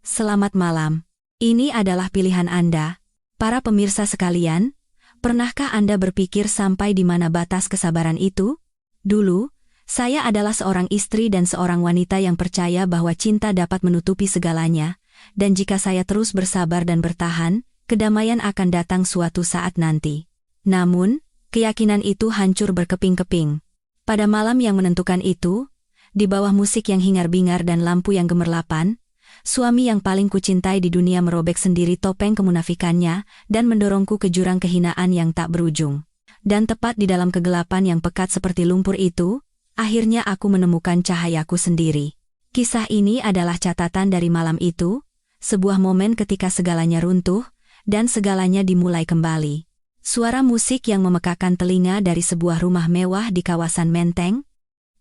Selamat malam. Ini adalah pilihan Anda. Para pemirsa sekalian, pernahkah Anda berpikir sampai di mana batas kesabaran itu? Dulu, saya adalah seorang istri dan seorang wanita yang percaya bahwa cinta dapat menutupi segalanya, dan jika saya terus bersabar dan bertahan, kedamaian akan datang suatu saat nanti. Namun, keyakinan itu hancur berkeping-keping. Pada malam yang menentukan itu, di bawah musik yang hingar-bingar dan lampu yang gemerlapan, suami yang paling kucintai di dunia merobek sendiri topeng kemunafikannya dan mendorongku ke jurang kehinaan yang tak berujung. Dan tepat di dalam kegelapan yang pekat seperti lumpur itu, akhirnya aku menemukan cahayaku sendiri. Kisah ini adalah catatan dari malam itu, sebuah momen ketika segalanya runtuh, dan segalanya dimulai kembali. Suara musik yang memekakan telinga dari sebuah rumah mewah di kawasan Menteng,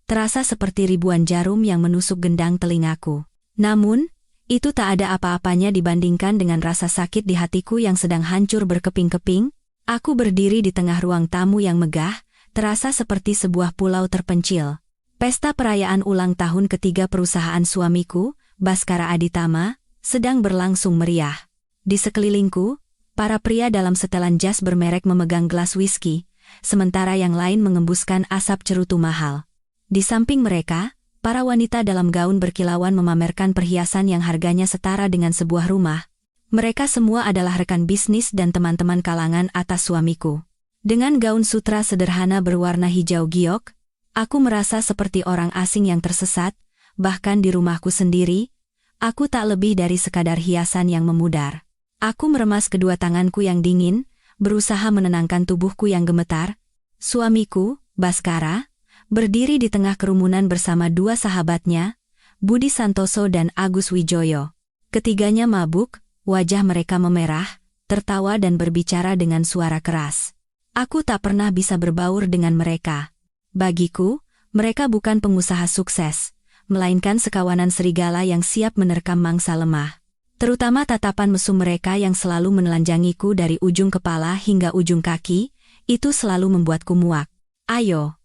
terasa seperti ribuan jarum yang menusuk gendang telingaku. Namun, itu tak ada apa-apanya dibandingkan dengan rasa sakit di hatiku yang sedang hancur berkeping-keping. Aku berdiri di tengah ruang tamu yang megah, terasa seperti sebuah pulau terpencil. Pesta perayaan ulang tahun ketiga perusahaan suamiku, Baskara Aditama, sedang berlangsung meriah. Di sekelilingku, para pria dalam setelan jas bermerek memegang gelas whisky, sementara yang lain mengembuskan asap cerutu mahal. Di samping mereka, para wanita dalam gaun berkilauan memamerkan perhiasan yang harganya setara dengan sebuah rumah. Mereka semua adalah rekan bisnis dan teman-teman kalangan atas suamiku. Dengan gaun sutra sederhana berwarna hijau giok, aku merasa seperti orang asing yang tersesat, bahkan di rumahku sendiri, aku tak lebih dari sekadar hiasan yang memudar. Aku meremas kedua tanganku yang dingin, berusaha menenangkan tubuhku yang gemetar. Suamiku, Baskara, berdiri di tengah kerumunan bersama dua sahabatnya, Budi Santoso dan Agus Wijoyo. Ketiganya mabuk, wajah mereka memerah, tertawa dan berbicara dengan suara keras. Aku tak pernah bisa berbaur dengan mereka. Bagiku, mereka bukan pengusaha sukses, melainkan sekawanan serigala yang siap menerkam mangsa lemah. Terutama tatapan mesum mereka yang selalu menelanjangiku dari ujung kepala hingga ujung kaki, itu selalu membuatku muak. Ayo,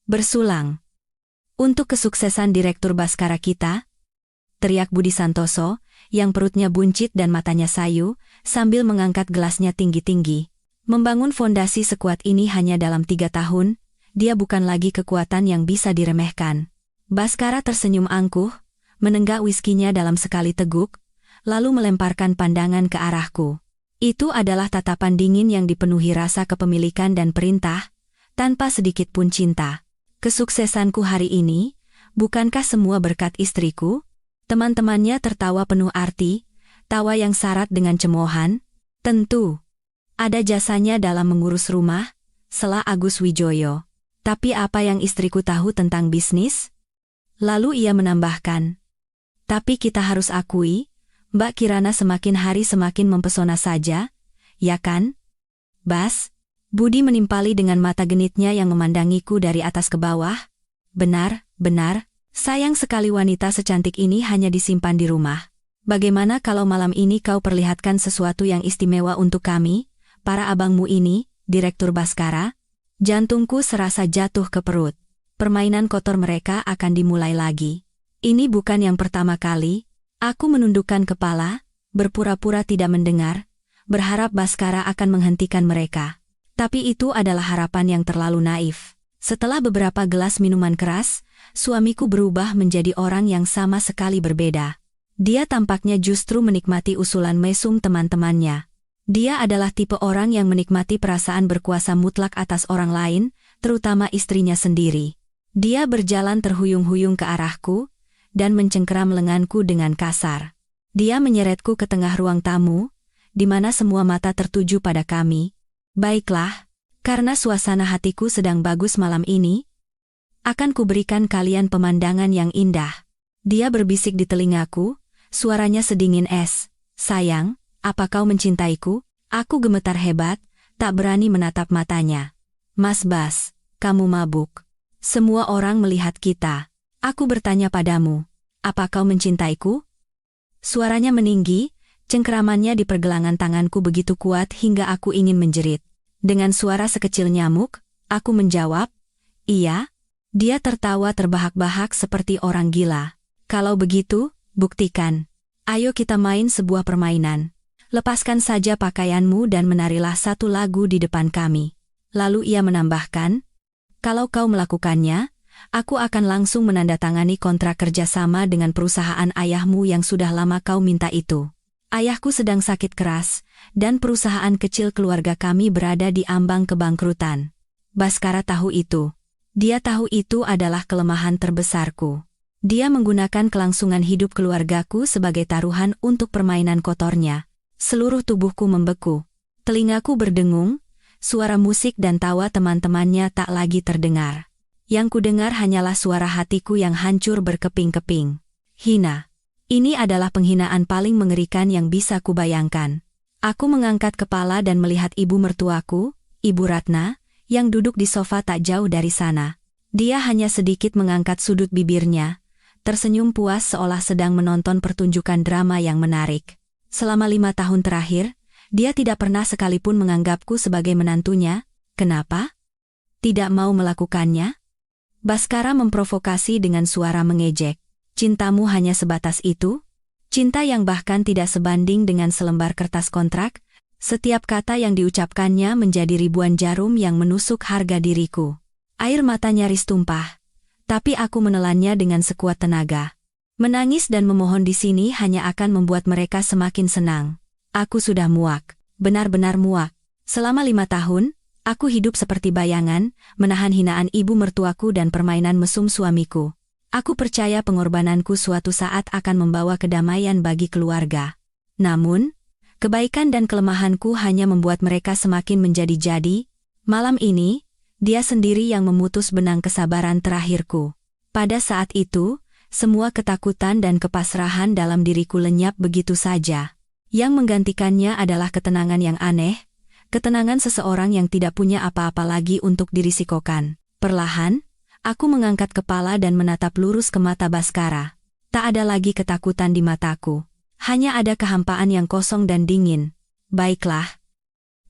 bersulang. Untuk kesuksesan Direktur Baskara kita, teriak Budi Santoso, yang perutnya buncit dan matanya sayu, sambil mengangkat gelasnya tinggi-tinggi. Membangun fondasi sekuat ini hanya dalam 3 tahun, dia bukan lagi kekuatan yang bisa diremehkan. Baskara tersenyum angkuh, menenggak whiskinya dalam sekali teguk, lalu melemparkan pandangan ke arahku. Itu adalah tatapan dingin yang dipenuhi rasa kepemilikan dan perintah, tanpa sedikit pun cinta. Kesuksesanku hari ini, bukankah semua berkat istriku? Teman-temannya tertawa penuh arti, tawa yang syarat dengan cemoohan. Tentu, ada jasanya dalam mengurus rumah, sela Agus Wijoyo. Tapi apa yang istriku tahu tentang bisnis? Lalu ia menambahkan, tapi kita harus akui, Mbak Kirana semakin hari semakin mempesona saja, ya kan? Bas? Budi menimpali dengan mata genitnya yang memandangiku dari atas ke bawah. Benar, sayang sekali wanita secantik ini hanya disimpan di rumah. Bagaimana kalau malam ini kau perlihatkan sesuatu yang istimewa untuk kami, para abangmu ini, Direktur Baskara? Jantungku serasa jatuh ke perut. Permainan kotor mereka akan dimulai lagi. Ini bukan yang pertama kali. Aku menundukkan kepala, berpura-pura tidak mendengar, berharap Baskara akan menghentikan mereka. Tapi itu adalah harapan yang terlalu naif. Setelah beberapa gelas minuman keras, suamiku berubah menjadi orang yang sama sekali berbeda. Dia tampaknya justru menikmati usulan mesum teman-temannya. Dia adalah tipe orang yang menikmati perasaan berkuasa mutlak atas orang lain, terutama istrinya sendiri. Dia berjalan terhuyung-huyung ke arahku, dan mencengkeram lenganku dengan kasar. Dia menyeretku ke tengah ruang tamu, di mana semua mata tertuju pada kami. Baiklah, karena suasana hatiku sedang bagus malam ini, akan kuberikan kalian pemandangan yang indah. Dia berbisik di telingaku, suaranya sedingin es. Sayang, apa kau mencintaiku? Aku gemetar hebat, tak berani menatap matanya. Mas Bas, kamu mabuk. Semua orang melihat kita. Aku bertanya padamu, apa kau mencintaiku? Suaranya meninggi, cengkeramannya di pergelangan tanganku begitu kuat hingga aku ingin menjerit. Dengan suara sekecil nyamuk, aku menjawab, iya. Dia tertawa terbahak-bahak seperti orang gila. Kalau begitu, buktikan. Ayo kita main sebuah permainan. Lepaskan saja pakaianmu dan menarilah satu lagu di depan kami. Lalu ia menambahkan, kalau kau melakukannya, aku akan langsung menandatangani kontrak kerjasama dengan perusahaan ayahmu yang sudah lama kau minta itu. Ayahku sedang sakit keras, dan perusahaan kecil keluarga kami berada di ambang kebangkrutan. Baskara tahu itu. Dia tahu itu adalah kelemahan terbesarku. Dia menggunakan kelangsungan hidup keluargaku sebagai taruhan untuk permainan kotornya. Seluruh tubuhku membeku. Telingaku berdengung, suara musik dan tawa teman-temannya tak lagi terdengar. Yang kudengar hanyalah suara hatiku yang hancur berkeping-keping. Hina. Ini adalah penghinaan paling mengerikan yang bisa kubayangkan. Aku mengangkat kepala dan melihat ibu mertuaku, Ibu Ratna, yang duduk di sofa tak jauh dari sana. Dia hanya sedikit mengangkat sudut bibirnya, tersenyum puas seolah sedang menonton pertunjukan drama yang menarik. Selama 5 tahun terakhir, dia tidak pernah sekalipun menganggapku sebagai menantunya. Kenapa? Tidak mau melakukannya? Baskara memprovokasi dengan suara mengejek. Cintamu hanya sebatas itu? Cinta yang bahkan tidak sebanding dengan selembar kertas kontrak? Setiap kata yang diucapkannya menjadi ribuan jarum yang menusuk harga diriku. Air mata nyaris tumpah. Tapi aku menelannya dengan sekuat tenaga. Menangis dan memohon di sini hanya akan membuat mereka semakin senang. Aku sudah muak, benar-benar muak. Selama 5 tahun, aku hidup seperti bayangan, menahan hinaan ibu mertuaku dan permainan mesum suamiku. Aku percaya pengorbananku suatu saat akan membawa kedamaian bagi keluarga. Namun, kebaikan dan kelemahanku hanya membuat mereka semakin menjadi-jadi. Malam ini, dia sendiri yang memutus benang kesabaran terakhirku. Pada saat itu, semua ketakutan dan kepasrahan dalam diriku lenyap begitu saja. Yang menggantikannya adalah ketenangan yang aneh, ketenangan seseorang yang tidak punya apa-apa lagi untuk dirisikokan. Perlahan, aku mengangkat kepala dan menatap lurus ke mata Baskara. Tak ada lagi ketakutan di mataku. Hanya ada kehampaan yang kosong dan dingin. Baiklah.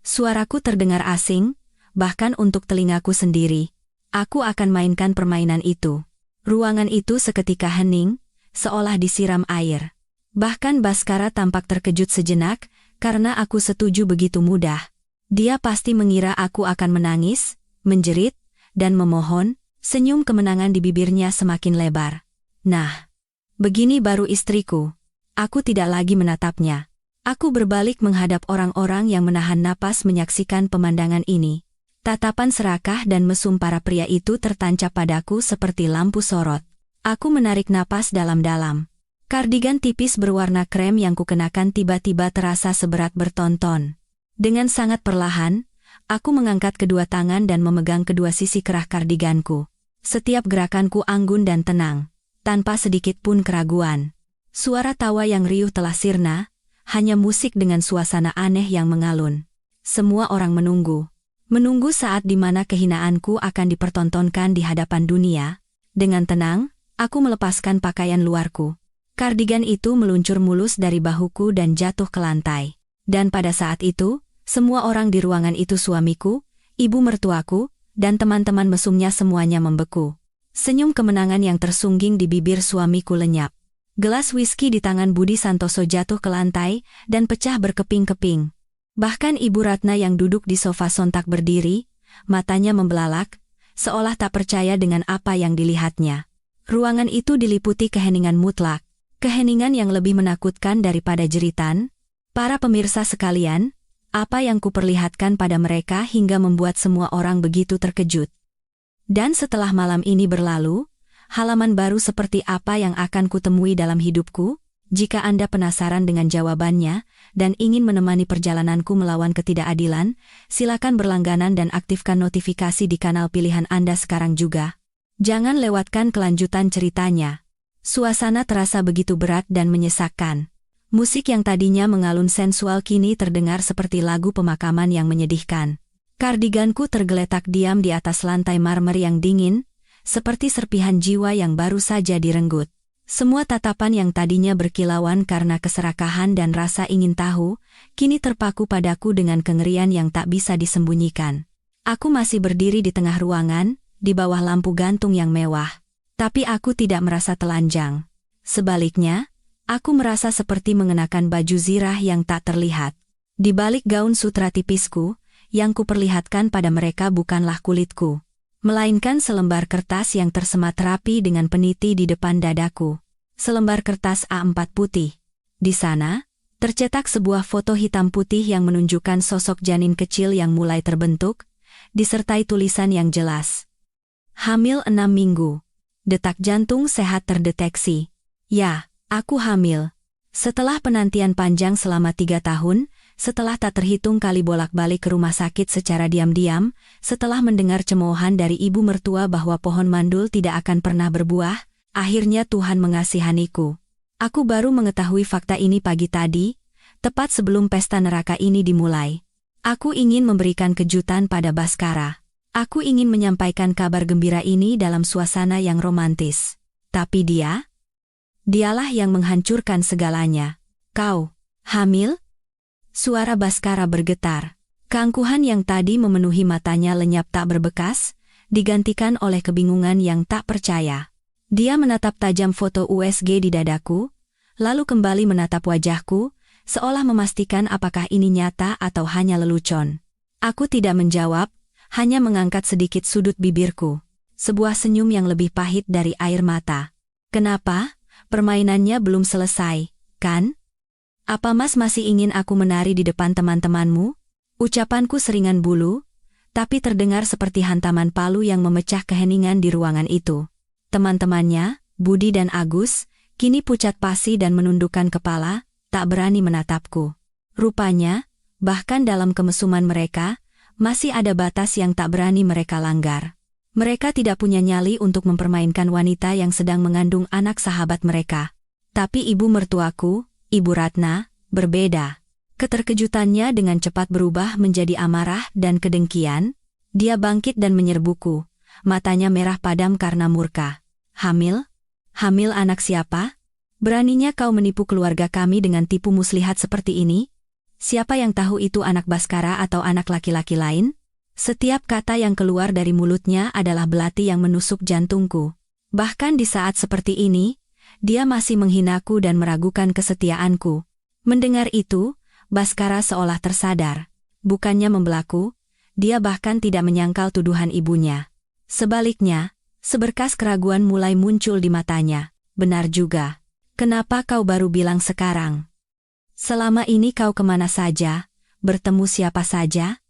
Suaraku terdengar asing, bahkan untuk telingaku sendiri. Aku akan mainkan permainan itu. Ruangan itu seketika hening, seolah disiram air. Bahkan Baskara tampak terkejut sejenak, karena aku setuju begitu mudah. Dia pasti mengira aku akan menangis, menjerit, dan memohon. Senyum kemenangan di bibirnya semakin lebar. Nah, begini baru istriku. Aku tidak lagi menatapnya. Aku berbalik menghadap orang-orang yang menahan napas menyaksikan pemandangan ini. Tatapan serakah dan mesum para pria itu tertancap padaku seperti lampu sorot. Aku menarik napas dalam-dalam. Kardigan tipis berwarna krem yang kukenakan tiba-tiba terasa seberat bertonton. Dengan sangat perlahan, aku mengangkat kedua tangan dan memegang kedua sisi kerah kardiganku. Setiap gerakanku anggun dan tenang, tanpa sedikit pun keraguan. Suara tawa yang riuh telah sirna, hanya musik dengan suasana aneh yang mengalun. Semua orang menunggu. Menunggu saat di mana kehinaanku akan dipertontonkan di hadapan dunia. Dengan tenang, aku melepaskan pakaian luarku. Kardigan itu meluncur mulus dari bahuku dan jatuh ke lantai. Dan pada saat itu, semua orang di ruangan itu suamiku, ibu mertuaku, dan teman-teman mesumnya semuanya membeku. Senyum kemenangan yang tersungging di bibir suamiku lenyap. Gelas whisky di tangan Budi Santoso jatuh ke lantai dan pecah berkeping-keping. Bahkan Ibu Ratna yang duduk di sofa sontak berdiri, matanya membelalak, seolah tak percaya dengan apa yang dilihatnya. Ruangan itu diliputi keheningan mutlak, keheningan yang lebih menakutkan daripada jeritan. Para pemirsa sekalian, apa yang kuperlihatkan pada mereka hingga membuat semua orang begitu terkejut. Dan setelah malam ini berlalu, halaman baru seperti apa yang akan kutemui dalam hidupku? Jika Anda penasaran dengan jawabannya, dan ingin menemani perjalananku melawan ketidakadilan, silakan berlangganan dan aktifkan notifikasi di kanal pilihan Anda sekarang juga. Jangan lewatkan kelanjutan ceritanya. Suasana terasa begitu berat dan menyesakkan. Musik yang tadinya mengalun sensual kini terdengar seperti lagu pemakaman yang menyedihkan. Kardiganku tergeletak diam di atas lantai marmer yang dingin, seperti serpihan jiwa yang baru saja direnggut. Semua tatapan yang tadinya berkilauan karena keserakahan dan rasa ingin tahu, kini terpaku padaku dengan kengerian yang tak bisa disembunyikan. Aku masih berdiri di tengah ruangan, di bawah lampu gantung yang mewah. Tapi aku tidak merasa telanjang. Sebaliknya, Aku merasa seperti mengenakan baju zirah yang tak terlihat. Di balik gaun sutra tipisku, yang kuperlihatkan pada mereka bukanlah kulitku, melainkan selembar kertas yang tersemat rapi dengan peniti di depan dadaku. Selembar kertas A4 putih. Di sana, tercetak sebuah foto hitam putih yang menunjukkan sosok janin kecil yang mulai terbentuk, disertai tulisan yang jelas. Hamil 6 minggu. Detak jantung sehat terdeteksi. Ya, aku hamil. Setelah penantian panjang selama 3 tahun, setelah tak terhitung kali bolak-balik ke rumah sakit secara diam-diam, setelah mendengar cemoohan dari ibu mertua bahwa pohon mandul tidak akan pernah berbuah, akhirnya Tuhan mengasihaniku. Aku baru mengetahui fakta ini pagi tadi, tepat sebelum pesta neraka ini dimulai. Aku ingin memberikan kejutan pada Baskara. Aku ingin menyampaikan kabar gembira ini dalam suasana yang romantis. Tapi dialah yang menghancurkan segalanya. Kau hamil? Suara Baskara bergetar. Keangkuhan yang tadi memenuhi matanya lenyap tak berbekas, digantikan oleh kebingungan yang tak percaya. Dia menatap tajam foto USG di dadaku, lalu kembali menatap wajahku, seolah memastikan apakah ini nyata atau hanya lelucon. Aku tidak menjawab, hanya mengangkat sedikit sudut bibirku. Sebuah senyum yang lebih pahit dari air mata. Kenapa? Permainannya belum selesai, kan? Apa Mas masih ingin aku menari di depan teman-temanmu? Ucapanku seringan bulu, tapi terdengar seperti hantaman palu yang memecah keheningan di ruangan itu. Teman-temannya, Budi dan Agus, kini pucat pasi dan menundukkan kepala, tak berani menatapku. Rupanya, bahkan dalam kemesuman mereka, masih ada batas yang tak berani mereka langgar. Mereka tidak punya nyali untuk mempermainkan wanita yang sedang mengandung anak sahabat mereka. Tapi ibu mertuaku, Ibu Ratna, berbeda. Keterkejutannya dengan cepat berubah menjadi amarah dan kedengkian. Dia bangkit dan menyerbuku. Matanya merah padam karena murka. Hamil? Hamil anak siapa? Beraninya kau menipu keluarga kami dengan tipu muslihat seperti ini? Siapa yang tahu itu anak Baskara atau anak laki-laki lain? Setiap kata yang keluar dari mulutnya adalah belati yang menusuk jantungku. Bahkan di saat seperti ini, dia masih menghinaku dan meragukan kesetiaanku. Mendengar itu, Baskara seolah tersadar. Bukannya membelaku, dia bahkan tidak menyangkal tuduhan ibunya. Sebaliknya, seberkas keraguan mulai muncul di matanya. Benar juga. Kenapa kau baru bilang sekarang? Selama ini kau kemana saja? Bertemu siapa saja?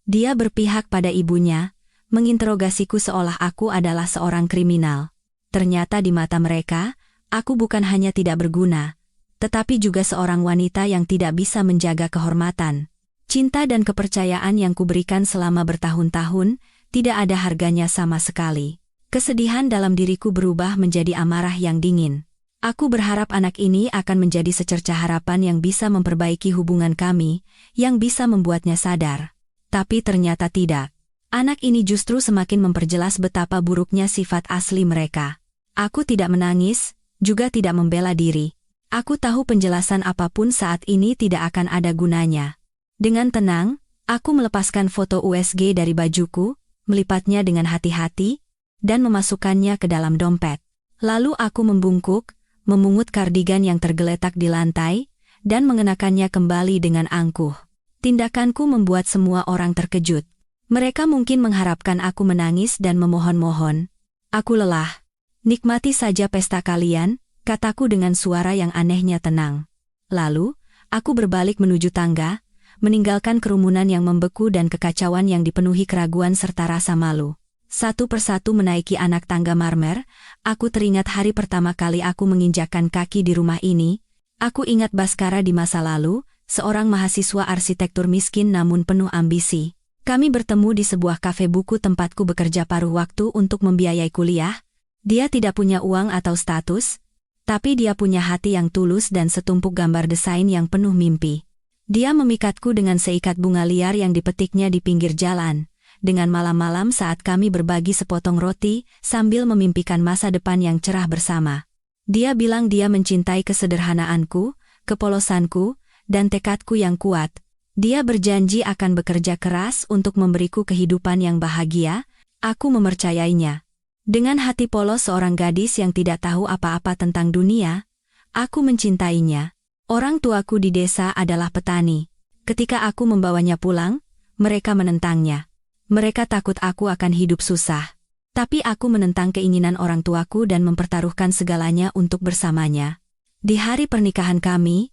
Dia berpihak pada ibunya, menginterogasiku seolah aku adalah seorang kriminal. Ternyata di mata mereka, aku bukan hanya tidak berguna, tetapi juga seorang wanita yang tidak bisa menjaga kehormatan. Cinta dan kepercayaan yang kuberikan selama bertahun-tahun, tidak ada harganya sama sekali. Kesedihan dalam diriku berubah menjadi amarah yang dingin. Aku berharap anak ini akan menjadi secerca harapan yang bisa memperbaiki hubungan kami, yang bisa membuatnya sadar. Tapi ternyata tidak. Anak ini justru semakin memperjelas betapa buruknya sifat asli mereka. Aku tidak menangis, juga tidak membela diri. Aku tahu penjelasan apapun saat ini tidak akan ada gunanya. Dengan tenang, aku melepaskan foto USG dari bajuku, melipatnya dengan hati-hati, dan memasukkannya ke dalam dompet. Lalu aku membungkuk, memungut kardigan yang tergeletak di lantai, dan mengenakannya kembali dengan angkuh. Tindakanku membuat semua orang terkejut. Mereka mungkin mengharapkan aku menangis dan memohon-mohon. Aku lelah. Nikmati saja pesta kalian, kataku dengan suara yang anehnya tenang. Lalu, aku berbalik menuju tangga, meninggalkan kerumunan yang membeku dan kekacauan yang dipenuhi keraguan serta rasa malu. Satu persatu menaiki anak tangga marmer, aku teringat hari pertama kali aku menginjakkan kaki di rumah ini. Aku ingat Baskara di masa lalu, seorang mahasiswa arsitektur miskin namun penuh ambisi. Kami bertemu di sebuah kafe buku tempatku bekerja paruh waktu untuk membiayai kuliah. Dia tidak punya uang atau status, tapi dia punya hati yang tulus dan setumpuk gambar desain yang penuh mimpi. Dia memikatku dengan seikat bunga liar yang dipetiknya di pinggir jalan, dengan malam-malam saat kami berbagi sepotong roti sambil memimpikan masa depan yang cerah bersama. Dia bilang dia mencintai kesederhanaanku, kepolosanku, dan tekadku yang kuat. Dia berjanji akan bekerja keras untuk memberiku kehidupan yang bahagia. Aku mempercayainya. Dengan hati polos seorang gadis yang tidak tahu apa-apa tentang dunia, Aku mencintainya. Orang tuaku di desa adalah petani. Ketika aku membawanya pulang, mereka menentangnya. Mereka takut aku akan hidup susah. Tapi aku menentang keinginan orang tuaku dan mempertaruhkan segalanya untuk bersamanya. Di hari pernikahan kami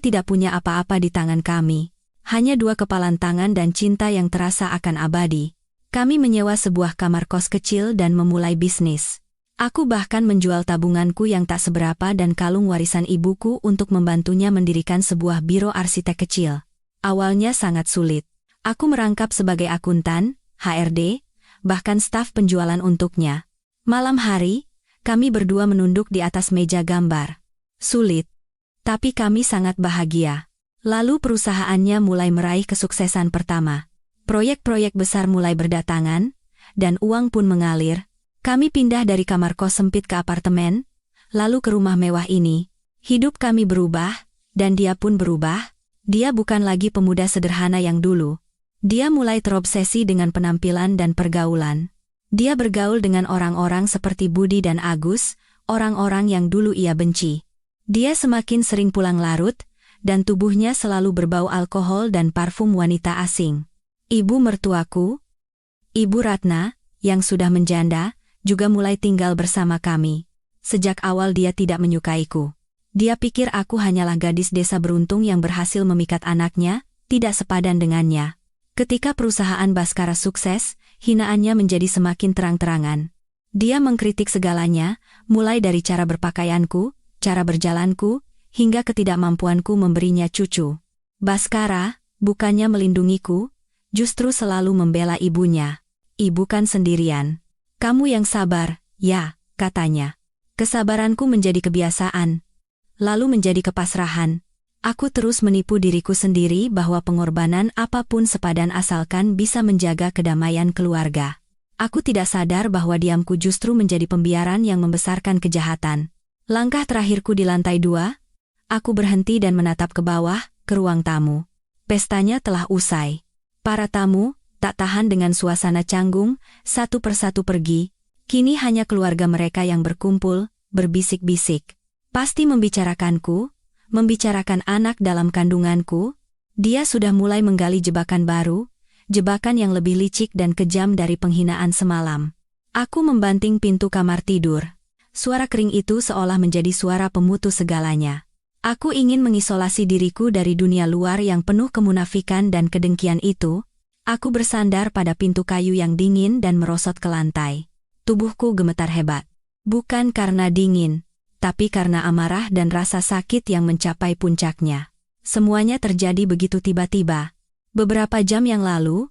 tidak punya apa-apa di tangan kami. Hanya 2 kepalan tangan dan cinta yang terasa akan abadi. Kami menyewa sebuah kamar kos kecil dan memulai bisnis. Aku bahkan menjual tabunganku yang tak seberapa dan kalung warisan ibuku untuk membantunya mendirikan sebuah biro arsitek kecil. Awalnya sangat sulit. Aku merangkap sebagai akuntan, HRD, bahkan staf penjualan untuknya. Malam hari, kami berdua menunduk di atas meja gambar. Sulit. Tapi kami sangat bahagia. Lalu perusahaannya mulai meraih kesuksesan pertama. Proyek-proyek besar mulai berdatangan, dan uang pun mengalir. Kami pindah dari kamar kos sempit ke apartemen, lalu ke rumah mewah ini. Hidup kami berubah, dan dia pun berubah. Dia bukan lagi pemuda sederhana yang dulu. Dia mulai terobsesi dengan penampilan dan pergaulan. Dia bergaul dengan orang-orang seperti Budi dan Agus, orang-orang yang dulu ia benci. Dia semakin sering pulang larut, dan tubuhnya selalu berbau alkohol dan parfum wanita asing. Ibu mertuaku, Ibu Ratna, yang sudah menjanda, juga mulai tinggal bersama kami. Sejak awal dia tidak menyukaiku. Dia pikir aku hanyalah gadis desa beruntung yang berhasil memikat anaknya, tidak sepadan dengannya. Ketika perusahaan Baskara sukses, hinaannya menjadi semakin terang-terangan. Dia mengkritik segalanya, mulai dari cara berpakaianku, cara berjalanku, hingga ketidakmampuanku memberinya cucu. Baskara, bukannya melindungiku, justru selalu membela ibunya. Ibu kan sendirian. Kamu yang sabar, ya, katanya. Kesabaranku menjadi kebiasaan, lalu menjadi kepasrahan. Aku terus menipu diriku sendiri bahwa pengorbanan apapun sepadan asalkan bisa menjaga kedamaian keluarga. Aku tidak sadar bahwa diamku justru menjadi pembiaran yang membesarkan kejahatan. Langkah terakhirku di lantai 2, aku berhenti dan menatap ke bawah, ke ruang tamu. Pestanya telah usai. Para tamu tak tahan dengan suasana canggung, satu persatu pergi. Kini hanya keluarga mereka yang berkumpul, berbisik-bisik. Pasti membicarakanku, membicarakan anak dalam kandunganku. Dia sudah mulai menggali jebakan baru, jebakan yang lebih licik dan kejam dari penghinaan semalam. Aku membanting pintu kamar tidur. Suara kering itu seolah menjadi suara pemutus segalanya. Aku ingin mengisolasi diriku dari dunia luar yang penuh kemunafikan dan kedengkian itu. Aku bersandar pada pintu kayu yang dingin dan merosot ke lantai. Tubuhku gemetar hebat. Bukan karena dingin, tapi karena amarah dan rasa sakit yang mencapai puncaknya. Semuanya terjadi begitu tiba-tiba. Beberapa jam yang lalu,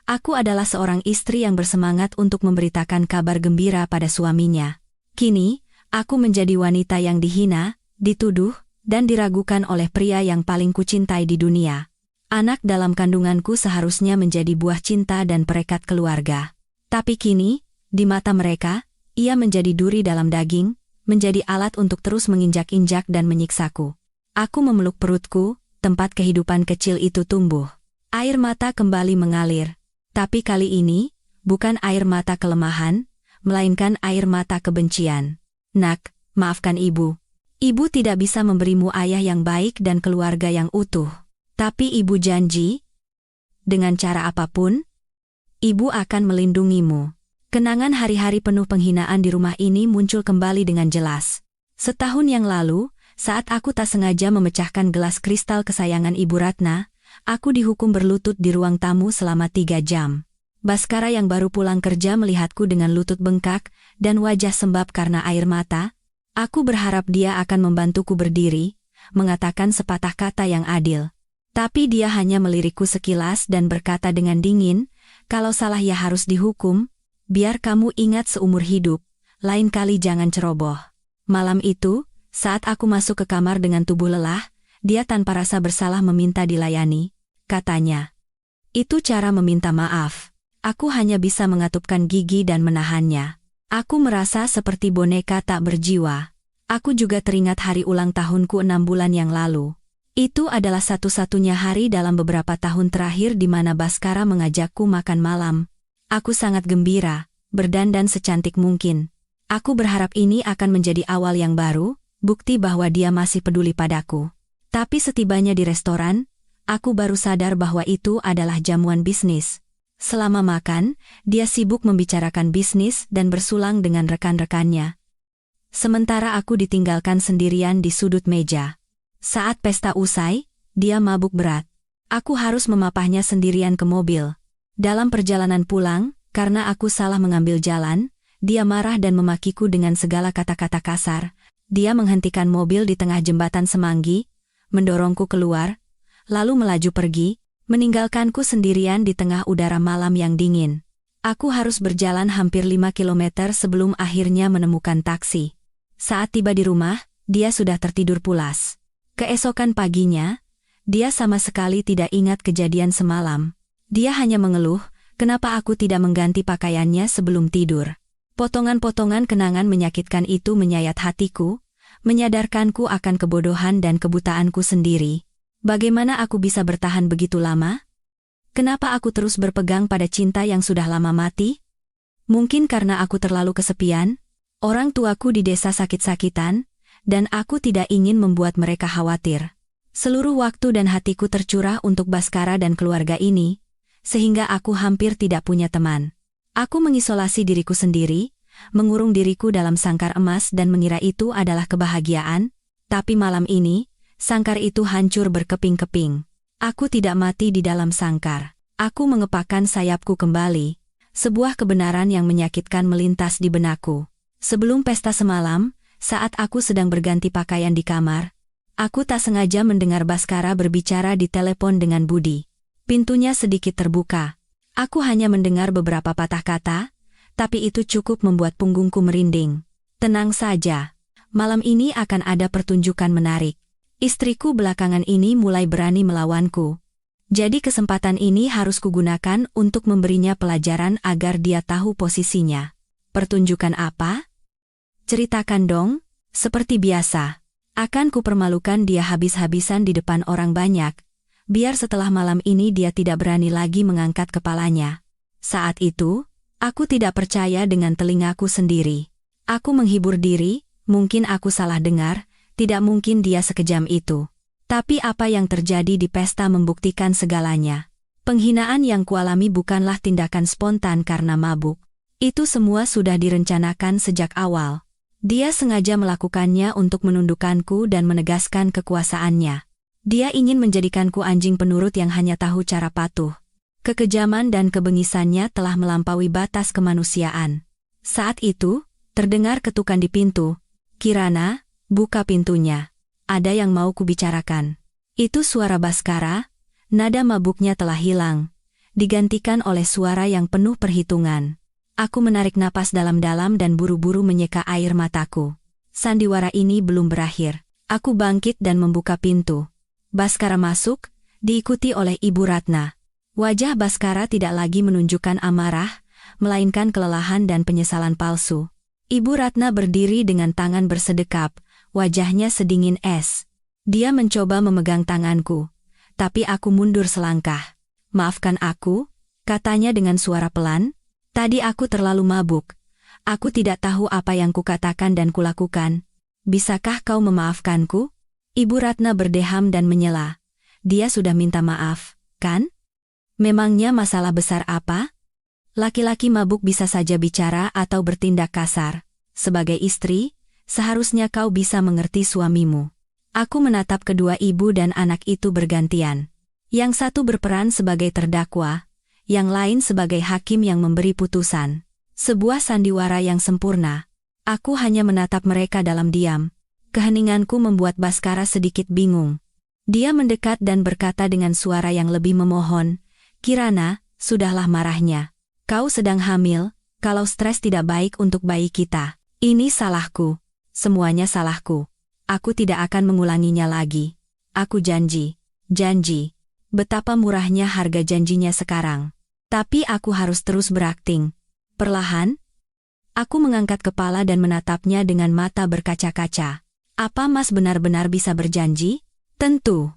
aku adalah seorang istri yang bersemangat untuk memberitakan kabar gembira pada suaminya. Kini, aku menjadi wanita yang dihina, dituduh, dan diragukan oleh pria yang paling kucintai di dunia. Anak dalam kandunganku seharusnya menjadi buah cinta dan perekat keluarga. Tapi kini, di mata mereka, ia menjadi duri dalam daging, menjadi alat untuk terus menginjak-injak dan menyiksaku. Aku memeluk perutku, tempat kehidupan kecil itu tumbuh. Air mata kembali mengalir. Tapi kali ini, bukan air mata kelemahan, melainkan air mata kebencian. Nak, maafkan ibu. Ibu tidak bisa memberimu ayah yang baik dan keluarga yang utuh. Tapi ibu janji, dengan cara apapun, ibu akan melindungimu. Kenangan hari-hari penuh penghinaan di rumah ini muncul kembali dengan jelas. Setahun yang lalu, saat aku tak sengaja memecahkan gelas kristal kesayangan Ibu Ratna, aku dihukum berlutut di ruang tamu selama 3 jam. Baskara yang baru pulang kerja melihatku dengan lutut bengkak dan wajah sembab karena air mata. Aku berharap dia akan membantuku berdiri, mengatakan sepatah kata yang adil. Tapi dia hanya melirikku sekilas dan berkata dengan dingin, kalau salah ya harus dihukum, biar kamu ingat seumur hidup, lain kali jangan ceroboh. Malam itu, saat aku masuk ke kamar dengan tubuh lelah, dia tanpa rasa bersalah meminta dilayani. Katanya, itu cara meminta maaf. Aku hanya bisa mengatupkan gigi dan menahannya. Aku merasa seperti boneka tak berjiwa. Aku juga teringat hari ulang tahunku 6 bulan yang lalu. Itu adalah satu-satunya hari dalam beberapa tahun terakhir di mana Baskara mengajakku makan malam. Aku sangat gembira, berdandan secantik mungkin. Aku berharap ini akan menjadi awal yang baru, bukti bahwa dia masih peduli padaku. Tapi setibanya di restoran, aku baru sadar bahwa itu adalah jamuan bisnis. Selama makan, dia sibuk membicarakan bisnis dan bersulang dengan rekan-rekannya. Sementara aku ditinggalkan sendirian di sudut meja. Saat pesta usai, dia mabuk berat. Aku harus memapahnya sendirian ke mobil. Dalam perjalanan pulang, karena aku salah mengambil jalan, dia marah dan memakiku dengan segala kata-kata kasar. Dia menghentikan mobil di tengah jembatan semanggi, mendorongku keluar, lalu melaju pergi, meninggalkanku sendirian di tengah udara malam yang dingin. Aku harus berjalan hampir 5 kilometer sebelum akhirnya menemukan taksi. Saat tiba di rumah, dia sudah tertidur pulas. Keesokan paginya, dia sama sekali tidak ingat kejadian semalam. Dia hanya mengeluh, kenapa aku tidak mengganti pakaiannya sebelum tidur. Potongan-potongan kenangan menyakitkan itu menyayat hatiku, menyadarkanku akan kebodohan dan kebutaanku sendiri. Bagaimana aku bisa bertahan begitu lama? Kenapa aku terus berpegang pada cinta yang sudah lama mati? Mungkin karena aku terlalu kesepian, orang tuaku di desa sakit-sakitan, dan aku tidak ingin membuat mereka khawatir. Seluruh waktu dan hatiku tercurah untuk Baskara dan keluarga ini, sehingga aku hampir tidak punya teman. Aku mengisolasi diriku sendiri, mengurung diriku dalam sangkar emas dan mengira itu adalah kebahagiaan, tapi malam ini, sangkar itu hancur berkeping-keping. Aku tidak mati di dalam sangkar. Aku mengepakkan sayapku kembali. Sebuah kebenaran yang menyakitkan melintas di benakku. Sebelum pesta semalam, saat aku sedang berganti pakaian di kamar, aku tak sengaja mendengar Baskara berbicara di telepon dengan Budi. Pintunya sedikit terbuka. Aku hanya mendengar beberapa patah kata, tapi itu cukup membuat punggungku merinding. Tenang saja. Malam ini akan ada pertunjukan menarik. Istriku belakangan ini mulai berani melawanku. Jadi kesempatan ini harus kugunakan untuk memberinya pelajaran agar dia tahu posisinya. Pertunjukan apa? Ceritakan dong, seperti biasa. Akan kupermalukan dia habis-habisan di depan orang banyak, biar setelah malam ini dia tidak berani lagi mengangkat kepalanya. Saat itu, aku tidak percaya dengan telingaku sendiri. Aku menghibur diri, mungkin aku salah dengar, tidak mungkin dia sekejam itu. Tapi apa yang terjadi di pesta membuktikan segalanya. Penghinaan yang kualami bukanlah tindakan spontan karena mabuk. Itu semua sudah direncanakan sejak awal. Dia sengaja melakukannya untuk menundukkanku dan menegaskan kekuasaannya. Dia ingin menjadikanku anjing penurut yang hanya tahu cara patuh. Kekejaman dan kebengisannya telah melampaui batas kemanusiaan. Saat itu, terdengar ketukan di pintu. Kirana, buka pintunya. Ada yang mau kubicarakan. Itu suara Baskara, nada mabuknya telah hilang, digantikan oleh suara yang penuh perhitungan. Aku menarik napas dalam-dalam dan buru-buru menyeka air mataku. Sandiwara ini belum berakhir. Aku bangkit dan membuka pintu. Baskara masuk, diikuti oleh Ibu Ratna. Wajah Baskara tidak lagi menunjukkan amarah, melainkan kelelahan dan penyesalan palsu. Ibu Ratna berdiri dengan tangan bersedekap, wajahnya sedingin es. Dia mencoba memegang tanganku, tapi aku mundur selangkah. Maafkan aku, katanya dengan suara pelan. Tadi aku terlalu mabuk. Aku tidak tahu apa yang kukatakan dan kulakukan. Bisakah kau memaafkanku? Ibu Ratna berdeham dan menyela. Dia sudah minta maaf, kan? Memangnya masalah besar apa? Laki-laki mabuk bisa saja bicara atau bertindak kasar. Sebagai istri, seharusnya kau bisa mengerti suamimu. Aku menatap kedua ibu dan anak itu bergantian. Yang satu berperan sebagai terdakwa, yang lain sebagai hakim yang memberi putusan. Sebuah sandiwara yang sempurna. Aku hanya menatap mereka dalam diam. Keheninganku membuat Baskara sedikit bingung. Dia mendekat dan berkata dengan suara yang lebih memohon, Kirana, sudahlah marahnya. Kau sedang hamil, kalau stres tidak baik untuk bayi kita. Ini salahku. Semuanya salahku. Aku tidak akan mengulanginya lagi. Aku janji. Janji. Betapa murahnya harga janjinya sekarang. Tapi aku harus terus berakting. Perlahan, aku mengangkat kepala dan menatapnya dengan mata berkaca-kaca. Apa Mas benar-benar bisa berjanji? Tentu.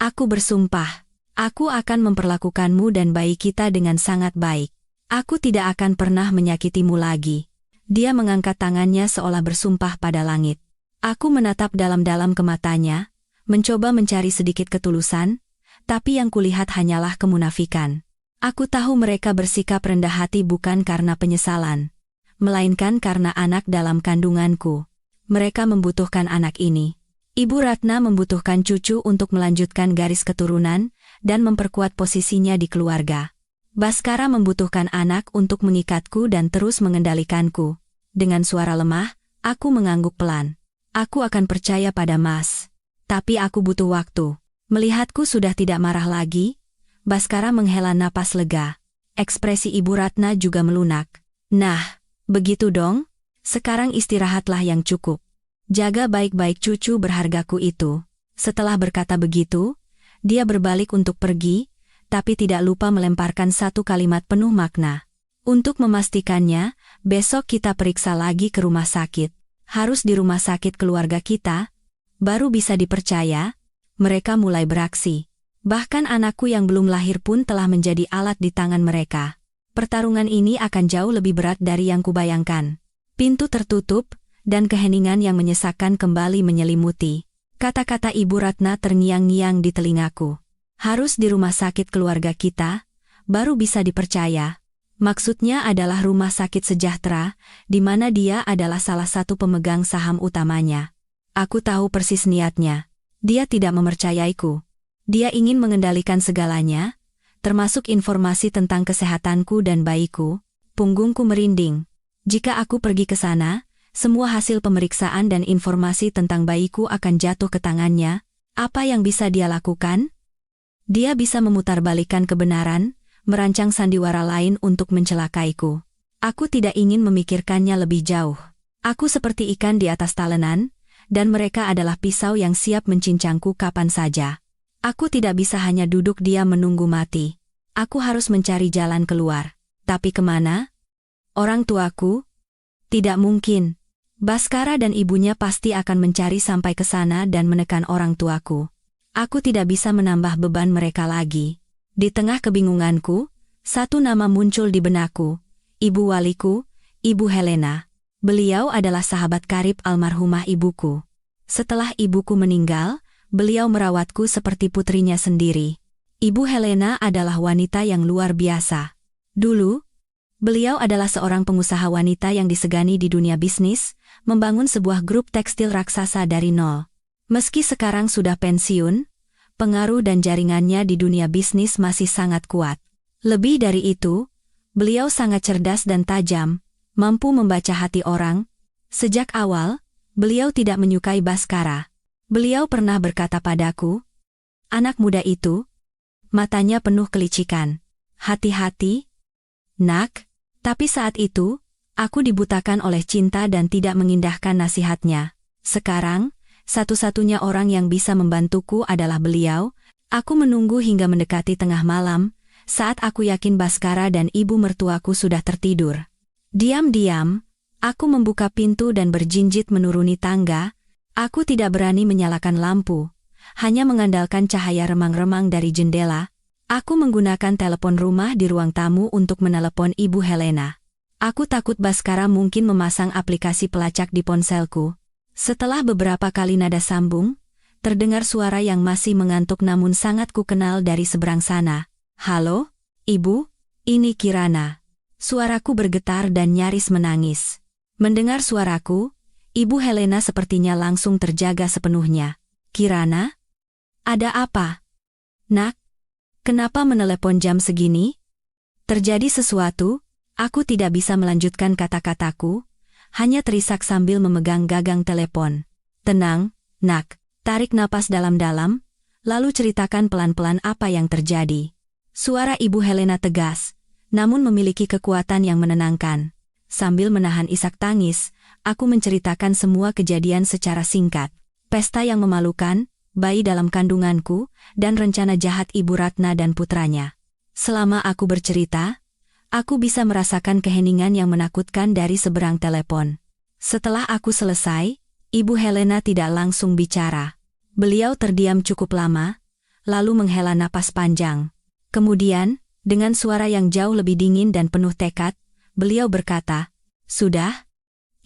Aku bersumpah. Aku akan memperlakukanmu dan bayi kita dengan sangat baik. Aku tidak akan pernah menyakitimu lagi. Dia mengangkat tangannya seolah bersumpah pada langit. Aku menatap dalam-dalam ke matanya, mencoba mencari sedikit ketulusan, tapi yang kulihat hanyalah kemunafikan. Aku tahu mereka bersikap rendah hati bukan karena penyesalan, melainkan karena anak dalam kandunganku. Mereka membutuhkan anak ini. Ibu Ratna membutuhkan cucu untuk melanjutkan garis keturunan dan memperkuat posisinya di keluarga. Baskara membutuhkan anak untuk mengikatku dan terus mengendalikanku. Dengan suara lemah, aku mengangguk pelan. Aku akan percaya pada Mas. Tapi aku butuh waktu. Melihatku sudah tidak marah lagi, Baskara menghela napas lega. Ekspresi Ibu Ratna juga melunak. Nah, begitu dong. Sekarang istirahatlah yang cukup. Jaga baik-baik cucu berhargaku itu. Setelah berkata begitu, dia berbalik untuk pergi, tapi tidak lupa melemparkan satu kalimat penuh makna. Untuk memastikannya, besok kita periksa lagi ke rumah sakit. Harus di rumah sakit keluarga kita, baru bisa dipercaya. Mereka mulai beraksi. Bahkan anakku yang belum lahir pun telah menjadi alat di tangan mereka. Pertarungan ini akan jauh lebih berat dari yang kubayangkan. Pintu tertutup, dan keheningan yang menyesakkan kembali menyelimuti. Kata-kata Ibu Ratna terngiang-ngiang di telingaku. Harus di rumah sakit keluarga kita, baru bisa dipercaya. Maksudnya adalah rumah sakit sejahtera, di mana dia adalah salah satu pemegang saham utamanya. Aku tahu persis niatnya. Dia tidak mempercayaiku. Dia ingin mengendalikan segalanya, termasuk informasi tentang kesehatanku dan bayiku. Punggungku merinding. Jika aku pergi ke sana, semua hasil pemeriksaan dan informasi tentang bayiku akan jatuh ke tangannya. Apa yang bisa dia lakukan? Dia bisa memutarbalikkan kebenaran, merancang sandiwara lain untuk mencelakaiku. Aku tidak ingin memikirkannya lebih jauh. Aku seperti ikan di atas talenan, dan mereka adalah pisau yang siap mencincangku kapan saja. Aku tidak bisa hanya duduk diam menunggu mati. Aku harus mencari jalan keluar. Tapi kemana? Orang tuaku? Tidak mungkin. Baskara dan ibunya pasti akan mencari sampai ke sana dan menekan orang tuaku. Aku tidak bisa menambah beban mereka lagi. Di tengah kebingunganku, satu nama muncul di benakku. Ibu waliku, Ibu Helena. Beliau adalah sahabat karib almarhumah ibuku. Setelah ibuku meninggal, beliau merawatku seperti putrinya sendiri. Ibu Helena adalah wanita yang luar biasa. Dulu, beliau adalah seorang pengusaha wanita yang disegani di dunia bisnis, membangun sebuah grup tekstil raksasa dari nol. Meski sekarang sudah pensiun, pengaruh dan jaringannya di dunia bisnis masih sangat kuat. Lebih dari itu, beliau sangat cerdas dan tajam, mampu membaca hati orang. Sejak awal, beliau tidak menyukai Baskara. Beliau pernah berkata padaku, "Anak muda itu," matanya penuh kelicikan, "hati-hati, nak." Tapi saat itu, aku dibutakan oleh cinta dan tidak mengindahkan nasihatnya. Sekarang, satu-satunya orang yang bisa membantuku adalah beliau. Aku menunggu hingga mendekati tengah malam, saat aku yakin Baskara dan ibu mertuaku sudah tertidur. Diam-diam, aku membuka pintu dan berjinjit menuruni tangga. Aku tidak berani menyalakan lampu, hanya mengandalkan cahaya remang-remang dari jendela. Aku menggunakan telepon rumah di ruang tamu untuk menelepon Ibu Helena. Aku takut Baskara mungkin memasang aplikasi pelacak di ponselku. Setelah beberapa kali nada sambung, terdengar suara yang masih mengantuk namun sangat kukenal dari seberang sana. "Halo, Ibu, ini Kirana." Suaraku bergetar dan nyaris menangis. Mendengar suaraku, Ibu Helena sepertinya langsung terjaga sepenuhnya. "Kirana? Ada apa? Nak, kenapa menelepon jam segini?" Terjadi sesuatu, aku tidak bisa melanjutkan kata-kataku, hanya terisak sambil memegang gagang telepon. "Tenang, nak, tarik napas dalam-dalam, lalu ceritakan pelan-pelan apa yang terjadi." Suara Ibu Helena tegas, namun memiliki kekuatan yang menenangkan. Sambil menahan isak tangis, aku menceritakan semua kejadian secara singkat. Pesta yang memalukan, bayi dalam kandunganku, dan rencana jahat Ibu Ratna dan putranya. Selama aku bercerita, aku bisa merasakan keheningan yang menakutkan dari seberang telepon. Setelah aku selesai, Ibu Helena tidak langsung bicara. Beliau terdiam cukup lama, lalu menghela napas panjang. Kemudian, dengan suara yang jauh lebih dingin dan penuh tekad, beliau berkata, "Sudah?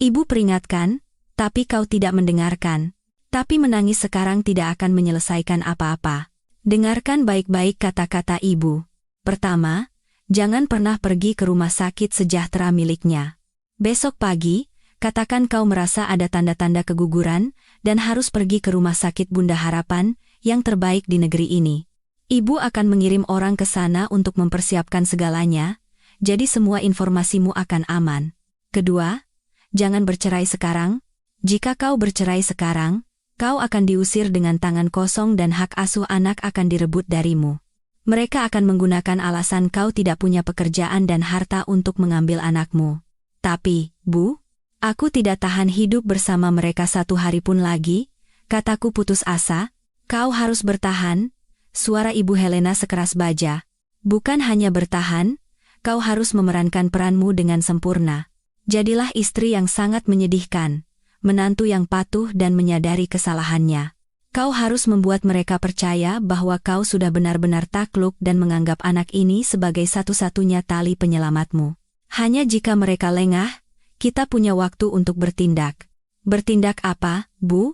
Ibu peringatkan, Tapi kau tidak mendengarkan. Tapi menangis sekarang tidak akan menyelesaikan apa-apa. Dengarkan baik-baik kata-kata ibu. Pertama, jangan pernah pergi ke rumah sakit sejahtera miliknya. Besok pagi, katakan kau merasa ada tanda-tanda keguguran dan harus pergi ke rumah sakit Bunda Harapan yang terbaik di negeri ini. Ibu akan mengirim orang ke sana untuk mempersiapkan segalanya, jadi semua informasimu akan aman. Kedua, jangan bercerai sekarang. Jika kau bercerai sekarang, kau akan diusir dengan tangan kosong dan hak asuh anak akan direbut darimu. Mereka akan menggunakan alasan kau tidak punya pekerjaan dan harta untuk mengambil anakmu. Tapi, Bu, aku tidak tahan hidup bersama mereka satu hari pun lagi, kataku putus asa. Kau harus bertahan, suara Ibu Helena sekeras baja. Bukan hanya bertahan, kau harus memerankan peranmu dengan sempurna. Jadilah istri yang sangat menyedihkan, menantu yang patuh dan menyadari kesalahannya. Kau harus membuat mereka percaya bahwa kau sudah benar-benar takluk dan menganggap anak ini sebagai satu-satunya tali penyelamatmu. Hanya jika mereka lengah, kita punya waktu untuk bertindak. Bertindak apa, Bu?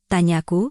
Tanyaku.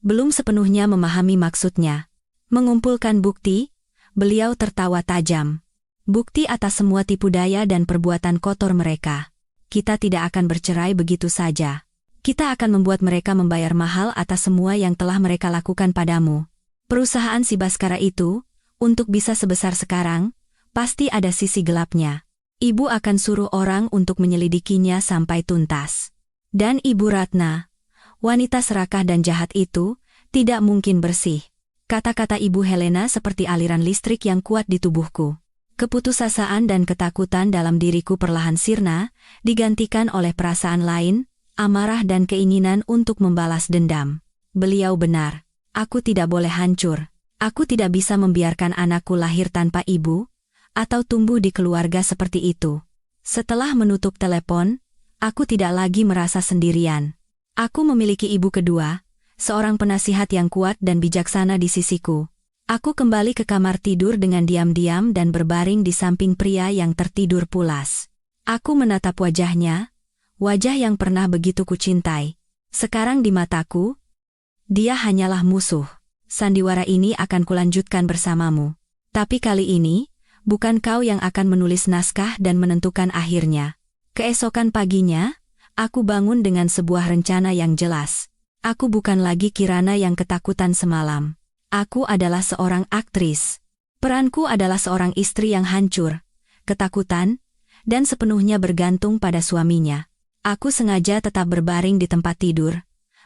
Belum sepenuhnya memahami maksudnya. Mengumpulkan bukti, beliau tertawa tajam. Bukti atas semua tipu daya dan perbuatan kotor mereka. Kita tidak akan bercerai begitu saja. Kita akan membuat mereka membayar mahal atas semua yang telah mereka lakukan padamu. Perusahaan si Baskara itu, untuk bisa sebesar sekarang, pasti ada sisi gelapnya. Ibu akan suruh orang untuk menyelidikinya sampai tuntas. Dan Ibu Ratna, wanita serakah dan jahat itu, tidak mungkin bersih. Kata-kata Ibu Helena seperti aliran listrik yang kuat di tubuhku. Keputusasaan dan ketakutan dalam diriku perlahan sirna, digantikan oleh perasaan lain, amarah dan keinginan untuk membalas dendam. Beliau benar. Aku tidak boleh hancur. Aku tidak bisa membiarkan anakku lahir tanpa ibu, atau tumbuh di keluarga seperti itu. Setelah menutup telepon, aku tidak lagi merasa sendirian. Aku memiliki ibu kedua, seorang penasihat yang kuat dan bijaksana di sisiku. Aku kembali ke kamar tidur dengan diam-diam dan berbaring di samping pria yang tertidur pulas. Aku menatap wajahnya, wajah yang pernah begitu kucintai. Sekarang di mataku, dia hanyalah musuh. Sandiwara ini akan kulanjutkan bersamamu. Tapi kali ini, bukan kau yang akan menulis naskah dan menentukan akhirnya. Keesokan paginya, aku bangun dengan sebuah rencana yang jelas. Aku bukan lagi Kirana yang ketakutan semalam. Aku adalah seorang aktris. Peranku adalah seorang istri yang hancur, ketakutan, dan sepenuhnya bergantung pada suaminya. Aku sengaja tetap berbaring di tempat tidur,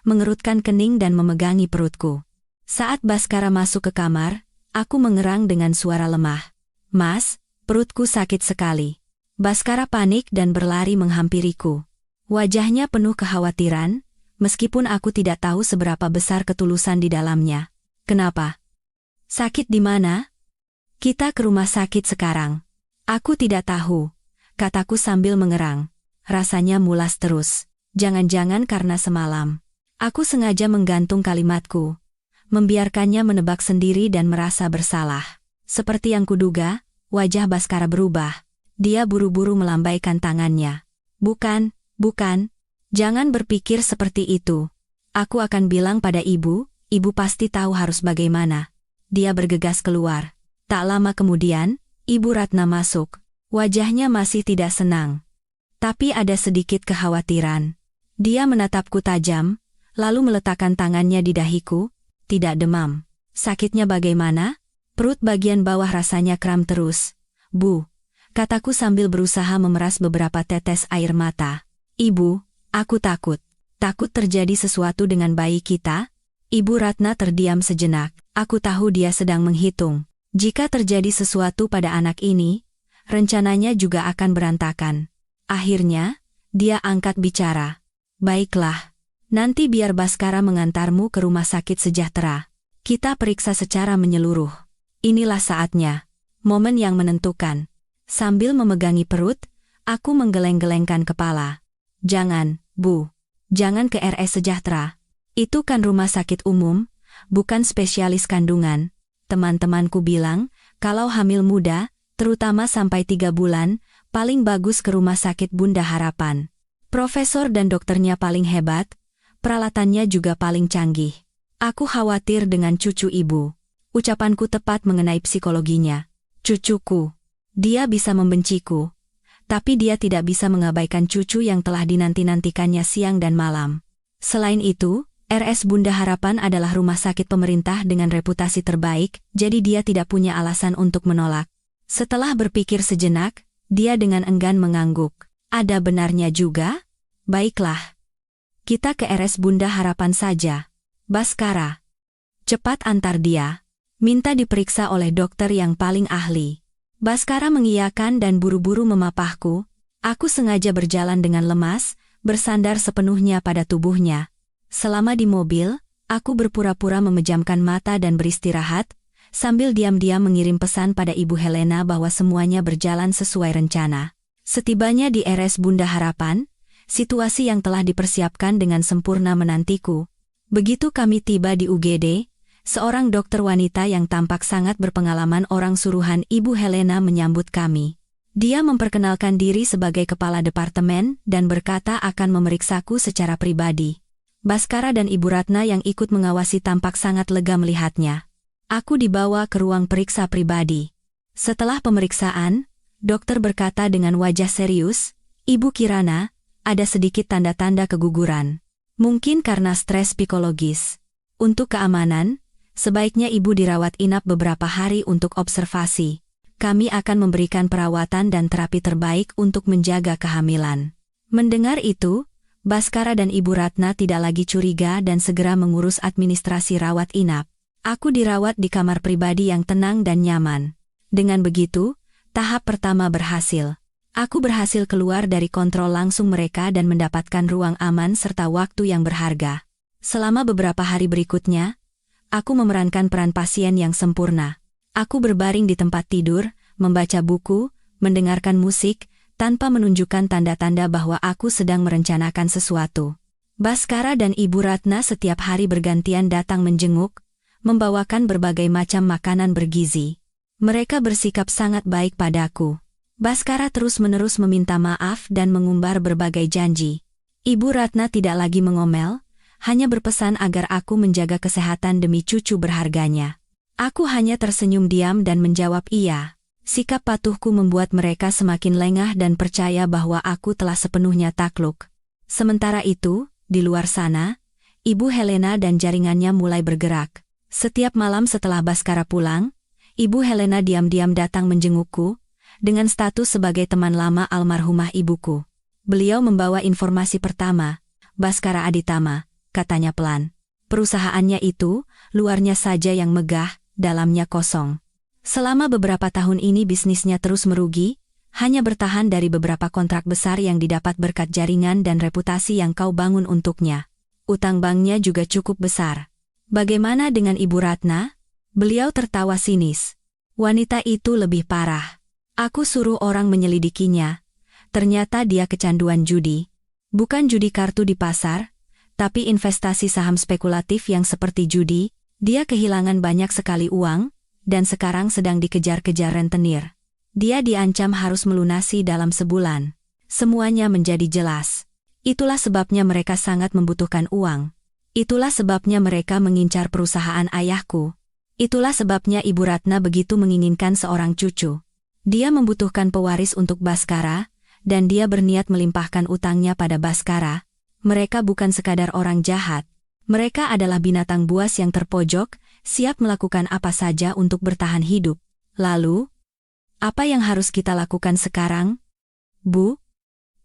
mengerutkan kening dan memegangi perutku. Saat Baskara masuk ke kamar, aku mengerang dengan suara lemah. Mas, perutku sakit sekali. Baskara panik dan berlari menghampiriku. Wajahnya penuh kekhawatiran, meskipun aku tidak tahu seberapa besar ketulusan di dalamnya. Kenapa? Sakit di mana? Kita ke rumah sakit sekarang. Aku tidak tahu, kataku sambil mengerang. Rasanya mulas terus. Jangan-jangan karena semalam. Aku sengaja menggantung kalimatku, membiarkannya menebak sendiri dan merasa bersalah. Seperti yang kuduga, wajah Baskara berubah. Dia buru-buru melambaikan tangannya. Bukan, jangan berpikir seperti itu. Aku akan bilang pada ibu. Ibu pasti tahu harus bagaimana. Dia bergegas keluar. Tak lama kemudian, Ibu Ratna masuk. Wajahnya masih tidak senang. Tapi ada sedikit kekhawatiran. Dia menatapku tajam, lalu meletakkan tangannya di dahiku. Tidak demam. Sakitnya bagaimana? Perut bagian bawah rasanya kram terus. Bu, kataku sambil berusaha memeras beberapa tetes air mata. Ibu, aku takut. Takut terjadi sesuatu dengan bayi kita. Ibu Ratna terdiam sejenak. Aku tahu dia sedang menghitung. Jika terjadi sesuatu pada anak ini, rencananya juga akan berantakan. Akhirnya, dia angkat bicara. Baiklah, nanti biar Baskara mengantarmu ke rumah sakit sejahtera. Kita periksa secara menyeluruh. Inilah saatnya, momen yang menentukan. Sambil memegangi perut, aku menggeleng-gelengkan kepala. Jangan, Bu. Jangan ke RS Sejahtera. Itu kan rumah sakit umum, bukan spesialis kandungan. Teman-temanku bilang, kalau hamil muda, terutama sampai 3 bulan, paling bagus ke rumah sakit Bunda Harapan. Profesor dan dokternya paling hebat, peralatannya juga paling canggih. Aku khawatir dengan cucu ibu. Ucapanku tepat mengenai psikologinya. Cucuku. Dia bisa membenciku. Tapi dia tidak bisa mengabaikan cucu yang telah dinanti-nantikannya siang dan malam. Selain itu, RS Bunda Harapan adalah rumah sakit pemerintah dengan reputasi terbaik, jadi dia tidak punya alasan untuk menolak. Setelah berpikir sejenak, dia dengan enggan mengangguk. Ada benarnya juga? Baiklah. Kita ke RS Bunda Harapan saja. Baskara. Cepat antar dia. Minta diperiksa oleh dokter yang paling ahli. Baskara mengiyakan dan buru-buru memapahku. Aku sengaja berjalan dengan lemas, bersandar sepenuhnya pada tubuhnya. Selama di mobil, aku berpura-pura memejamkan mata dan beristirahat, sambil diam-diam mengirim pesan pada Ibu Helena bahwa semuanya berjalan sesuai rencana. Setibanya di RS Bunda Harapan, situasi yang telah dipersiapkan dengan sempurna menantiku. Begitu kami tiba di UGD, seorang dokter wanita yang tampak sangat berpengalaman orang suruhan Ibu Helena menyambut kami. Dia memperkenalkan diri sebagai kepala departemen dan berkata akan memeriksaku secara pribadi. Baskara dan Ibu Ratna yang ikut mengawasi tampak sangat lega melihatnya. Aku dibawa ke ruang periksa pribadi. Setelah pemeriksaan, dokter berkata dengan wajah serius, "Ibu Kirana, ada sedikit tanda-tanda keguguran. Mungkin karena stres psikologis. Untuk keamanan, sebaiknya ibu dirawat inap beberapa hari untuk observasi. Kami akan memberikan perawatan dan terapi terbaik untuk menjaga kehamilan." Mendengar itu, Baskara dan Ibu Ratna tidak lagi curiga dan segera mengurus administrasi rawat inap. Aku dirawat di kamar pribadi yang tenang dan nyaman. Dengan begitu, tahap pertama berhasil. Aku berhasil keluar dari kontrol langsung mereka dan mendapatkan ruang aman serta waktu yang berharga. Selama beberapa hari berikutnya, aku memerankan peran pasien yang sempurna. Aku berbaring di tempat tidur, membaca buku, mendengarkan musik, tanpa menunjukkan tanda-tanda bahwa aku sedang merencanakan sesuatu. Baskara dan Ibu Ratna setiap hari bergantian datang menjenguk, membawakan berbagai macam makanan bergizi. Mereka bersikap sangat baik padaku. Baskara terus-menerus meminta maaf dan mengumbar berbagai janji. Ibu Ratna tidak lagi mengomel, hanya berpesan agar aku menjaga kesehatan demi cucu berharganya. Aku hanya tersenyum diam dan menjawab iya. Sikap patuhku membuat mereka semakin lengah dan percaya bahwa aku telah sepenuhnya takluk. Sementara itu, di luar sana, Ibu Helena dan jaringannya mulai bergerak. Setiap malam setelah Baskara pulang, Ibu Helena diam-diam datang menjengukku, dengan status sebagai teman lama almarhumah ibuku. Beliau membawa informasi pertama, "Baskara Aditama," katanya pelan. "Perusahaannya itu, luarnya saja yang megah, dalamnya kosong. Selama beberapa tahun ini bisnisnya terus merugi, hanya bertahan dari beberapa kontrak besar yang didapat berkat jaringan dan reputasi yang kau bangun untuknya. Utang banknya juga cukup besar. Bagaimana dengan Ibu Ratna?" Beliau tertawa sinis. "Wanita itu lebih parah. Aku suruh orang menyelidikinya. Ternyata dia kecanduan judi. Bukan judi kartu di pasar, tapi investasi saham spekulatif yang seperti judi. Dia kehilangan banyak sekali uang, dan sekarang sedang dikejar-kejar rentenir. Dia diancam harus melunasi dalam sebulan." Semuanya menjadi jelas. Itulah sebabnya mereka sangat membutuhkan uang. Itulah sebabnya mereka mengincar perusahaan ayahku. Itulah sebabnya Ibu Ratna begitu menginginkan seorang cucu. Dia membutuhkan pewaris untuk Baskara, dan dia berniat melimpahkan utangnya pada Baskara. Mereka bukan sekadar orang jahat. Mereka adalah binatang buas yang terpojok, siap melakukan apa saja untuk bertahan hidup. Lalu, apa yang harus kita lakukan sekarang, Bu?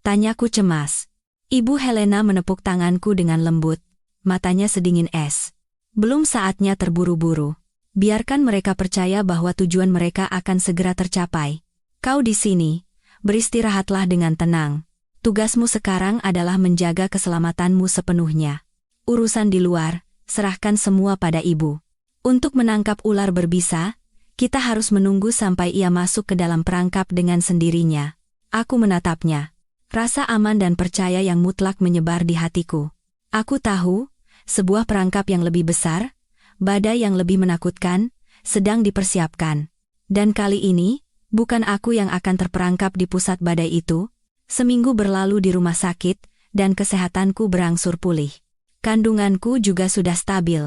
Tanyaku cemas. Ibu Helena menepuk tanganku dengan lembut. Matanya sedingin es. Belum saatnya terburu-buru. Biarkan mereka percaya bahwa tujuan mereka akan segera tercapai. Kau di sini, beristirahatlah dengan tenang. Tugasmu sekarang adalah menjaga keselamatanmu sepenuhnya. Urusan di luar, serahkan semua pada ibu. Untuk menangkap ular berbisa, kita harus menunggu sampai ia masuk ke dalam perangkap dengan sendirinya. Aku menatapnya. Rasa aman dan percaya yang mutlak menyebar di hatiku. Aku tahu, sebuah perangkap yang lebih besar, badai yang lebih menakutkan, sedang dipersiapkan. Dan kali ini, bukan aku yang akan terperangkap di pusat badai itu. Seminggu berlalu di rumah sakit, dan kesehatanku berangsur pulih. Kandunganku juga sudah stabil.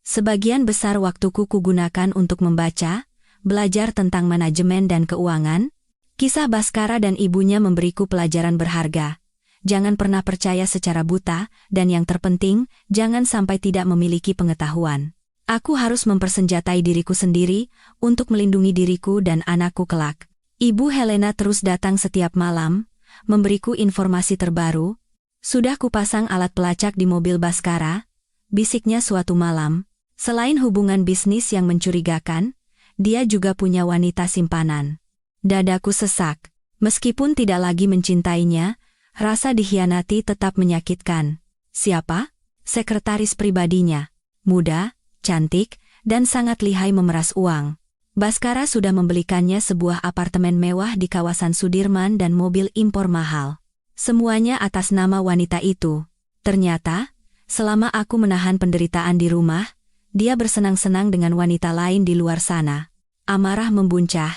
Sebagian besar waktuku kugunakan untuk membaca, belajar tentang manajemen dan keuangan. Kisah Baskara dan ibunya memberiku pelajaran berharga. Jangan pernah percaya secara buta, dan yang terpenting, jangan sampai tidak memiliki pengetahuan. Aku harus mempersenjatai diriku sendiri untuk melindungi diriku dan anakku kelak. Ibu Helena terus datang setiap malam, memberiku informasi terbaru. Sudah kupasang alat pelacak di mobil Baskara, bisiknya suatu malam. Selain hubungan bisnis yang mencurigakan, dia juga punya wanita simpanan. Dadaku sesak. Meskipun tidak lagi mencintainya, rasa dikhianati tetap menyakitkan. Siapa? Sekretaris pribadinya. Muda, cantik, dan sangat lihai memeras uang. Baskara sudah membelikannya sebuah apartemen mewah di kawasan Sudirman dan mobil impor mahal. Semuanya atas nama wanita itu. Ternyata, selama aku menahan penderitaan di rumah, dia bersenang-senang dengan wanita lain di luar sana. Amarah membuncah,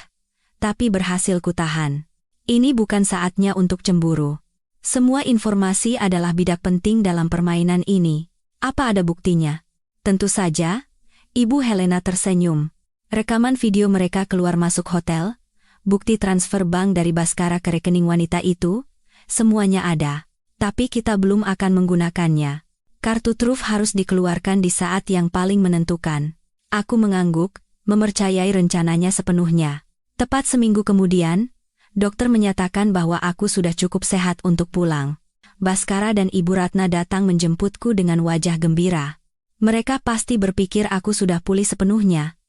tapi berhasil kutahan. Ini bukan saatnya untuk cemburu. Semua informasi adalah bidak penting dalam permainan ini. Apa ada buktinya? Tentu saja. Ibu Helena tersenyum. Rekaman video mereka keluar masuk hotel, bukti transfer bank dari Baskara ke rekening wanita itu, semuanya ada. Tapi kita belum akan menggunakannya. Kartu truf harus dikeluarkan di saat yang paling menentukan. Aku mengangguk, mempercayai rencananya sepenuhnya. Tepat seminggu kemudian, dokter menyatakan bahwa aku sudah cukup sehat untuk pulang. Baskara dan Ibu Ratna datang menjemputku dengan wajah gembira. Mereka pasti berpikir aku sudah pulih sepenuhnya.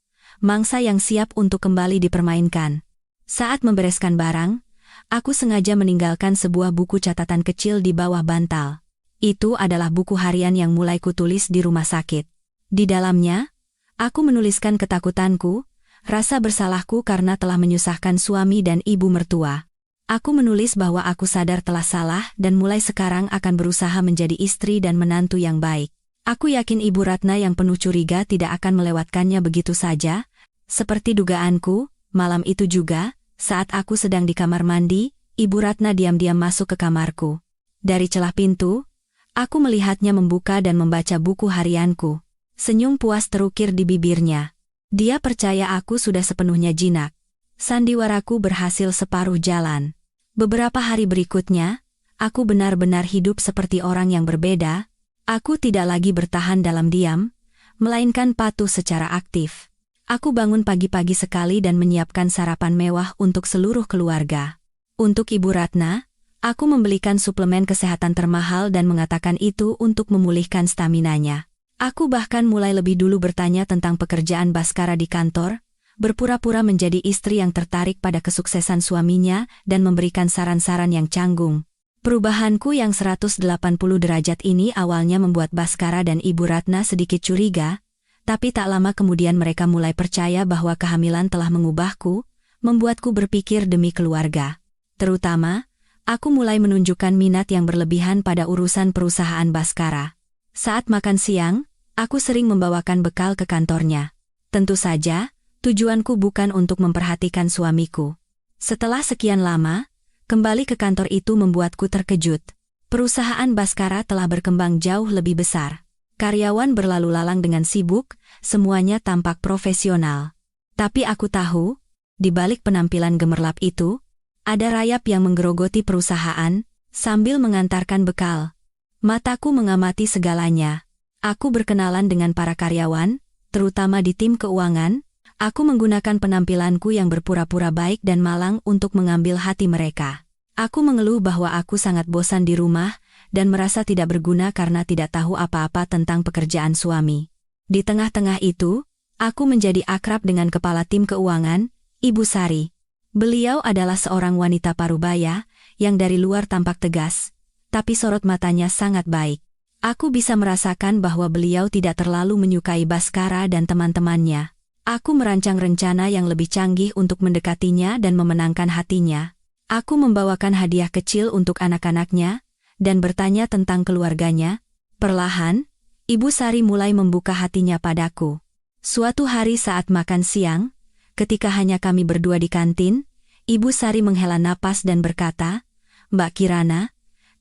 Mangsa yang siap untuk kembali dipermainkan. Saat membereskan barang, aku sengaja meninggalkan sebuah buku catatan kecil di bawah bantal. Itu adalah buku harian yang mulai kutulis di rumah sakit. Di dalamnya, aku menuliskan ketakutanku, rasa bersalahku karena telah menyusahkan suami dan ibu mertua. Aku menulis bahwa aku sadar telah salah dan mulai sekarang akan berusaha menjadi istri dan menantu yang baik. Aku yakin Ibu Ratna yang penuh curiga tidak akan melewatkannya begitu saja. Seperti dugaanku, malam itu juga, saat aku sedang di kamar mandi, Ibu Ratna diam-diam masuk ke kamarku. Dari celah pintu, aku melihatnya membuka dan membaca buku harianku. Senyum puas terukir di bibirnya. Dia percaya aku sudah sepenuhnya jinak. Sandiwaraku berhasil separuh jalan. Beberapa hari berikutnya, aku benar-benar hidup seperti orang yang berbeda. Aku tidak lagi bertahan dalam diam, melainkan patuh secara aktif. Aku bangun pagi-pagi sekali dan menyiapkan sarapan mewah untuk seluruh keluarga. Untuk Ibu Ratna, aku membelikan suplemen kesehatan termahal dan mengatakan itu untuk memulihkan staminanya. Aku bahkan mulai lebih dulu bertanya tentang pekerjaan Baskara di kantor, berpura-pura menjadi istri yang tertarik pada kesuksesan suaminya dan memberikan saran-saran yang canggung. Perubahanku yang 180 derajat ini awalnya membuat Baskara dan Ibu Ratna sedikit curiga, tapi tak lama kemudian mereka mulai percaya bahwa kehamilan telah mengubahku, membuatku berpikir demi keluarga. Terutama, aku mulai menunjukkan minat yang berlebihan pada urusan perusahaan Baskara. Saat makan siang, aku sering membawakan bekal ke kantornya. Tentu saja, tujuanku bukan untuk memperhatikan suamiku. Setelah sekian lama, kembali ke kantor itu membuatku terkejut. Perusahaan Baskara telah berkembang jauh lebih besar. Karyawan berlalu lalang dengan sibuk, semuanya tampak profesional. Tapi aku tahu, di balik penampilan gemerlap itu, ada rayap yang menggerogoti perusahaan, sambil mengantarkan bekal. Mataku mengamati segalanya. Aku berkenalan dengan para karyawan, terutama di tim keuangan. Aku menggunakan penampilanku yang berpura-pura baik dan malang untuk mengambil hati mereka. Aku mengeluh bahwa aku sangat bosan di rumah, dan merasa tidak berguna karena tidak tahu apa-apa tentang pekerjaan suami. Di tengah-tengah itu, aku menjadi akrab dengan kepala tim keuangan, Ibu Sari. Beliau adalah seorang wanita parubaya, yang dari luar tampak tegas, tapi sorot matanya sangat baik. Aku bisa merasakan bahwa beliau tidak terlalu menyukai Baskara dan teman-temannya. Aku merancang rencana yang lebih canggih untuk mendekatinya dan memenangkan hatinya. Aku membawakan hadiah kecil untuk anak-anaknya, dan bertanya tentang keluarganya. Perlahan, Ibu Sari mulai membuka hatinya padaku. Suatu hari saat makan siang, ketika hanya kami berdua di kantin, Ibu Sari menghela napas dan berkata, "Mbak Kirana,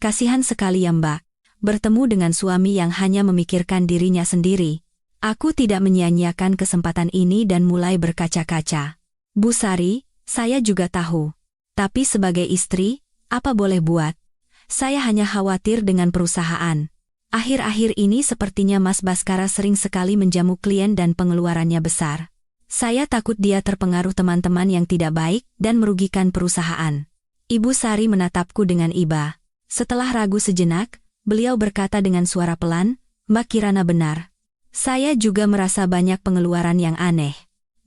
Kasihan sekali ya Mbak, bertemu dengan suami yang hanya memikirkan dirinya sendiri. Aku tidak menyia-nyiakan kesempatan ini dan mulai berkaca-kaca. Bu Sari, saya juga tahu. Tapi sebagai istri, apa boleh buat? Saya hanya khawatir dengan perusahaan. Akhir-akhir ini sepertinya Mas Baskara sering sekali menjamu klien dan pengeluarannya besar. Saya takut dia terpengaruh teman-teman yang tidak baik dan merugikan perusahaan. Ibu Sari menatapku dengan iba. Setelah ragu sejenak, beliau berkata dengan suara pelan, Mbak Kirana benar. Saya juga merasa banyak pengeluaran yang aneh.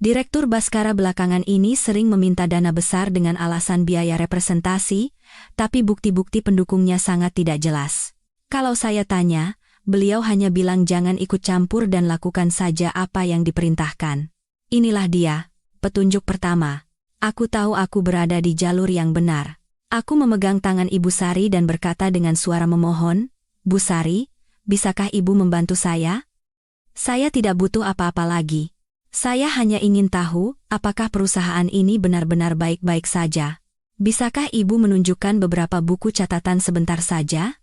Direktur Baskara belakangan ini sering meminta dana besar dengan alasan biaya representasi, tapi bukti-bukti pendukungnya sangat tidak jelas. Kalau saya tanya, beliau hanya bilang jangan ikut campur dan lakukan saja apa yang diperintahkan. Inilah dia, petunjuk pertama. Aku tahu aku berada di jalur yang benar. Aku memegang tangan Ibu Sari dan berkata dengan suara memohon, Bu Sari, bisakah Ibu membantu saya? Saya tidak butuh apa-apa lagi. Saya hanya ingin tahu, apakah perusahaan ini benar-benar baik-baik saja. Bisakah Ibu menunjukkan beberapa buku catatan sebentar saja?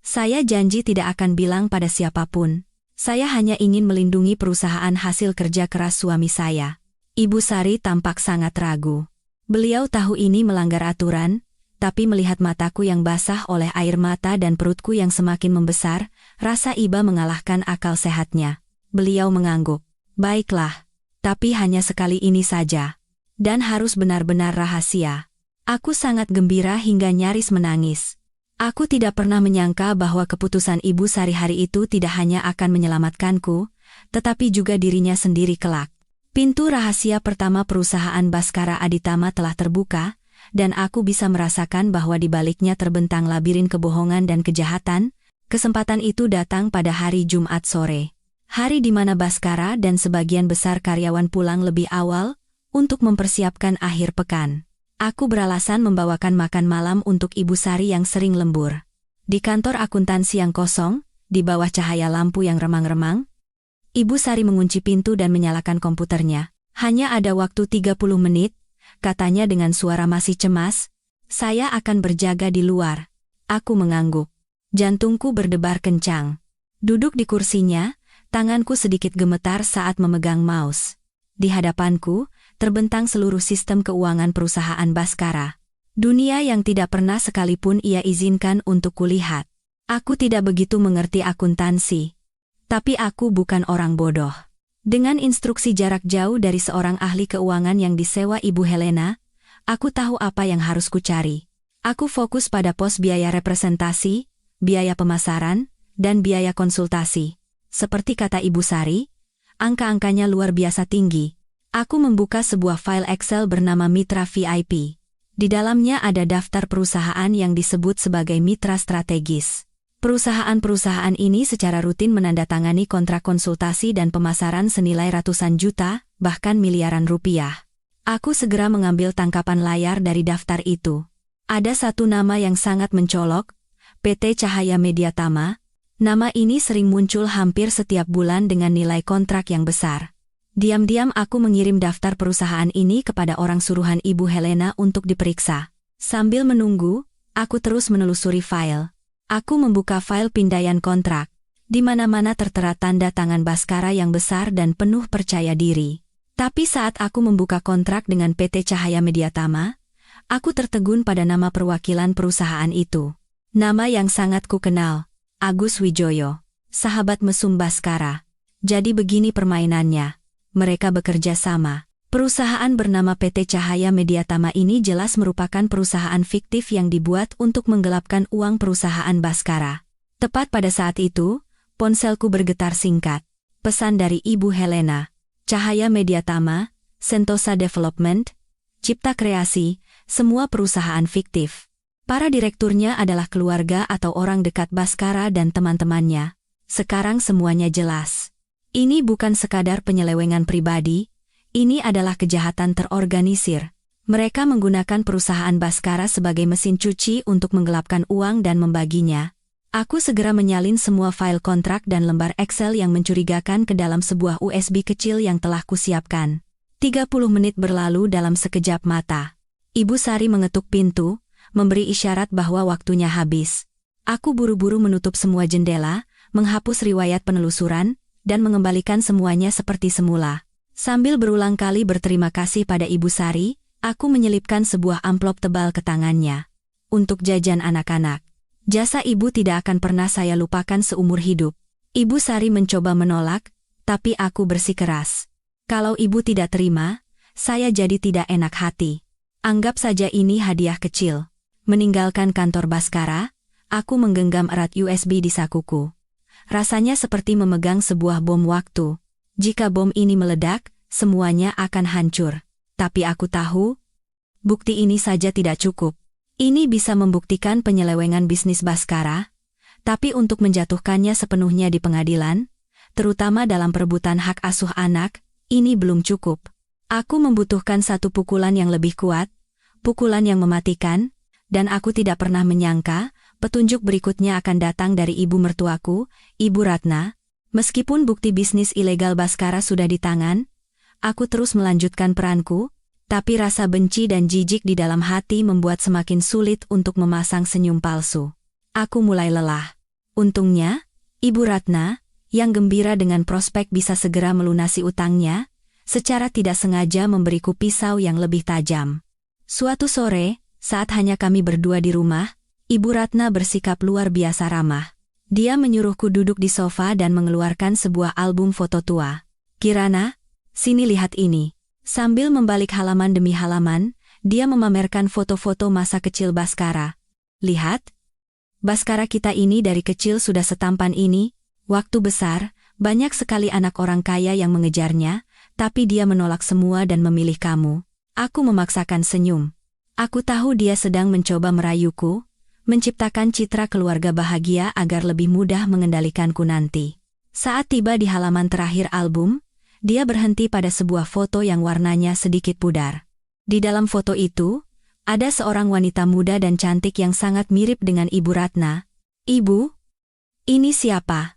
Saya janji tidak akan bilang pada siapapun. Saya hanya ingin melindungi perusahaan hasil kerja keras suami saya. Ibu Sari tampak sangat ragu. Beliau tahu ini melanggar aturan, tapi melihat mataku yang basah oleh air mata dan perutku yang semakin membesar, rasa iba mengalahkan akal sehatnya. Beliau mengangguk. Baiklah, tapi hanya sekali ini saja. Dan harus benar-benar rahasia. Aku sangat gembira hingga nyaris menangis. Aku tidak pernah menyangka bahwa keputusan Ibu Sari hari itu tidak hanya akan menyelamatkanku, tetapi juga dirinya sendiri kelak. Pintu rahasia pertama perusahaan Baskara Aditama telah terbuka, dan aku bisa merasakan bahwa di baliknya terbentang labirin kebohongan dan kejahatan. Kesempatan itu datang pada hari Jumat sore. Hari di mana Baskara dan sebagian besar karyawan pulang lebih awal untuk mempersiapkan akhir pekan. Aku beralasan membawakan makan malam untuk Ibu Sari yang sering lembur. Di kantor akuntansi yang kosong, di bawah cahaya lampu yang remang-remang, Ibu Sari mengunci pintu dan menyalakan komputernya. Hanya ada waktu 30 menit, katanya dengan suara masih cemas, saya akan berjaga di luar. Aku mengangguk. Jantungku berdebar kencang. Duduk di kursinya, tanganku sedikit gemetar saat memegang mouse. Di hadapanku, terbentang seluruh sistem keuangan perusahaan Baskara. Dunia yang tidak pernah sekalipun ia izinkan untuk kulihat. Aku tidak begitu mengerti akuntansi. Tapi aku bukan orang bodoh. Dengan instruksi jarak jauh dari seorang ahli keuangan yang disewa Ibu Helena, aku tahu apa yang harus kucari. Aku fokus pada pos biaya representasi, biaya pemasaran, dan biaya konsultasi. Seperti kata Ibu Sari, angka-angkanya luar biasa tinggi. Aku membuka sebuah file Excel bernama Mitra VIP. Di dalamnya ada daftar perusahaan yang disebut sebagai mitra strategis. Perusahaan-perusahaan ini secara rutin menandatangani kontrak konsultasi dan pemasaran senilai ratusan juta, bahkan miliaran rupiah. Aku segera mengambil tangkapan layar dari daftar itu. Ada satu nama yang sangat mencolok, PT Cahaya Mediatama. Nama ini sering muncul hampir setiap bulan dengan nilai kontrak yang besar. Diam-diam aku mengirim daftar perusahaan ini kepada orang suruhan Ibu Helena untuk diperiksa. Sambil menunggu, aku terus menelusuri file. Aku membuka file pindaian kontrak. Di mana-mana tertera tanda tangan Baskara yang besar dan penuh percaya diri. Tapi saat aku membuka kontrak dengan PT Cahaya Mediatama, aku tertegun pada nama perwakilan perusahaan itu. Nama yang sangat ku kenal. Agus Wijoyo, sahabat mesum Baskara. Jadi begini permainannya. Mereka bekerja sama. Perusahaan bernama PT Cahaya Mediatama ini jelas merupakan perusahaan fiktif yang dibuat untuk menggelapkan uang perusahaan Baskara. Tepat pada saat itu, ponselku bergetar singkat. Pesan dari Ibu Helena. Cahaya Mediatama, Sentosa Development, Cipta Kreasi, semua perusahaan fiktif. Para direkturnya adalah keluarga atau orang dekat Baskara dan teman-temannya. Sekarang semuanya jelas. Ini bukan sekadar penyelewengan pribadi, ini adalah kejahatan terorganisir. Mereka menggunakan perusahaan Baskara sebagai mesin cuci untuk menggelapkan uang dan membaginya. Aku segera menyalin semua file kontrak dan lembar Excel yang mencurigakan ke dalam sebuah USB kecil yang telah kusiapkan. 30 menit berlalu dalam sekejap mata. Ibu Sari mengetuk pintu, memberi isyarat bahwa waktunya habis. Aku buru-buru menutup semua jendela, menghapus riwayat penelusuran, dan mengembalikan semuanya seperti semula. Sambil berulang kali berterima kasih pada Ibu Sari, aku menyelipkan sebuah amplop tebal ke tangannya. Untuk jajan anak-anak. Jasa Ibu tidak akan pernah saya lupakan seumur hidup. Ibu Sari mencoba menolak, tapi aku bersikeras. Kalau Ibu tidak terima, saya jadi tidak enak hati. Anggap saja ini hadiah kecil. Meninggalkan kantor Baskara, aku menggenggam erat USB di sakuku. Rasanya seperti memegang sebuah bom waktu. Jika bom ini meledak, semuanya akan hancur. Tapi aku tahu, bukti ini saja tidak cukup. Ini bisa membuktikan penyelewengan bisnis Baskara, tapi untuk menjatuhkannya sepenuhnya di pengadilan, terutama dalam perebutan hak asuh anak, ini belum cukup. Aku membutuhkan satu pukulan yang lebih kuat, pukulan yang mematikan, dan aku tidak pernah menyangka, petunjuk berikutnya akan datang dari ibu mertuaku, Ibu Ratna. Meskipun bukti bisnis ilegal Baskara sudah di tangan, aku terus melanjutkan peranku, tapi rasa benci dan jijik di dalam hati membuat semakin sulit untuk memasang senyum palsu. Aku mulai lelah. Untungnya, Ibu Ratna, yang gembira dengan prospek bisa segera melunasi utangnya, secara tidak sengaja memberiku pisau yang lebih tajam. Suatu sore, saat hanya kami berdua di rumah, Ibu Ratna bersikap luar biasa ramah. Dia menyuruhku duduk di sofa dan mengeluarkan sebuah album foto tua. "Kirana, sini lihat ini." Sambil membalik halaman demi halaman, dia memamerkan foto-foto masa kecil Baskara. "Lihat, Baskara kita ini dari kecil sudah setampan ini, waktu besar, banyak sekali anak orang kaya yang mengejarnya, tapi dia menolak semua dan memilih kamu." Aku memaksakan senyum. Aku tahu dia sedang mencoba merayuku, menciptakan citra keluarga bahagia agar lebih mudah mengendalikanku nanti. Saat tiba di halaman terakhir album, dia berhenti pada sebuah foto yang warnanya sedikit pudar. Di dalam foto itu, ada seorang wanita muda dan cantik yang sangat mirip dengan Ibu Ratna. "Ibu, ini siapa?"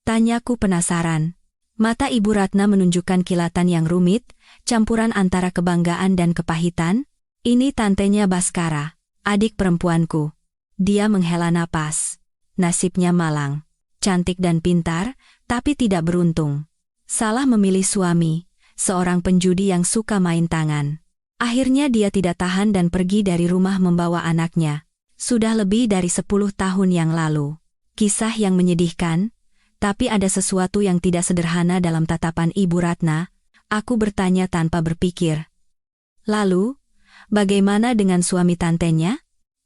tanyaku penasaran. Mata Ibu Ratna menunjukkan kilatan yang rumit, campuran antara kebanggaan dan kepahitan. "Ini tantenya Baskara, adik perempuanku." Dia menghela napas. Nasibnya malang. Cantik dan pintar, tapi tidak beruntung. Salah memilih suami, seorang penjudi yang suka main tangan. Akhirnya dia tidak tahan dan pergi dari rumah membawa anaknya. Sudah lebih dari 10 tahun yang lalu. Kisah yang menyedihkan, tapi ada sesuatu yang tidak sederhana dalam tatapan Ibu Ratna. Aku bertanya tanpa berpikir. "Lalu, bagaimana dengan suami tantenya?"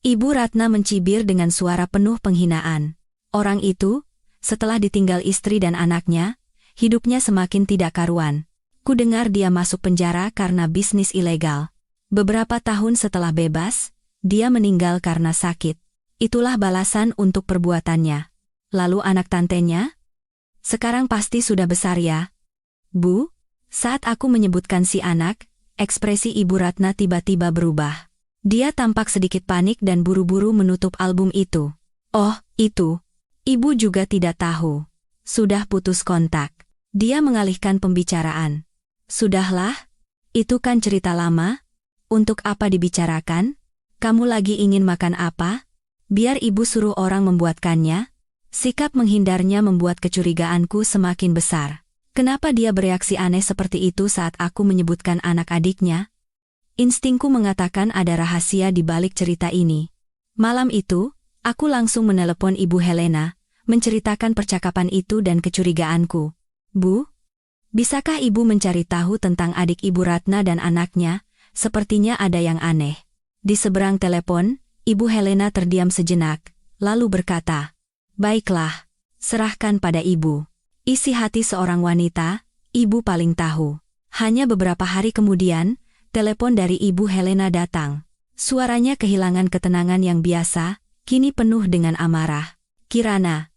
Ibu Ratna mencibir dengan suara penuh penghinaan. "Orang itu, setelah ditinggal istri dan anaknya, hidupnya semakin tidak karuan. Kudengar dia masuk penjara karena bisnis ilegal. Beberapa tahun setelah bebas, dia meninggal karena sakit. Itulah balasan untuk perbuatannya." "Lalu anak tantenya? Sekarang pasti sudah besar ya, Bu?" Saat aku menyebutkan si anak, ekspresi Ibu Ratna tiba-tiba berubah. Dia tampak sedikit panik dan buru-buru menutup album itu. "Oh, itu. Ibu juga tidak tahu. Sudah putus kontak." Dia mengalihkan pembicaraan. "Sudahlah, itu kan cerita lama. Untuk apa dibicarakan? Kamu lagi ingin makan apa? Biar ibu suruh orang membuatkannya." Sikap menghindarnya membuat kecurigaanku semakin besar. Kenapa dia bereaksi aneh seperti itu saat aku menyebutkan anak adiknya? Instingku mengatakan ada rahasia di balik cerita ini. Malam itu, aku langsung menelepon Ibu Helena, menceritakan percakapan itu dan kecurigaanku. "Bu, bisakah Ibu mencari tahu tentang adik Ibu Ratna dan anaknya? Sepertinya ada yang aneh." Di seberang telepon, Ibu Helena terdiam sejenak, lalu berkata, "Baiklah, serahkan pada Ibu. Isi hati seorang wanita, Ibu paling tahu." Hanya beberapa hari kemudian, telepon dari Ibu Helena datang. Suaranya kehilangan ketenangan yang biasa, kini penuh dengan amarah. "Kirana,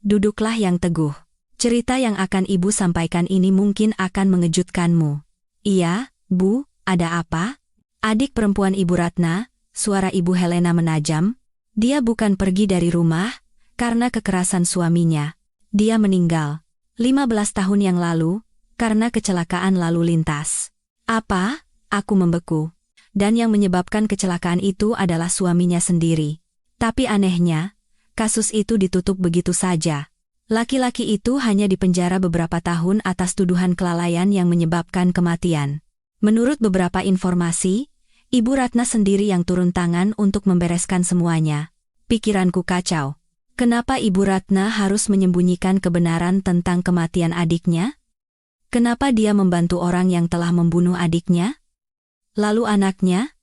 duduklah yang teguh. Cerita yang akan Ibu sampaikan ini mungkin akan mengejutkanmu." "Iya, Bu, ada apa?" Adik perempuan Ibu Ratna, suara Ibu Helena menajam. "Dia bukan pergi dari rumah karena kekerasan suaminya. Dia meninggal 15 tahun yang lalu karena kecelakaan lalu lintas." "Apa?" Aku membeku. "Dan yang menyebabkan kecelakaan itu adalah suaminya sendiri. Tapi anehnya, Kasus itu ditutup begitu saja. Laki-laki itu hanya dipenjara beberapa tahun atas tuduhan kelalaian yang menyebabkan kematian. Menurut beberapa informasi, Ibu Ratna sendiri yang turun tangan untuk membereskan semuanya. Pikiranku kacau. Kenapa Ibu Ratna harus menyembunyikan kebenaran tentang kematian adiknya? Kenapa dia membantu orang yang telah membunuh adiknya? Lalu anaknya?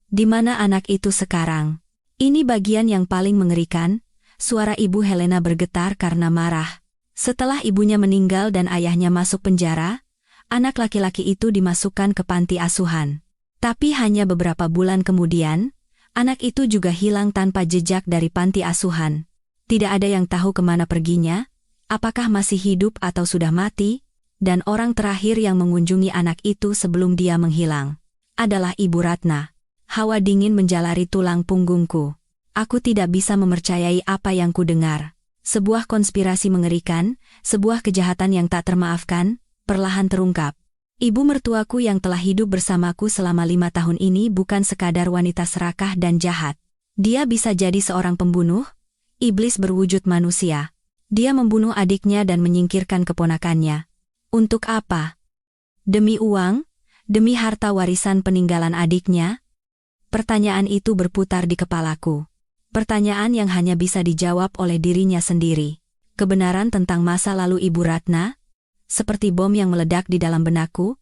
Di mana anak itu sekarang? Ini bagian yang paling mengerikan. Suara Ibu Helena bergetar karena marah. Setelah ibunya meninggal dan ayahnya masuk penjara, anak laki-laki itu dimasukkan ke panti asuhan. Tapi hanya beberapa bulan kemudian, anak itu juga hilang tanpa jejak dari panti asuhan. Tidak ada yang tahu kemana perginya, apakah masih hidup atau sudah mati, dan orang terakhir yang mengunjungi anak itu sebelum dia menghilang adalah Ibu Ratna. Hawa dingin menjalari tulang punggungku. Aku tidak bisa mempercayai apa yang kudengar. Sebuah konspirasi mengerikan, sebuah kejahatan yang tak termaafkan, perlahan terungkap. Ibu mertuaku yang telah hidup bersamaku selama 5 tahun ini bukan sekadar wanita serakah dan jahat. Dia bisa jadi seorang pembunuh, iblis berwujud manusia. Dia membunuh adiknya dan menyingkirkan keponakannya. Untuk apa? Demi uang? Demi harta warisan peninggalan adiknya? Pertanyaan itu berputar di kepalaku. Pertanyaan yang hanya bisa dijawab oleh dirinya sendiri. Kebenaran tentang masa lalu Ibu Ratna, seperti bom yang meledak di dalam benakku,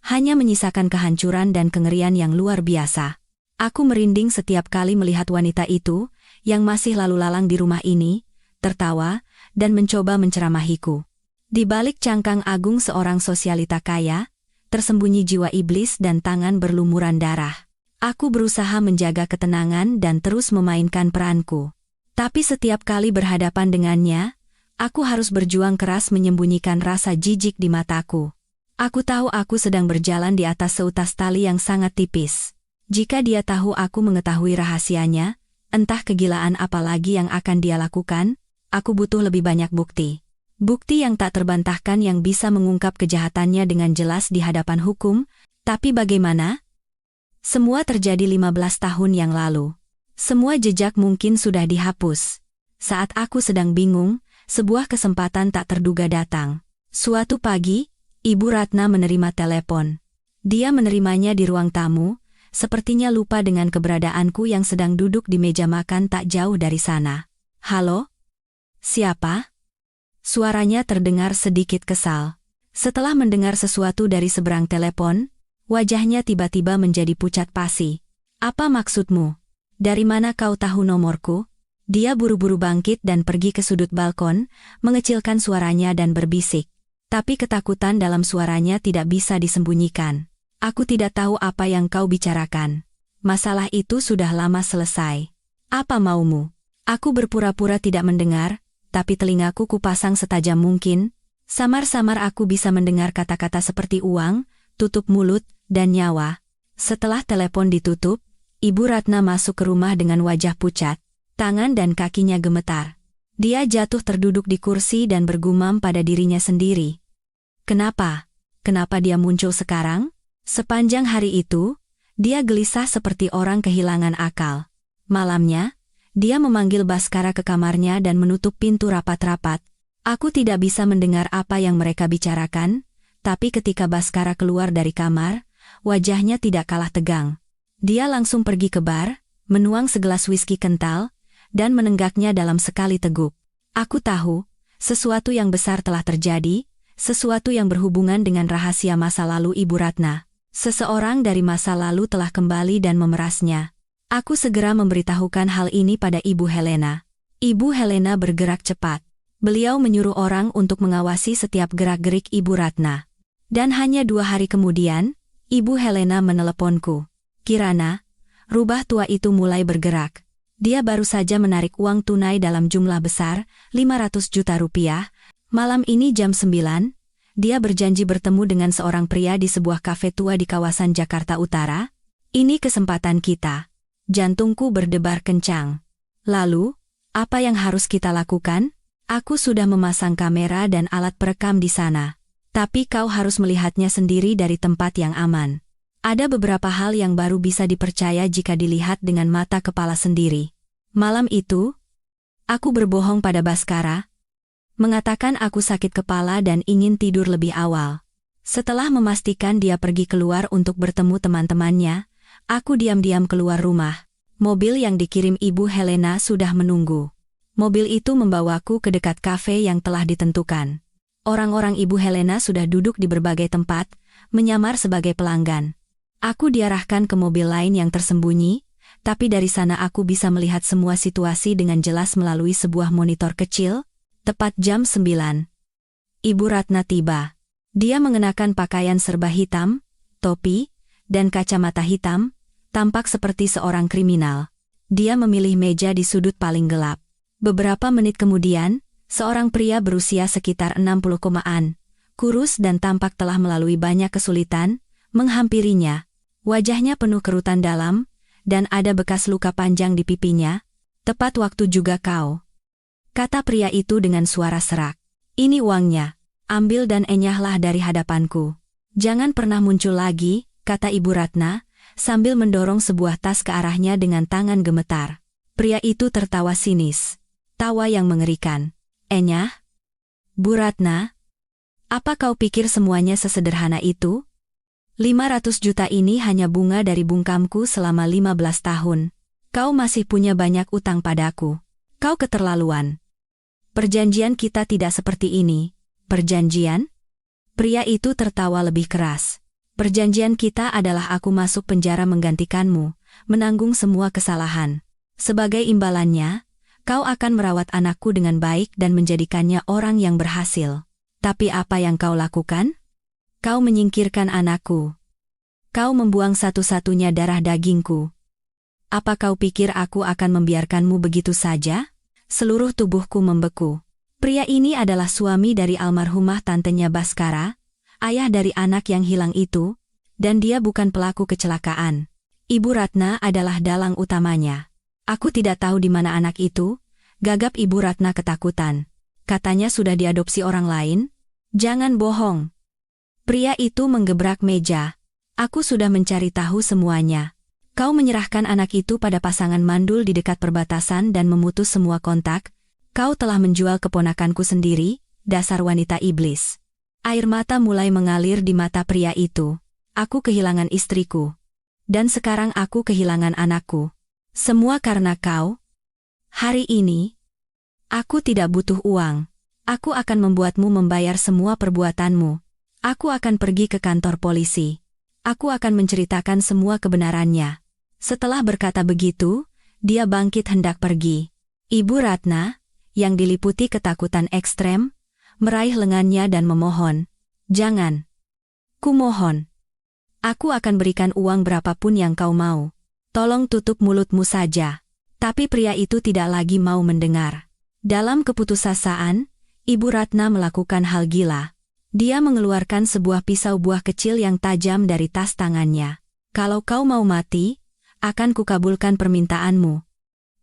hanya menyisakan kehancuran dan kengerian yang luar biasa. Aku merinding setiap kali melihat wanita itu, yang masih lalu lalang di rumah ini, tertawa, dan mencoba menceramahiku. Di balik cangkang agung seorang sosialita kaya, tersembunyi jiwa iblis dan tangan berlumuran darah. Aku berusaha menjaga ketenangan dan terus memainkan peranku. Tapi setiap kali berhadapan dengannya, aku harus berjuang keras menyembunyikan rasa jijik di mataku. Aku tahu aku sedang berjalan di atas seutas tali yang sangat tipis. Jika dia tahu aku mengetahui rahasianya, entah kegilaan apa lagi yang akan dia lakukan, aku butuh lebih banyak bukti. Bukti yang tak terbantahkan yang bisa mengungkap kejahatannya dengan jelas di hadapan hukum, tapi bagaimana? Semua terjadi 15 tahun yang lalu. Semua jejak mungkin sudah dihapus. Saat aku sedang bingung, sebuah kesempatan tak terduga datang. Suatu pagi, Ibu Ratna menerima telepon. Dia menerimanya di ruang tamu, sepertinya lupa dengan keberadaanku yang sedang duduk di meja makan tak jauh dari sana. "Halo? Siapa?" Suaranya terdengar sedikit kesal. Setelah mendengar sesuatu dari seberang telepon, wajahnya tiba-tiba menjadi pucat pasi. "Apa maksudmu? Dari mana kau tahu nomorku?" Dia buru-buru bangkit dan pergi ke sudut balkon, mengecilkan suaranya dan berbisik. Tapi ketakutan dalam suaranya tidak bisa disembunyikan. "Aku tidak tahu apa yang kau bicarakan. Masalah itu sudah lama selesai. Apa maumu?" Aku berpura-pura tidak mendengar, tapi telingaku kupasang setajam mungkin. Samar-samar aku bisa mendengar kata-kata seperti uang, tutup mulut, dan nyawa. Setelah telepon ditutup, Ibu Ratna masuk ke rumah dengan wajah pucat, tangan dan kakinya gemetar. Dia jatuh terduduk di kursi dan bergumam pada dirinya sendiri. Kenapa? Kenapa dia muncul sekarang? Sepanjang hari itu, dia gelisah seperti orang kehilangan akal. Malamnya, dia memanggil Baskara ke kamarnya dan menutup pintu rapat-rapat. Aku tidak bisa mendengar apa yang mereka bicarakan, tapi ketika Baskara keluar dari kamar, wajahnya tidak kalah tegang. Dia langsung pergi ke bar, menuang segelas whisky kental, dan menenggaknya dalam sekali teguk. Aku tahu, sesuatu yang besar telah terjadi, sesuatu yang berhubungan dengan rahasia masa lalu Ibu Ratna. Seseorang dari masa lalu telah kembali dan memerasnya. Aku segera memberitahukan hal ini pada Ibu Helena. Ibu Helena bergerak cepat. Beliau menyuruh orang untuk mengawasi setiap gerak-gerik Ibu Ratna. Dan hanya 2 hari kemudian, Ibu Helena meneleponku. "Kirana, rubah tua itu mulai bergerak. Dia baru saja menarik uang tunai dalam jumlah besar, 500 juta rupiah. Malam ini jam 9, dia berjanji bertemu dengan seorang pria di sebuah kafe tua di kawasan Jakarta Utara. Ini kesempatan kita." Jantungku berdebar kencang. "Lalu, apa yang harus kita lakukan?" "Aku sudah memasang kamera dan alat perekam di sana. Tapi kau harus melihatnya sendiri dari tempat yang aman. Ada beberapa hal yang baru bisa dipercaya jika dilihat dengan mata kepala sendiri." Malam itu, Aku berbohong pada Baskara, mengatakan aku sakit kepala dan ingin tidur lebih awal. Setelah memastikan dia pergi keluar untuk bertemu teman-temannya, aku diam-diam keluar rumah. Mobil yang dikirim Ibu Helena sudah menunggu. Mobil itu membawaku ke dekat kafe yang telah ditentukan. Orang-orang Ibu Helena sudah duduk di berbagai tempat, menyamar sebagai pelanggan. Aku diarahkan ke mobil lain yang tersembunyi, tapi dari sana aku bisa melihat semua situasi dengan jelas melalui sebuah monitor kecil. Tepat jam 9. Ibu Ratna tiba. Dia mengenakan pakaian serba hitam, topi, dan kacamata hitam, tampak seperti seorang kriminal. Dia memilih meja di sudut paling gelap. Beberapa menit kemudian, seorang pria berusia sekitar 60-an, kurus dan tampak telah melalui banyak kesulitan, menghampirinya. Wajahnya penuh kerutan dalam, dan ada bekas luka panjang di pipinya. Tepat waktu juga kau, kata pria itu dengan suara serak. Ini uangnya. Ambil dan enyahlah dari hadapanku. Jangan pernah muncul lagi, kata Ibu Ratna, sambil mendorong sebuah tas ke arahnya dengan tangan gemetar. Pria itu tertawa sinis. Tawa yang mengerikan. Enyah? Bu Ratna? Apa kau pikir semuanya sesederhana itu? 500 juta ini hanya bunga dari bungkamku selama 15 tahun. Kau masih punya banyak utang padaku. Kau keterlaluan. Perjanjian kita tidak seperti ini. Perjanjian? Pria itu tertawa lebih keras. Perjanjian kita adalah aku masuk penjara menggantikanmu, menanggung semua kesalahan. Sebagai imbalannya, kau akan merawat anakku dengan baik dan menjadikannya orang yang berhasil. Tapi apa yang kau lakukan? Kau menyingkirkan anakku. Kau membuang satu-satunya darah dagingku. Apa kau pikir aku akan membiarkanmu begitu saja? Seluruh tubuhku membeku. Pria ini adalah suami dari almarhumah tantenya Baskara, ayah dari anak yang hilang itu, dan dia bukan pelaku kecelakaan. Ibu Ratna adalah dalang utamanya. Aku tidak tahu di mana anak itu, gagap Ibu Ratna ketakutan. Katanya sudah diadopsi orang lain? Jangan bohong. Pria itu menggebrak meja. Aku sudah mencari tahu semuanya. Kau menyerahkan anak itu pada pasangan mandul di dekat perbatasan dan memutus semua kontak. Kau telah menjual keponakanku sendiri, dasar wanita iblis. Air mata mulai mengalir di mata pria itu. Aku kehilangan istriku. Dan sekarang aku kehilangan anakku. Semua karena kau. Hari ini, aku tidak butuh uang. Aku akan membuatmu membayar semua perbuatanmu. Aku akan pergi ke kantor polisi. Aku akan menceritakan semua kebenarannya. Setelah berkata begitu, dia bangkit hendak pergi. Ibu Ratna, yang diliputi ketakutan ekstrem, meraih lengannya dan memohon. Jangan. Kumohon. Aku akan berikan uang berapapun yang kau mau. Tolong tutup mulutmu saja. Tapi pria itu tidak lagi mau mendengar. Dalam keputusasaan, Ibu Ratna melakukan hal gila. Dia mengeluarkan sebuah pisau buah kecil yang tajam dari tas tangannya. Kalau kau mau mati, akan kukabulkan permintaanmu.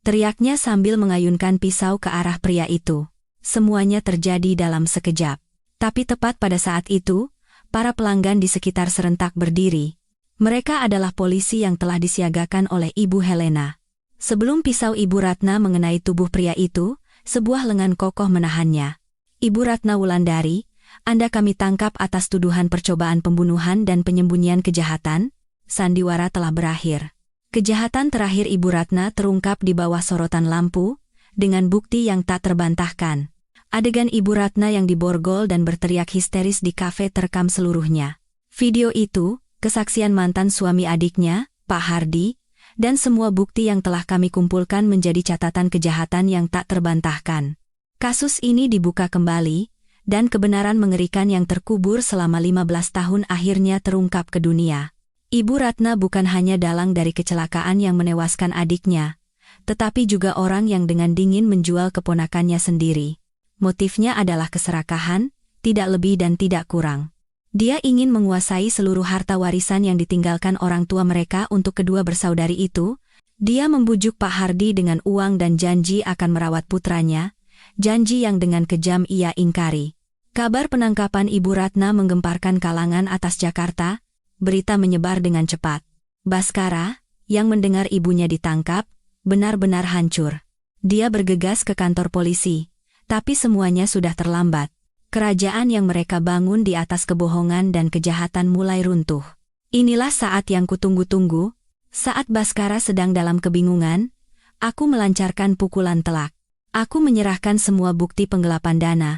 Teriaknya sambil mengayunkan pisau ke arah pria itu. Semuanya terjadi dalam sekejap. Tapi tepat pada saat itu, para pelanggan di sekitar serentak berdiri. Mereka adalah polisi yang telah disiagakan oleh Ibu Helena. Sebelum pisau Ibu Ratna mengenai tubuh pria itu, sebuah lengan kokoh menahannya. Ibu Ratna Wulandari, Anda kami tangkap atas tuduhan percobaan pembunuhan dan penyembunyian kejahatan. Sandiwara telah berakhir. Kejahatan terakhir Ibu Ratna terungkap di bawah sorotan lampu, dengan bukti yang tak terbantahkan. Adegan Ibu Ratna yang diborgol dan berteriak histeris di kafe terekam seluruhnya. Video itu, kesaksian mantan suami adiknya, Pak Hardi, dan semua bukti yang telah kami kumpulkan menjadi catatan kejahatan yang tak terbantahkan. Kasus ini dibuka kembali, dan kebenaran mengerikan yang terkubur selama 15 tahun akhirnya terungkap ke dunia. Ibu Ratna bukan hanya dalang dari kecelakaan yang menewaskan adiknya, tetapi juga orang yang dengan dingin menjual keponakannya sendiri. Motifnya adalah keserakahan, tidak lebih dan tidak kurang. Dia ingin menguasai seluruh harta warisan yang ditinggalkan orang tua mereka untuk kedua bersaudari itu. Dia membujuk Pak Hardi dengan uang dan janji akan merawat putranya, janji yang dengan kejam ia ingkari. Kabar penangkapan Ibu Ratna menggemparkan kalangan atas Jakarta. Berita menyebar dengan cepat. Baskara, yang mendengar ibunya ditangkap, benar-benar hancur. Dia bergegas ke kantor polisi, tapi semuanya sudah terlambat. Kerajaan yang mereka bangun di atas kebohongan dan kejahatan mulai runtuh. Inilah saat yang kutunggu-tunggu. Saat Baskara sedang dalam kebingungan, aku melancarkan pukulan telak. Aku menyerahkan semua bukti penggelapan dana,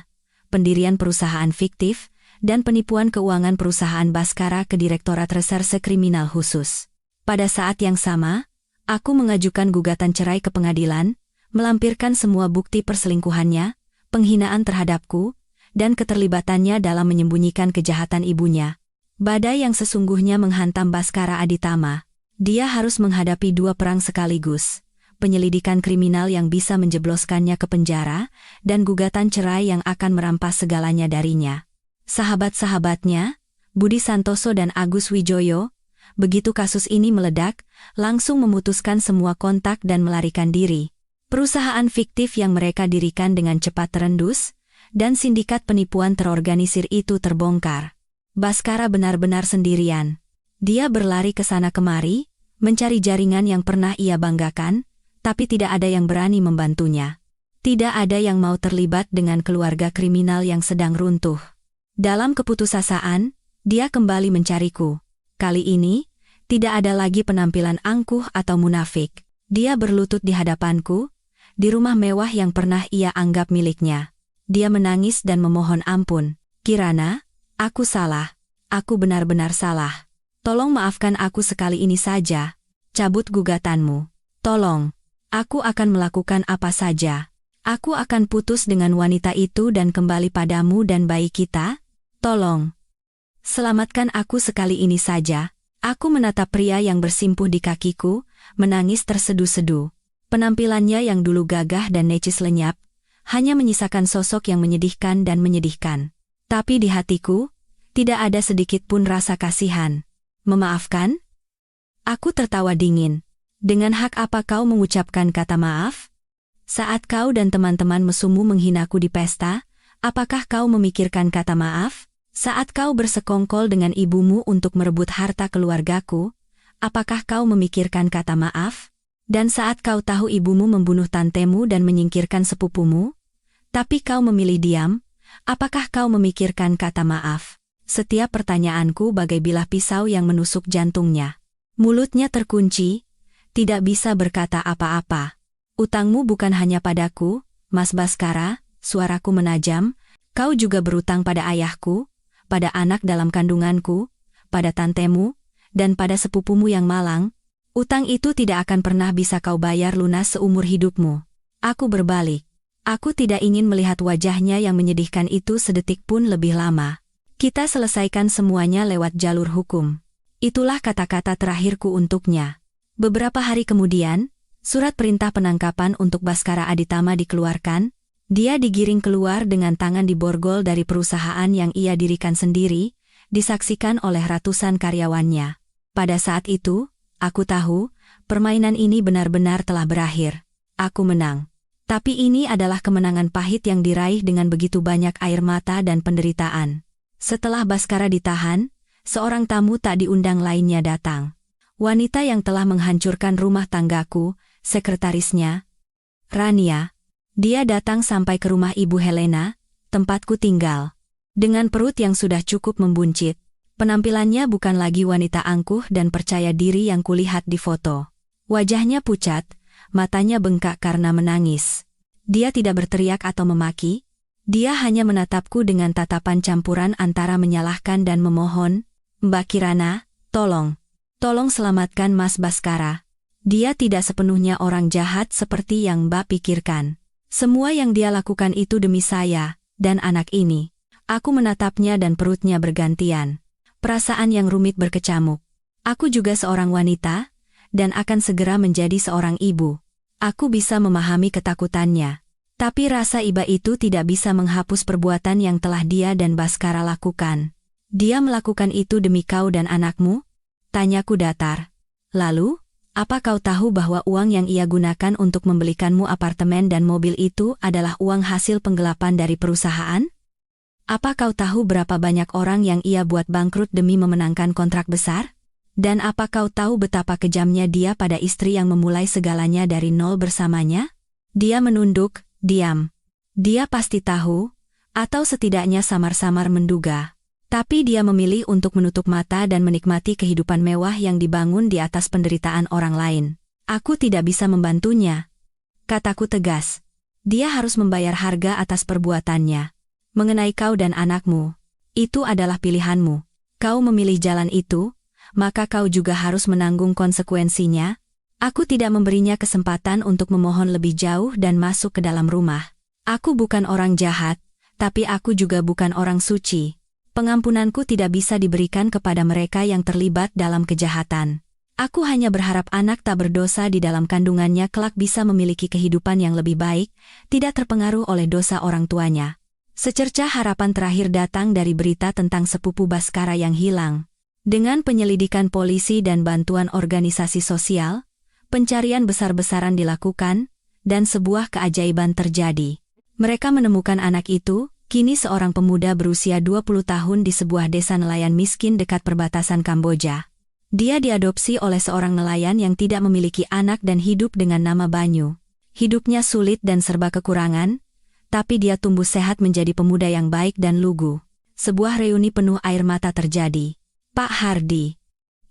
pendirian perusahaan fiktif, dan penipuan keuangan perusahaan Baskara ke Direktorat Reserse Kriminal Khusus. Pada saat yang sama, aku mengajukan gugatan cerai ke pengadilan, melampirkan semua bukti perselingkuhannya, penghinaan terhadapku, dan keterlibatannya dalam menyembunyikan kejahatan ibunya. Badai yang sesungguhnya menghantam Baskara Aditama. Dia harus menghadapi 2 perang sekaligus, penyelidikan kriminal yang bisa menjebloskannya ke penjara, dan gugatan cerai yang akan merampas segalanya darinya. Sahabat-sahabatnya, Budi Santoso dan Agus Wijoyo, begitu kasus ini meledak, langsung memutuskan semua kontak dan melarikan diri. Perusahaan fiktif yang mereka dirikan dengan cepat terendus, dan sindikat penipuan terorganisir itu terbongkar. Baskara benar-benar sendirian. Dia berlari ke sana kemari, mencari jaringan yang pernah ia banggakan, tapi tidak ada yang berani membantunya. Tidak ada yang mau terlibat dengan keluarga kriminal yang sedang runtuh. Dalam keputusasaan, dia kembali mencariku. Kali ini, tidak ada lagi penampilan angkuh atau munafik. Dia berlutut di hadapanku, di rumah mewah yang pernah ia anggap miliknya. Dia menangis dan memohon ampun. Kirana, aku salah. Aku benar-benar salah. Tolong maafkan aku sekali ini saja. Cabut gugatanmu. Tolong. Aku akan melakukan apa saja. Aku akan putus dengan wanita itu dan kembali padamu dan bayi kita. Tolong. Selamatkan aku sekali ini saja. Aku menatap pria yang bersimpuh di kakiku, menangis tersedu-sedu. Penampilannya yang dulu gagah dan necis lenyap, hanya menyisakan sosok yang menyedihkan dan menyedihkan. Tapi di hatiku, tidak ada sedikit pun rasa kasihan. Memaafkan? Aku tertawa dingin. Dengan hak apa kau mengucapkan kata maaf? Saat kau dan teman-teman mesumu menghinaku di pesta, apakah kau memikirkan kata maaf? Saat kau bersekongkol dengan ibumu untuk merebut harta keluargaku, apakah kau memikirkan kata maaf? Dan saat kau tahu ibumu membunuh tantemu dan menyingkirkan sepupumu, tapi kau memilih diam, apakah kau memikirkan kata maaf? Setiap pertanyaanku bagai bilah pisau yang menusuk jantungnya. Mulutnya terkunci, tidak bisa berkata apa-apa. Utangmu bukan hanya padaku, Mas Baskara, suaraku menajam, kau juga berutang pada ayahku, pada anak dalam kandunganku, pada tantemu, dan pada sepupumu yang malang. Utang itu tidak akan pernah bisa kau bayar lunas seumur hidupmu. Aku berbalik. Aku tidak ingin melihat wajahnya yang menyedihkan itu sedetik pun lebih lama. Kita selesaikan semuanya lewat jalur hukum. Itulah kata-kata terakhirku untuknya. Beberapa hari kemudian, surat perintah penangkapan untuk Baskara Aditama dikeluarkan. Dia digiring keluar dengan tangan diborgol dari perusahaan yang ia dirikan sendiri, disaksikan oleh ratusan karyawannya. Pada saat itu, aku tahu, permainan ini benar-benar telah berakhir. Aku menang. Tapi ini adalah kemenangan pahit yang diraih dengan begitu banyak air mata dan penderitaan. Setelah Baskara ditahan, seorang tamu tak diundang lainnya datang. Wanita yang telah menghancurkan rumah tanggaku, sekretarisnya, Rania. Dia datang sampai ke rumah Ibu Helena, tempatku tinggal. Dengan perut yang sudah cukup membuncit, penampilannya bukan lagi wanita angkuh dan percaya diri yang kulihat di foto. Wajahnya pucat, matanya bengkak karena menangis. Dia tidak berteriak atau memaki. Dia hanya menatapku dengan tatapan campuran antara menyalahkan dan memohon. Mbak Kirana, tolong. Tolong selamatkan Mas Baskara. Dia tidak sepenuhnya orang jahat seperti yang Mbak pikirkan. Semua yang dia lakukan itu demi saya, dan anak ini. Aku menatapnya dan perutnya bergantian. Perasaan yang rumit berkecamuk. Aku juga seorang wanita, dan akan segera menjadi seorang ibu. Aku bisa memahami ketakutannya. Tapi rasa iba itu tidak bisa menghapus perbuatan yang telah dia dan Baskara lakukan. Dia melakukan itu demi kau dan anakmu? Tanyaku datar. Lalu, apa kau tahu bahwa uang yang ia gunakan untuk membelikanmu apartemen dan mobil itu adalah uang hasil penggelapan dari perusahaan? Apa kau tahu berapa banyak orang yang ia buat bangkrut demi memenangkan kontrak besar? Dan apa kau tahu betapa kejamnya dia pada istri yang memulai segalanya dari nol bersamanya? Dia menunduk, diam. Dia pasti tahu, atau setidaknya samar-samar menduga. Tapi dia memilih untuk menutup mata dan menikmati kehidupan mewah yang dibangun di atas penderitaan orang lain. Aku tidak bisa membantunya, kataku tegas. Dia harus membayar harga atas perbuatannya. Mengenai kau dan anakmu, itu adalah pilihanmu. Kau memilih jalan itu, maka kau juga harus menanggung konsekuensinya. Aku tidak memberinya kesempatan untuk memohon lebih jauh dan masuk ke dalam rumah. Aku bukan orang jahat, tapi aku juga bukan orang suci. Pengampunanku tidak bisa diberikan kepada mereka yang terlibat dalam kejahatan. Aku hanya berharap anak tak berdosa di dalam kandungannya kelak bisa memiliki kehidupan yang lebih baik, tidak terpengaruh oleh dosa orang tuanya. Secercah harapan terakhir datang dari berita tentang sepupu Baskara yang hilang. Dengan penyelidikan polisi dan bantuan organisasi sosial, pencarian besar-besaran dilakukan, dan sebuah keajaiban terjadi. Mereka menemukan anak itu, kini seorang pemuda berusia 20 tahun di sebuah desa nelayan miskin dekat perbatasan Kamboja. Dia diadopsi oleh seorang nelayan yang tidak memiliki anak dan hidup dengan nama Banyu. Hidupnya sulit dan serba kekurangan, tapi dia tumbuh sehat menjadi pemuda yang baik dan lugu. Sebuah reuni penuh air mata terjadi. Pak Hardi,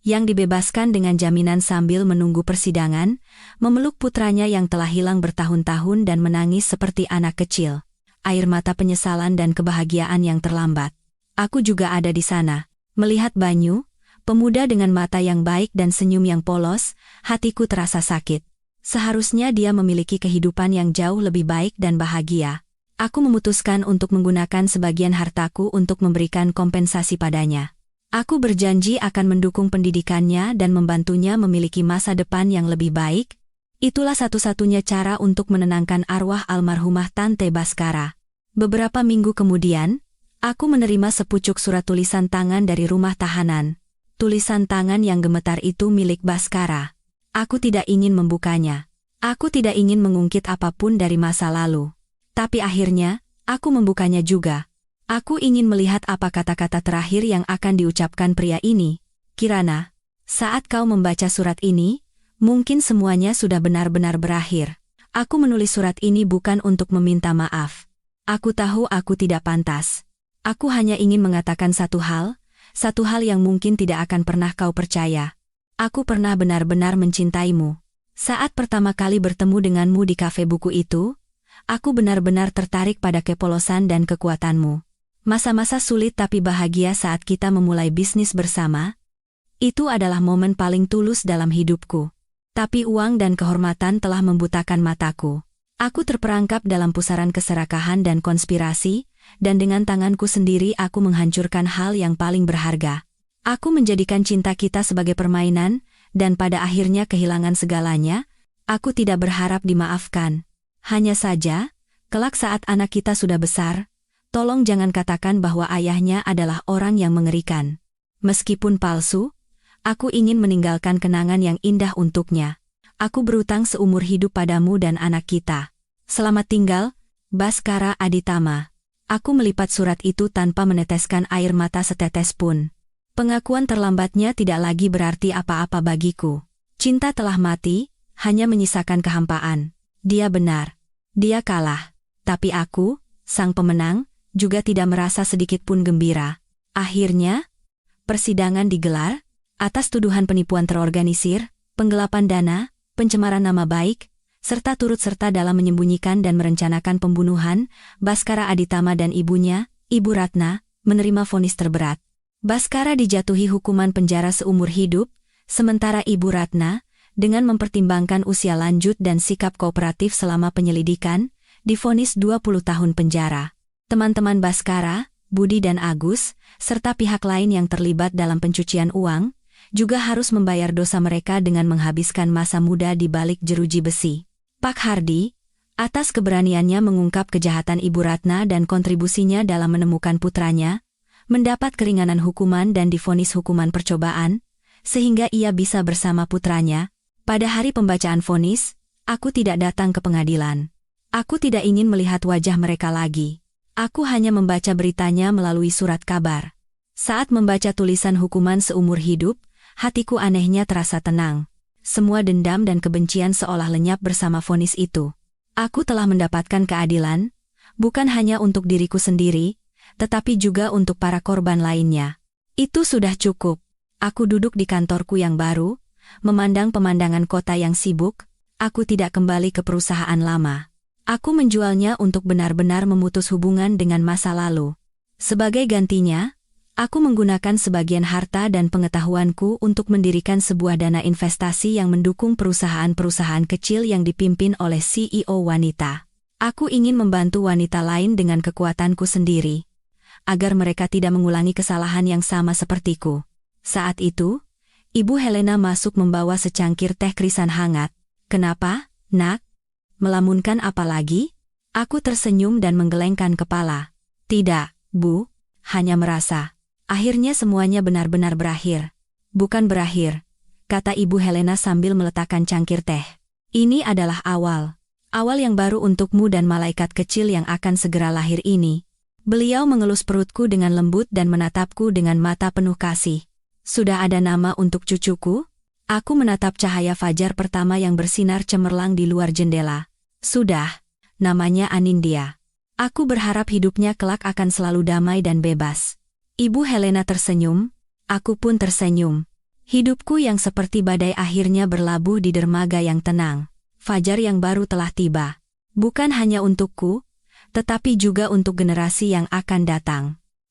yang dibebaskan dengan jaminan sambil menunggu persidangan, memeluk putranya yang telah hilang bertahun-tahun dan menangis seperti anak kecil. Air mata penyesalan dan kebahagiaan yang terlambat. Aku juga ada di sana. Melihat Banyu, pemuda dengan mata yang baik dan senyum yang polos, hatiku terasa sakit. Seharusnya dia memiliki kehidupan yang jauh lebih baik dan bahagia. Aku memutuskan untuk menggunakan sebagian hartaku untuk memberikan kompensasi padanya. Aku berjanji akan mendukung pendidikannya dan membantunya memiliki masa depan yang lebih baik. Itulah satu-satunya cara untuk menenangkan arwah almarhumah Tante Baskara. Beberapa minggu kemudian, aku menerima sepucuk surat tulisan tangan dari rumah tahanan. Tulisan tangan yang gemetar itu milik Baskara. Aku tidak ingin membukanya. Aku tidak ingin mengungkit apapun dari masa lalu. Tapi akhirnya, aku membukanya juga. Aku ingin melihat apa kata-kata terakhir yang akan diucapkan pria ini. Kirana, saat kau membaca surat ini, mungkin semuanya sudah benar-benar berakhir. Aku menulis surat ini bukan untuk meminta maaf. Aku tahu aku tidak pantas. Aku hanya ingin mengatakan satu hal yang mungkin tidak akan pernah kau percaya. Aku pernah benar-benar mencintaimu. Saat pertama kali bertemu denganmu di kafe buku itu, aku benar-benar tertarik pada kepolosan dan kekuatanmu. Masa-masa sulit tapi bahagia saat kita memulai bisnis bersama, itu adalah momen paling tulus dalam hidupku. Tapi uang dan kehormatan telah membutakan mataku. Aku terperangkap dalam pusaran keserakahan dan konspirasi, dan dengan tanganku sendiri aku menghancurkan hal yang paling berharga. Aku menjadikan cinta kita sebagai permainan, dan pada akhirnya kehilangan segalanya. Aku tidak berharap dimaafkan. Hanya saja, kelak saat anak kita sudah besar, tolong jangan katakan bahwa ayahnya adalah orang yang mengerikan. Meskipun palsu, aku ingin meninggalkan kenangan yang indah untuknya. Aku berutang seumur hidup padamu dan anak kita. Selamat tinggal, Baskara Aditama. Aku melipat surat itu tanpa meneteskan air mata setetes pun. Pengakuan terlambatnya tidak lagi berarti apa-apa bagiku. Cinta telah mati, hanya menyisakan kehampaan. Dia benar. Dia kalah. Tapi aku, sang pemenang, juga tidak merasa sedikit pun gembira. Akhirnya, persidangan digelar, atas tuduhan penipuan terorganisir, penggelapan dana, pencemaran nama baik, serta turut serta dalam menyembunyikan dan merencanakan pembunuhan, Baskara Aditama dan ibunya, Ibu Ratna, menerima vonis terberat. Baskara dijatuhi hukuman penjara seumur hidup, sementara Ibu Ratna, dengan mempertimbangkan usia lanjut dan sikap kooperatif selama penyelidikan, divonis 20 tahun penjara. Teman-teman Baskara, Budi dan Agus, serta pihak lain yang terlibat dalam pencucian uang, juga harus membayar dosa mereka dengan menghabiskan masa muda di balik jeruji besi. Pak Hardi, atas keberaniannya mengungkap kejahatan Ibu Ratna dan kontribusinya dalam menemukan putranya, mendapat keringanan hukuman dan divonis hukuman percobaan, sehingga ia bisa bersama putranya. Pada hari pembacaan vonis, aku tidak datang ke pengadilan. Aku tidak ingin melihat wajah mereka lagi. Aku hanya membaca beritanya melalui surat kabar. Saat membaca tulisan hukuman seumur hidup, hatiku anehnya terasa tenang. Semua dendam dan kebencian seolah lenyap bersama vonis itu. Aku telah mendapatkan keadilan, bukan hanya untuk diriku sendiri, tetapi juga untuk para korban lainnya. Itu sudah cukup. Aku duduk di kantorku yang baru, memandang pemandangan kota yang sibuk. Aku tidak kembali ke perusahaan lama. Aku menjualnya untuk benar-benar memutus hubungan dengan masa lalu. Sebagai gantinya, aku menggunakan sebagian harta dan pengetahuanku untuk mendirikan sebuah dana investasi yang mendukung perusahaan-perusahaan kecil yang dipimpin oleh CEO wanita. Aku ingin membantu wanita lain dengan kekuatanku sendiri, agar mereka tidak mengulangi kesalahan yang sama sepertiku. Saat itu, Ibu Helena masuk membawa secangkir teh krisan hangat. "Kenapa, Nak? Melamunkan apa lagi?" Aku tersenyum dan menggelengkan kepala. "Tidak, Bu, hanya merasa. Akhirnya semuanya benar-benar berakhir." "Bukan berakhir," kata Ibu Helena sambil meletakkan cangkir teh. "Ini adalah awal. Awal yang baru untukmu dan malaikat kecil yang akan segera lahir ini." Beliau mengelus perutku dengan lembut dan menatapku dengan mata penuh kasih. "Sudah ada nama untuk cucuku?" Aku menatap cahaya fajar pertama yang bersinar cemerlang di luar jendela. "Sudah, namanya Anindya. Aku berharap hidupnya kelak akan selalu damai dan bebas." Ibu Helena tersenyum, aku pun tersenyum. Hidupku yang seperti badai akhirnya berlabuh di dermaga yang tenang. Fajar yang baru telah tiba. Bukan hanya untukku, tetapi juga untuk generasi yang akan datang.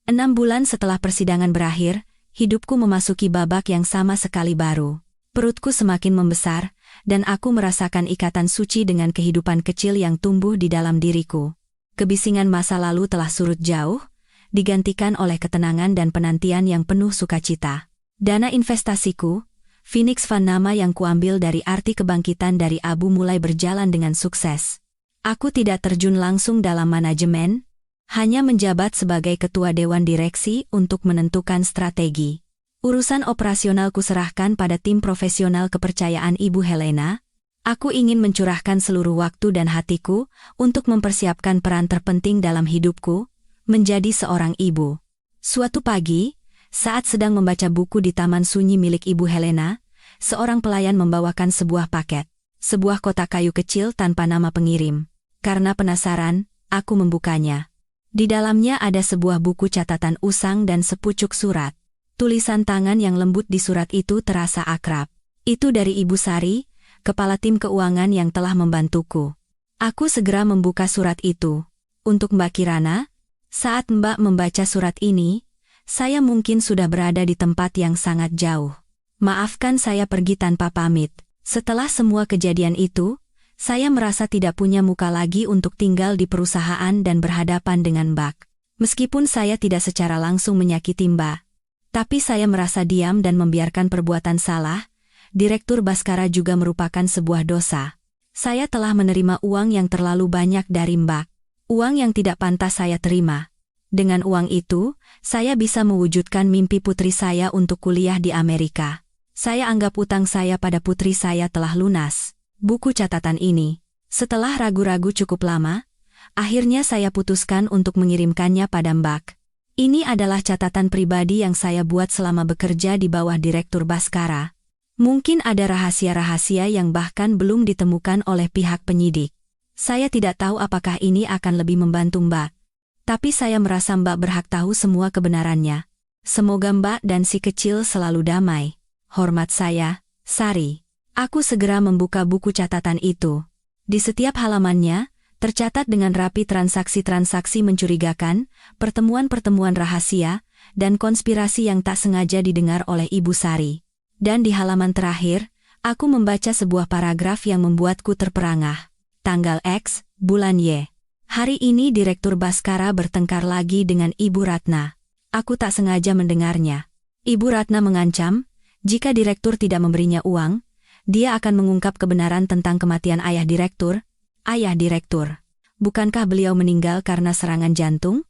6 bulan setelah persidangan berakhir, hidupku memasuki babak yang sama sekali baru. Perutku semakin membesar, dan aku merasakan ikatan suci dengan kehidupan kecil yang tumbuh di dalam diriku. Kebisingan masa lalu telah surut jauh, digantikan oleh ketenangan dan penantian yang penuh sukacita. Dana investasiku, Phoenix Fund, nama yang kuambil dari arti kebangkitan dari abu, mulai berjalan dengan sukses. Aku tidak terjun langsung dalam manajemen, hanya menjabat sebagai ketua dewan direksi untuk menentukan strategi. Urusan operasional kuserahkan pada tim profesional kepercayaan Ibu Helena. Aku ingin mencurahkan seluruh waktu dan hatiku untuk mempersiapkan peran terpenting dalam hidupku, menjadi seorang ibu. Suatu pagi, saat sedang membaca buku di taman sunyi milik Ibu Helena, seorang pelayan membawakan sebuah paket, sebuah kotak kayu kecil tanpa nama pengirim. Karena penasaran, aku membukanya. Di dalamnya ada sebuah buku catatan usang dan sepucuk surat. Tulisan tangan yang lembut di surat itu terasa akrab. Itu dari Ibu Sari, kepala tim keuangan yang telah membantuku. Aku segera membuka surat itu. "Untuk Mbak Kirana, saat Mbak membaca surat ini, saya mungkin sudah berada di tempat yang sangat jauh. Maafkan saya pergi tanpa pamit. Setelah semua kejadian itu, saya merasa tidak punya muka lagi untuk tinggal di perusahaan dan berhadapan dengan Mbak. Meskipun saya tidak secara langsung menyakiti Mbak, tapi saya merasa diam dan membiarkan perbuatan salah. Direktur Baskara juga merupakan sebuah dosa. Saya telah menerima uang yang terlalu banyak dari Mbak. Uang yang tidak pantas saya terima. Dengan uang itu, saya bisa mewujudkan mimpi putri saya untuk kuliah di Amerika. Saya anggap utang saya pada putri saya telah lunas." Buku catatan ini, setelah ragu-ragu cukup lama, akhirnya saya putuskan untuk mengirimkannya pada Mbak. Ini adalah catatan pribadi yang saya buat selama bekerja di bawah Direktur Baskara. Mungkin ada rahasia-rahasia yang bahkan belum ditemukan oleh pihak penyidik. Saya tidak tahu apakah ini akan lebih membantu Mbak. Tapi saya merasa Mbak berhak tahu semua kebenarannya. Semoga Mbak dan si kecil selalu damai. Hormat saya, Sari. Aku segera membuka buku catatan itu. Di setiap halamannya, tercatat dengan rapi transaksi-transaksi mencurigakan, pertemuan-pertemuan rahasia, dan konspirasi yang tak sengaja didengar oleh Ibu Sari. Dan di halaman terakhir, aku membaca sebuah paragraf yang membuatku terperangah. Tanggal X, bulan Y. Hari ini Direktur Baskara bertengkar lagi dengan Ibu Ratna. Aku tak sengaja mendengarnya. Ibu Ratna mengancam, jika Direktur tidak memberinya uang, dia akan mengungkap kebenaran tentang kematian ayah Direktur. Ayah Direktur, bukankah beliau meninggal karena serangan jantung?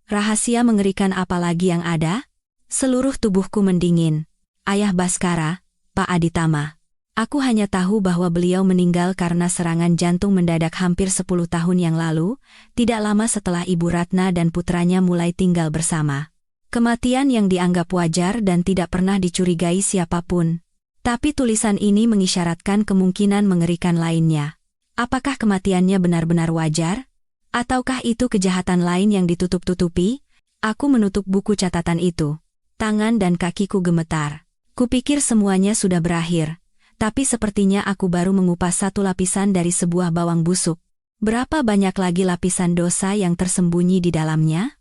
Rahasia mengerikan apa lagi yang ada? Seluruh tubuhku mendingin. Ayah Baskara, Pak Aditama. Aku hanya tahu bahwa beliau meninggal karena serangan jantung mendadak hampir 10 tahun yang lalu, tidak lama setelah Ibu Ratna dan putranya mulai tinggal bersama. Kematian yang dianggap wajar dan tidak pernah dicurigai siapapun. Tapi tulisan ini mengisyaratkan kemungkinan mengerikan lainnya. Apakah kematiannya benar-benar wajar? Ataukah itu kejahatan lain yang ditutup-tutupi? Aku menutup buku catatan itu. Tangan dan kakiku gemetar. Kupikir semuanya sudah berakhir. Tapi sepertinya aku baru mengupas satu lapisan dari sebuah bawang busuk. Berapa banyak lagi lapisan dosa yang tersembunyi di dalamnya?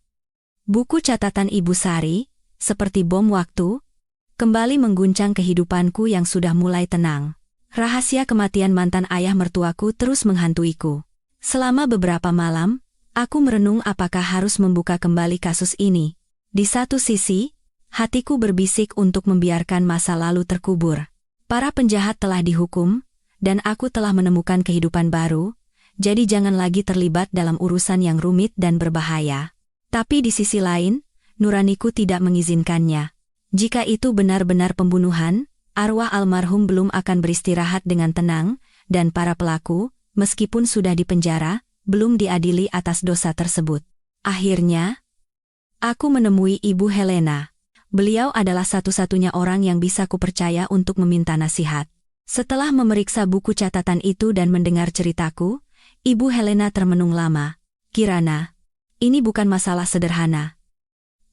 Buku catatan Ibu Sari, seperti bom waktu, kembali mengguncang kehidupanku yang sudah mulai tenang. Rahasia kematian mantan ayah mertuaku terus menghantuiku. Selama beberapa malam, aku merenung apakah harus membuka kembali kasus ini. Di satu sisi, hatiku berbisik untuk membiarkan masa lalu terkubur. Para penjahat telah dihukum, dan aku telah menemukan kehidupan baru, jadi jangan lagi terlibat dalam urusan yang rumit dan berbahaya. Tapi di sisi lain, nuraniku tidak mengizinkannya. Jika itu benar-benar pembunuhan, arwah almarhum belum akan beristirahat dengan tenang, dan para pelaku, meskipun sudah dipenjara, belum diadili atas dosa tersebut. Akhirnya, aku menemui Ibu Helena. Beliau adalah satu-satunya orang yang bisa kupercaya untuk meminta nasihat. Setelah memeriksa buku catatan itu dan mendengar ceritaku, Ibu Helena termenung lama. "Kirana, ini bukan masalah sederhana,"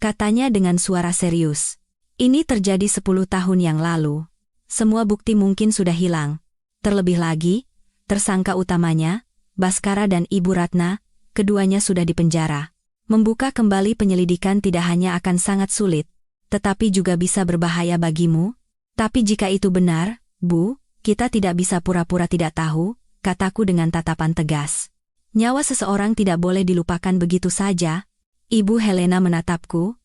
katanya dengan suara serius. "Ini terjadi 10 tahun yang lalu. Semua bukti mungkin sudah hilang. Terlebih lagi, tersangka utamanya, Baskara dan Ibu Ratna, keduanya sudah dipenjara. Membuka kembali penyelidikan tidak hanya akan sangat sulit, tetapi juga bisa berbahaya bagimu. Tapi jika itu benar, Bu, kita tidak bisa pura-pura tidak tahu," kataku dengan tatapan tegas. "Nyawa seseorang tidak boleh dilupakan begitu saja." Ibu Helena menatapku,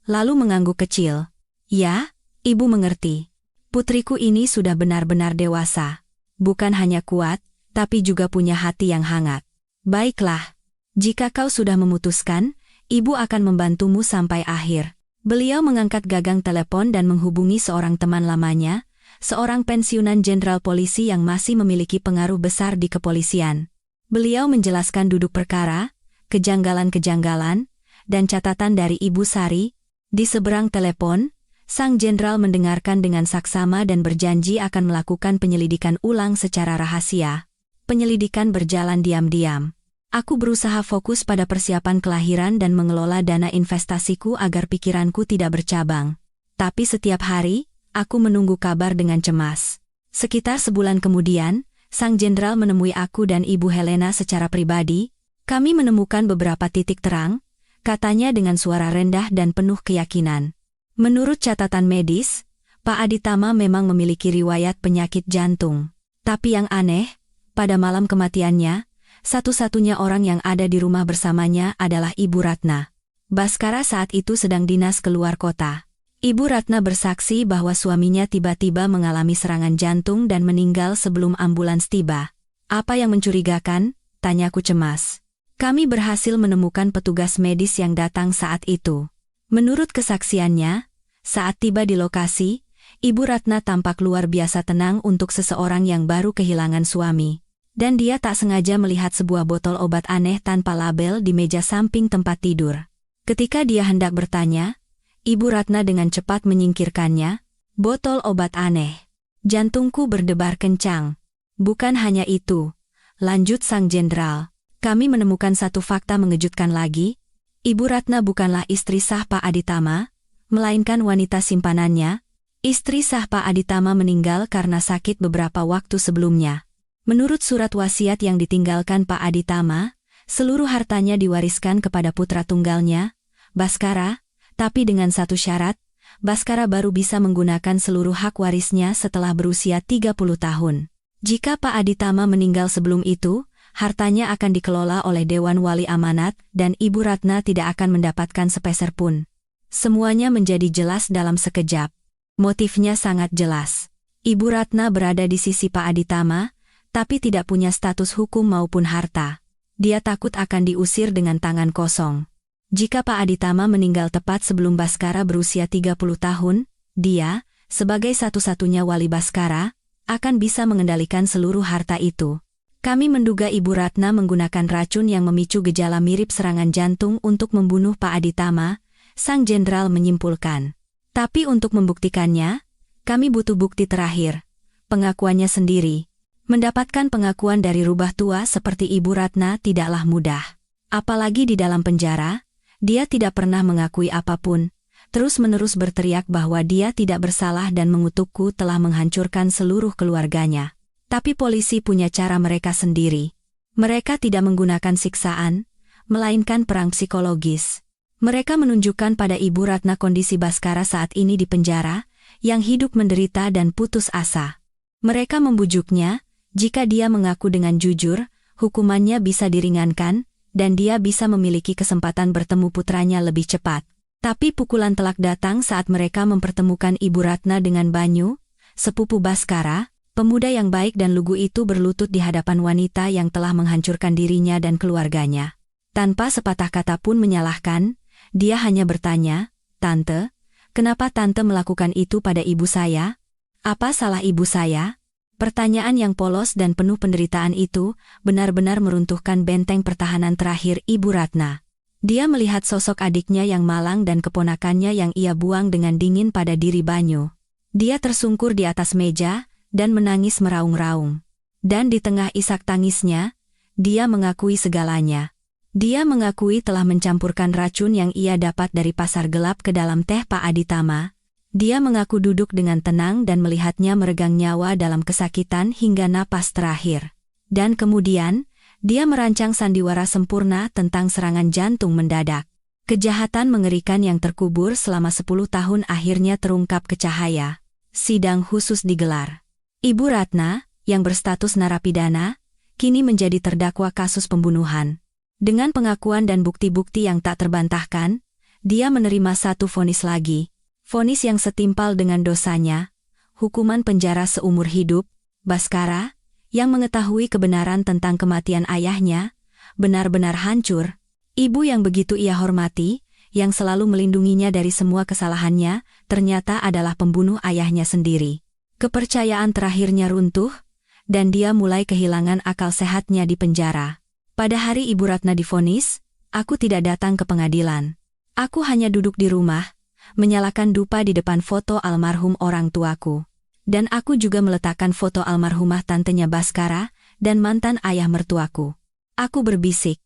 lalu mengangguk kecil. "Ya, Ibu mengerti. Putriku ini sudah benar-benar dewasa. Bukan hanya kuat, tapi juga punya hati yang hangat. Baiklah, jika kau sudah memutuskan, Ibu akan membantumu sampai akhir." Beliau mengangkat gagang telepon dan menghubungi seorang teman lamanya, seorang pensiunan jenderal polisi yang masih memiliki pengaruh besar di kepolisian. Beliau menjelaskan duduk perkara, kejanggalan-kejanggalan, dan catatan dari Ibu Sari. Di seberang telepon, sang jenderal mendengarkan dengan saksama dan berjanji akan melakukan penyelidikan ulang secara rahasia. Penyelidikan berjalan diam-diam. Aku berusaha fokus pada persiapan kelahiran dan mengelola dana investasiku agar pikiranku tidak bercabang. Tapi setiap hari, aku menunggu kabar dengan cemas. Sekitar sebulan kemudian, sang jenderal menemui aku dan Ibu Helena secara pribadi. "Kami menemukan beberapa titik terang," katanya dengan suara rendah dan penuh keyakinan. "Menurut catatan medis, Pak Aditama memang memiliki riwayat penyakit jantung. Tapi yang aneh, pada malam kematiannya, satu-satunya orang yang ada di rumah bersamanya adalah Ibu Ratna. Baskara saat itu sedang dinas keluar kota. Ibu Ratna bersaksi bahwa suaminya tiba-tiba mengalami serangan jantung dan meninggal sebelum ambulans tiba." "Apa yang mencurigakan?" tanyaku cemas. "Kami berhasil menemukan petugas medis yang datang saat itu. Menurut kesaksiannya, saat tiba di lokasi, Ibu Ratna tampak luar biasa tenang untuk seseorang yang baru kehilangan suami. Dan dia tak sengaja melihat sebuah botol obat aneh tanpa label di meja samping tempat tidur. Ketika dia hendak bertanya, Ibu Ratna dengan cepat menyingkirkannya." "Botol obat aneh." Jantungku berdebar kencang. "Bukan hanya itu," lanjut sang jenderal. "Kami menemukan satu fakta mengejutkan lagi. Ibu Ratna bukanlah istri sah Pak Aditama, melainkan wanita simpanannya. Istri sah Pak Aditama meninggal karena sakit beberapa waktu sebelumnya. Menurut surat wasiat yang ditinggalkan Pak Aditama, seluruh hartanya diwariskan kepada putra tunggalnya, Baskara, tapi dengan satu syarat, Baskara baru bisa menggunakan seluruh hak warisnya setelah berusia 30 tahun. Jika Pak Aditama meninggal sebelum itu, hartanya akan dikelola oleh Dewan Wali Amanat dan Ibu Ratna tidak akan mendapatkan sepeser pun." Semuanya menjadi jelas dalam sekejap. Motifnya sangat jelas. Ibu Ratna berada di sisi Pak Aditama, tapi tidak punya status hukum maupun harta. Dia takut akan diusir dengan tangan kosong. Jika Pak Aditama meninggal tepat sebelum Baskara berusia 30 tahun, dia, sebagai satu-satunya wali Baskara, akan bisa mengendalikan seluruh harta itu. Kami menduga Ibu Ratna menggunakan racun yang memicu gejala mirip serangan jantung untuk membunuh Pak Aditama, sang jenderal menyimpulkan. Tapi untuk membuktikannya, kami butuh bukti terakhir, pengakuannya sendiri. Mendapatkan pengakuan dari rubah tua seperti Ibu Ratna tidaklah mudah. Apalagi di dalam penjara, dia tidak pernah mengakui apapun, terus-menerus berteriak bahwa dia tidak bersalah dan mengutukku telah menghancurkan seluruh keluarganya. Tapi polisi punya cara mereka sendiri. Mereka tidak menggunakan siksaan, melainkan perang psikologis. Mereka menunjukkan pada Ibu Ratna kondisi Baskara saat ini di penjara, yang hidup menderita dan putus asa. Mereka membujuknya, jika dia mengaku dengan jujur, hukumannya bisa diringankan, dan dia bisa memiliki kesempatan bertemu putranya lebih cepat. Tapi pukulan telak datang saat mereka mempertemukan Ibu Ratna dengan Banyu, sepupu Baskara. Pemuda yang baik dan lugu itu berlutut di hadapan wanita yang telah menghancurkan dirinya dan keluarganya. Tanpa sepatah kata pun menyalahkan, dia hanya bertanya, "Tante, kenapa Tante melakukan itu pada ibu saya? Apa salah ibu saya?" Pertanyaan yang polos dan penuh penderitaan itu benar-benar meruntuhkan benteng pertahanan terakhir Ibu Ratna. Dia melihat sosok adiknya yang malang dan keponakannya yang ia buang dengan dingin pada diri Banyu. Dia tersungkur di atas meja dan menangis meraung-raung. Dan di tengah isak tangisnya, dia mengakui segalanya. Dia mengakui telah mencampurkan racun yang ia dapat dari pasar gelap ke dalam teh Pak Aditama. Dia mengaku duduk dengan tenang dan melihatnya meregang nyawa dalam kesakitan hingga napas terakhir. Dan kemudian, dia merancang sandiwara sempurna tentang serangan jantung mendadak. Kejahatan mengerikan yang terkubur selama 10 tahun akhirnya terungkap ke cahaya. Sidang khusus digelar. Ibu Ratna, yang berstatus narapidana, kini menjadi terdakwa kasus pembunuhan. Dengan pengakuan dan bukti-bukti yang tak terbantahkan, dia menerima satu vonis lagi. Vonis yang setimpal dengan dosanya, hukuman penjara seumur hidup. Baskara, yang mengetahui kebenaran tentang kematian ayahnya, benar-benar hancur. Ibu yang begitu ia hormati, yang selalu melindunginya dari semua kesalahannya, ternyata adalah pembunuh ayahnya sendiri. Kepercayaan terakhirnya runtuh, dan dia mulai kehilangan akal sehatnya di penjara. Pada hari Ibu Ratna divonis, aku tidak datang ke pengadilan. Aku hanya duduk di rumah, menyalakan dupa di depan foto almarhum orang tuaku. Dan aku juga meletakkan foto almarhumah tantenya Baskara dan mantan ayah mertuaku. Aku berbisik.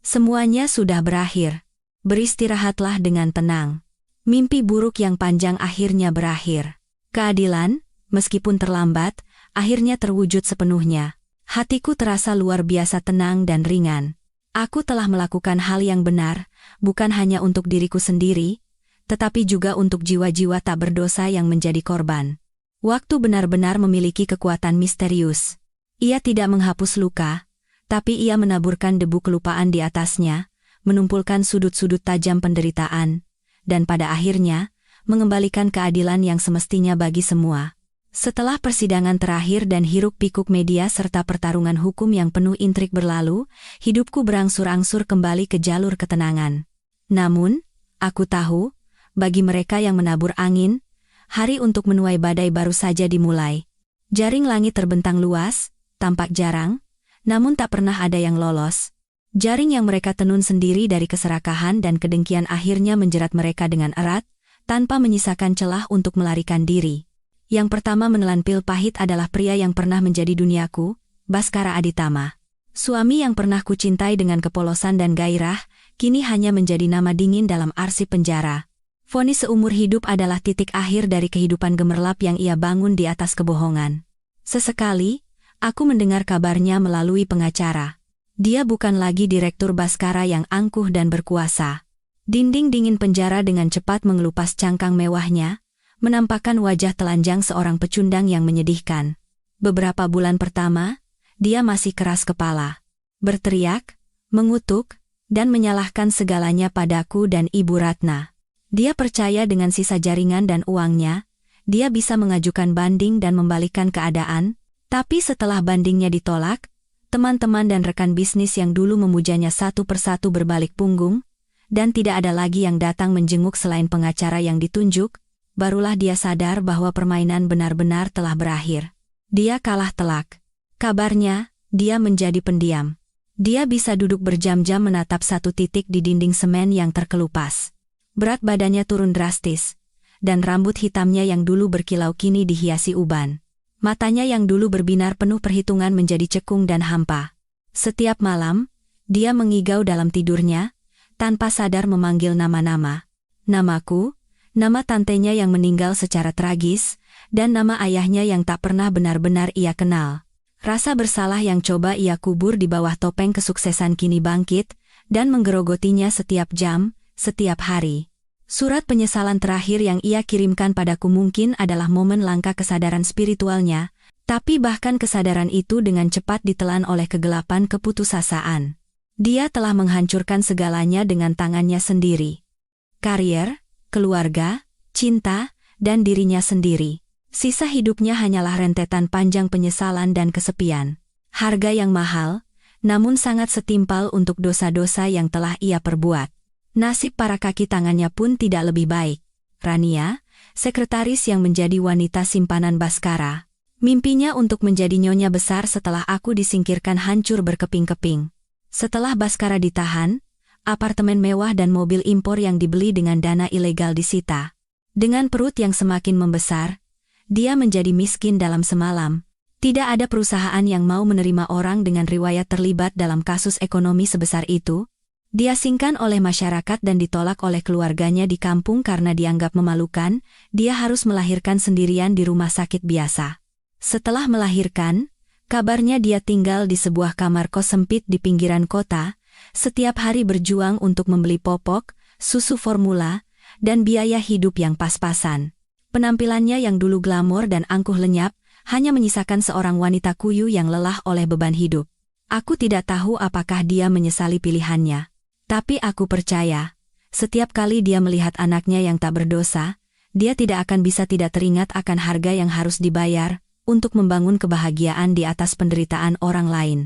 Semuanya sudah berakhir. Beristirahatlah dengan tenang. Mimpi buruk yang panjang akhirnya berakhir. Keadilan, meskipun terlambat, akhirnya terwujud sepenuhnya. Hatiku terasa luar biasa tenang dan ringan. Aku telah melakukan hal yang benar, bukan hanya untuk diriku sendiri, tetapi juga untuk jiwa-jiwa tak berdosa yang menjadi korban. Waktu benar-benar memiliki kekuatan misterius. Ia tidak menghapus luka, tapi ia menaburkan debu kelupaan di atasnya, menumpulkan sudut-sudut tajam penderitaan, dan pada akhirnya, mengembalikan keadilan yang semestinya bagi semua. Setelah persidangan terakhir dan hiruk-pikuk media serta pertarungan hukum yang penuh intrik berlalu, hidupku berangsur-angsur kembali ke jalur ketenangan. Namun, aku tahu, bagi mereka yang menabur angin, hari untuk menuai badai baru saja dimulai. Jaring langit terbentang luas, tampak jarang, namun tak pernah ada yang lolos. Jaring yang mereka tenun sendiri dari keserakahan dan kedengkian akhirnya menjerat mereka dengan erat, tanpa menyisakan celah untuk melarikan diri. Yang pertama menelan pil pahit adalah pria yang pernah menjadi duniaku, Baskara Aditama. Suami yang pernah kucintai dengan kepolosan dan gairah, kini hanya menjadi nama dingin dalam arsip penjara. Vonis seumur hidup adalah titik akhir dari kehidupan gemerlap yang ia bangun di atas kebohongan. Sesekali, aku mendengar kabarnya melalui pengacara. Dia bukan lagi direktur Baskara yang angkuh dan berkuasa. Dinding dingin penjara dengan cepat mengelupas cangkang mewahnya, menampakkan wajah telanjang seorang pecundang yang menyedihkan. Beberapa bulan pertama, dia masih keras kepala. Berteriak, mengutuk, dan menyalahkan segalanya padaku dan Ibu Ratna. Dia percaya dengan sisa jaringan dan uangnya, dia bisa mengajukan banding dan membalikkan keadaan, tapi setelah bandingnya ditolak, teman-teman dan rekan bisnis yang dulu memujanya satu persatu berbalik punggung, dan tidak ada lagi yang datang menjenguk selain pengacara yang ditunjuk, barulah dia sadar bahwa permainan benar-benar telah berakhir. Dia kalah telak. Kabarnya, dia menjadi pendiam. Dia bisa duduk berjam-jam menatap satu titik di dinding semen yang terkelupas. Berat badannya turun drastis, dan rambut hitamnya yang dulu berkilau kini dihiasi uban. Matanya yang dulu berbinar penuh perhitungan menjadi cekung dan hampa. Setiap malam, dia mengigau dalam tidurnya, tanpa sadar memanggil nama-nama. Namaku, nama tantenya yang meninggal secara tragis, dan nama ayahnya yang tak pernah benar-benar ia kenal. Rasa bersalah yang coba ia kubur di bawah topeng kesuksesan kini bangkit, dan menggerogotinya setiap jam, setiap hari. Surat penyesalan terakhir yang ia kirimkan padaku mungkin adalah momen langkah kesadaran spiritualnya, tapi bahkan kesadaran itu dengan cepat ditelan oleh kegelapan keputusasaan. Dia telah menghancurkan segalanya dengan tangannya sendiri. Karier, keluarga, cinta, dan dirinya sendiri. Sisa hidupnya hanyalah rentetan panjang penyesalan dan kesepian. Harga yang mahal, namun sangat setimpal untuk dosa-dosa yang telah ia perbuat. Nasib para kaki tangannya pun tidak lebih baik. Rania, sekretaris yang menjadi wanita simpanan Baskara. Mimpinya untuk menjadi nyonya besar setelah aku disingkirkan hancur berkeping-keping. Setelah Baskara ditahan, apartemen mewah dan mobil impor yang dibeli dengan dana ilegal disita. Dengan perut yang semakin membesar, dia menjadi miskin dalam semalam. Tidak ada perusahaan yang mau menerima orang dengan riwayat terlibat dalam kasus ekonomi sebesar itu. Diasingkan oleh masyarakat dan ditolak oleh keluarganya di kampung karena dianggap memalukan, dia harus melahirkan sendirian di rumah sakit biasa. Setelah melahirkan, kabarnya dia tinggal di sebuah kamar kos sempit di pinggiran kota, setiap hari berjuang untuk membeli popok, susu formula, dan biaya hidup yang pas-pasan. Penampilannya yang dulu glamor dan angkuh lenyap, hanya menyisakan seorang wanita kuyu yang lelah oleh beban hidup. Aku tidak tahu apakah dia menyesali pilihannya. Tapi aku percaya, setiap kali dia melihat anaknya yang tak berdosa, dia tidak akan bisa tidak teringat akan harga yang harus dibayar untuk membangun kebahagiaan di atas penderitaan orang lain.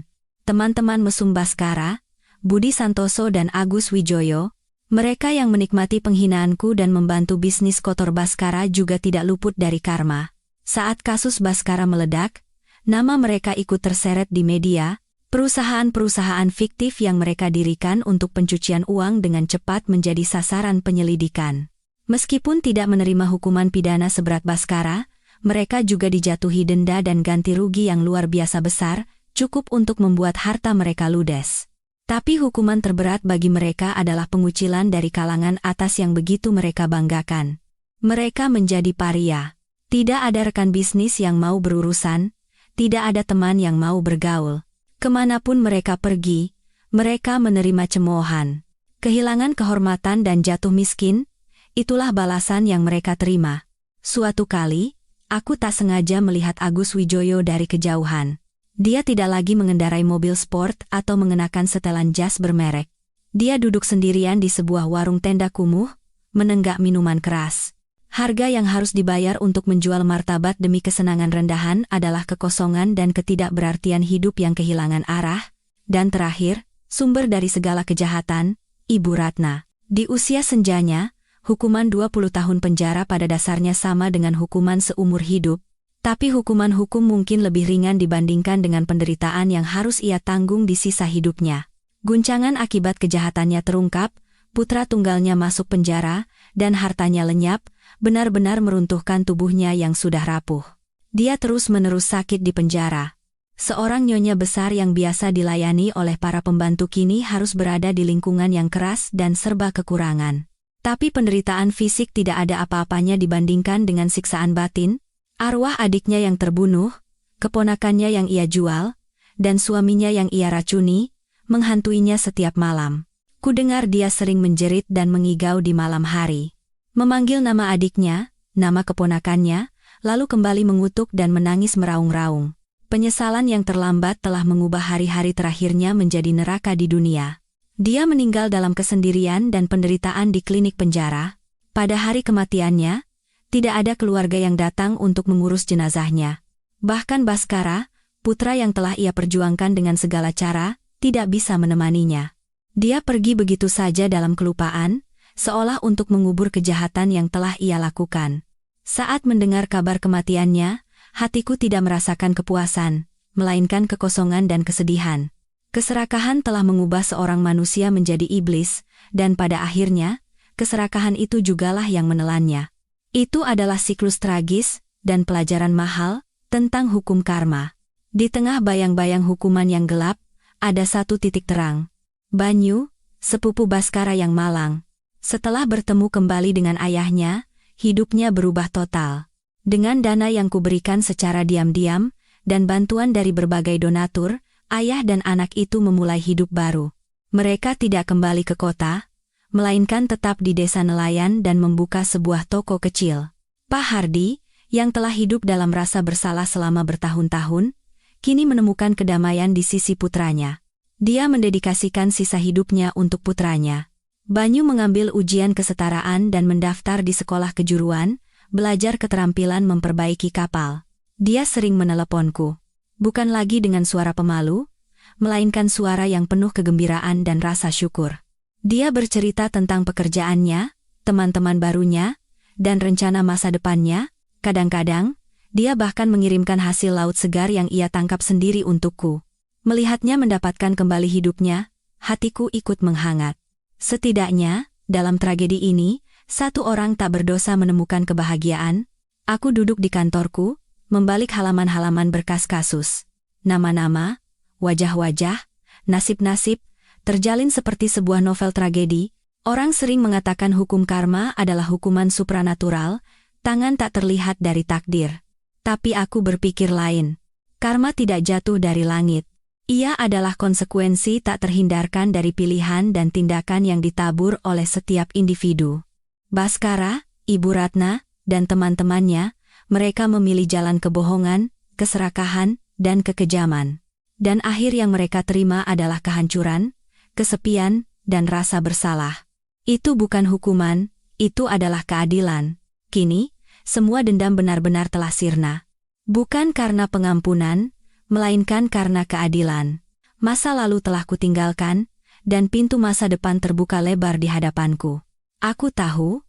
Teman-teman mesum Baskara, Budi Santoso dan Agus Wijoyo, mereka yang menikmati penghinaanku dan membantu bisnis kotor Baskara juga tidak luput dari karma. Saat kasus Baskara meledak, nama mereka ikut terseret di media. Perusahaan-perusahaan fiktif yang mereka dirikan untuk pencucian uang dengan cepat menjadi sasaran penyelidikan. Meskipun tidak menerima hukuman pidana seberat Baskara, mereka juga dijatuhi denda dan ganti rugi yang luar biasa besar, cukup untuk membuat harta mereka ludes. Tapi hukuman terberat bagi mereka adalah pengucilan dari kalangan atas yang begitu mereka banggakan. Mereka menjadi paria. Tidak ada rekan bisnis yang mau berurusan, tidak ada teman yang mau bergaul. Kemanapun mereka pergi, mereka menerima cemoohan. Kehilangan kehormatan dan jatuh miskin, itulah balasan yang mereka terima. Suatu kali, aku tak sengaja melihat Agus Wijoyo dari kejauhan. Dia tidak lagi mengendarai mobil sport atau mengenakan setelan jas bermerek. Dia duduk sendirian di sebuah warung tenda kumuh, menenggak minuman keras. Harga yang harus dibayar untuk menjual martabat demi kesenangan rendahan adalah kekosongan dan ketidakberartian hidup yang kehilangan arah. Dan terakhir, sumber dari segala kejahatan, Ibu Ratna. Di usia senjanya, hukuman 20 tahun penjara pada dasarnya sama dengan hukuman seumur hidup, tapi hukuman hukum mungkin lebih ringan dibandingkan dengan penderitaan yang harus ia tanggung di sisa hidupnya. Guncangan akibat kejahatannya terungkap, putra tunggalnya masuk penjara, dan hartanya lenyap, benar-benar meruntuhkan tubuhnya yang sudah rapuh. Dia terus-menerus sakit di penjara. Seorang nyonya besar yang biasa dilayani oleh para pembantu kini harus berada di lingkungan yang keras dan serba kekurangan. Tapi penderitaan fisik tidak ada apa-apanya dibandingkan dengan siksaan batin, arwah adiknya yang terbunuh, keponakannya yang ia jual, dan suaminya yang ia racuni, menghantuinya setiap malam. Kudengar dia sering menjerit dan mengigau di malam hari. Memanggil nama adiknya, nama keponakannya, lalu kembali mengutuk dan menangis meraung-raung. Penyesalan yang terlambat telah mengubah hari-hari terakhirnya menjadi neraka di dunia. Dia meninggal dalam kesendirian dan penderitaan di klinik penjara. Pada hari kematiannya, tidak ada keluarga yang datang untuk mengurus jenazahnya. Bahkan Baskara, putra yang telah ia perjuangkan dengan segala cara, tidak bisa menemaninya. Dia pergi begitu saja dalam kelupaan, seolah untuk mengubur kejahatan yang telah ia lakukan. Saat mendengar kabar kematiannya, hatiku tidak merasakan kepuasan, melainkan kekosongan dan kesedihan. Keserakahan telah mengubah seorang manusia menjadi iblis, dan pada akhirnya, keserakahan itu jugalah yang menelannya. Itu adalah siklus tragis, dan pelajaran mahal, tentang hukum karma. Di tengah bayang-bayang hukuman yang gelap, ada satu titik terang. Banyu, sepupu Baskara yang malang. Setelah bertemu kembali dengan ayahnya, hidupnya berubah total. Dengan dana yang kuberikan secara diam-diam, dan bantuan dari berbagai donatur, ayah dan anak itu memulai hidup baru. Mereka tidak kembali ke kota, melainkan tetap di desa nelayan dan membuka sebuah toko kecil. Pak Hardi, yang telah hidup dalam rasa bersalah selama bertahun-tahun, kini menemukan kedamaian di sisi putranya. Dia mendedikasikan sisa hidupnya untuk putranya. Banyu mengambil ujian kesetaraan dan mendaftar di sekolah kejuruan, belajar keterampilan memperbaiki kapal. Dia sering meneleponku. Bukan lagi dengan suara pemalu, melainkan suara yang penuh kegembiraan dan rasa syukur. Dia bercerita tentang pekerjaannya, teman-teman barunya, dan rencana masa depannya. Kadang-kadang, dia bahkan mengirimkan hasil laut segar yang ia tangkap sendiri untukku. Melihatnya mendapatkan kembali hidupnya, hatiku ikut menghangat. Setidaknya, dalam tragedi ini, satu orang tak berdosa menemukan kebahagiaan. Aku duduk di kantorku, membalik halaman-halaman berkas kasus. Nama-nama, wajah-wajah, nasib-nasib, terjalin seperti sebuah novel tragedi. Orang sering mengatakan hukum karma adalah hukuman supranatural, tangan tak terlihat dari takdir. Tapi aku berpikir lain. Karma tidak jatuh dari langit. Ia adalah konsekuensi tak terhindarkan dari pilihan dan tindakan yang ditabur oleh setiap individu. Baskara, Ibu Ratna, dan teman-temannya, mereka memilih jalan kebohongan, keserakahan, dan kekejaman. Dan akhir yang mereka terima adalah kehancuran, kesepian, dan rasa bersalah. Itu bukan hukuman, itu adalah keadilan. Kini, semua dendam benar-benar telah sirna. Bukan karena pengampunan, melainkan karena keadilan. Masa lalu telah kutinggalkan, dan pintu masa depan terbuka lebar di hadapanku. Aku tahu,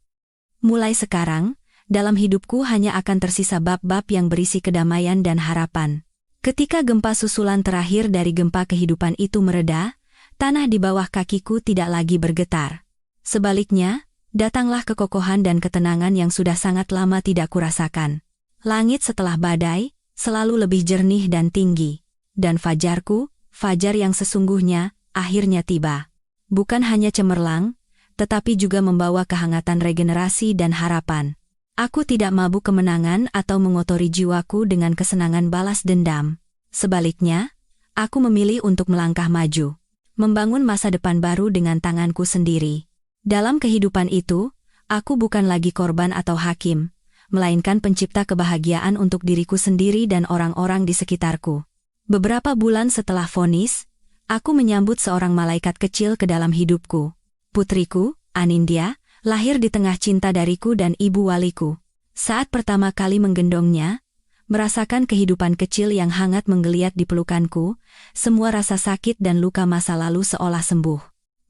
mulai sekarang, dalam hidupku hanya akan tersisa bab-bab yang berisi kedamaian dan harapan. Ketika gempa susulan terakhir dari gempa kehidupan itu mereda, tanah di bawah kakiku tidak lagi bergetar. Sebaliknya, datanglah kekokohan dan ketenangan yang sudah sangat lama tidak kurasakan. Langit setelah badai, selalu lebih jernih dan tinggi. Dan fajarku, fajar yang sesungguhnya, akhirnya tiba. Bukan hanya cemerlang, tetapi juga membawa kehangatan regenerasi dan harapan. Aku tidak mabuk kemenangan atau mengotori jiwaku dengan kesenangan balas dendam. Sebaliknya, aku memilih untuk melangkah maju. Membangun masa depan baru dengan tanganku sendiri. Dalam kehidupan itu, aku bukan lagi korban atau hakim, melainkan pencipta kebahagiaan untuk diriku sendiri dan orang-orang di sekitarku. Beberapa bulan setelah vonis, aku menyambut seorang malaikat kecil ke dalam hidupku. Putriku, Anindya, lahir di tengah cinta dariku dan ibu waliku. Saat pertama kali menggendongnya, merasakan kehidupan kecil yang hangat menggeliat di pelukanku, semua rasa sakit dan luka masa lalu seolah sembuh.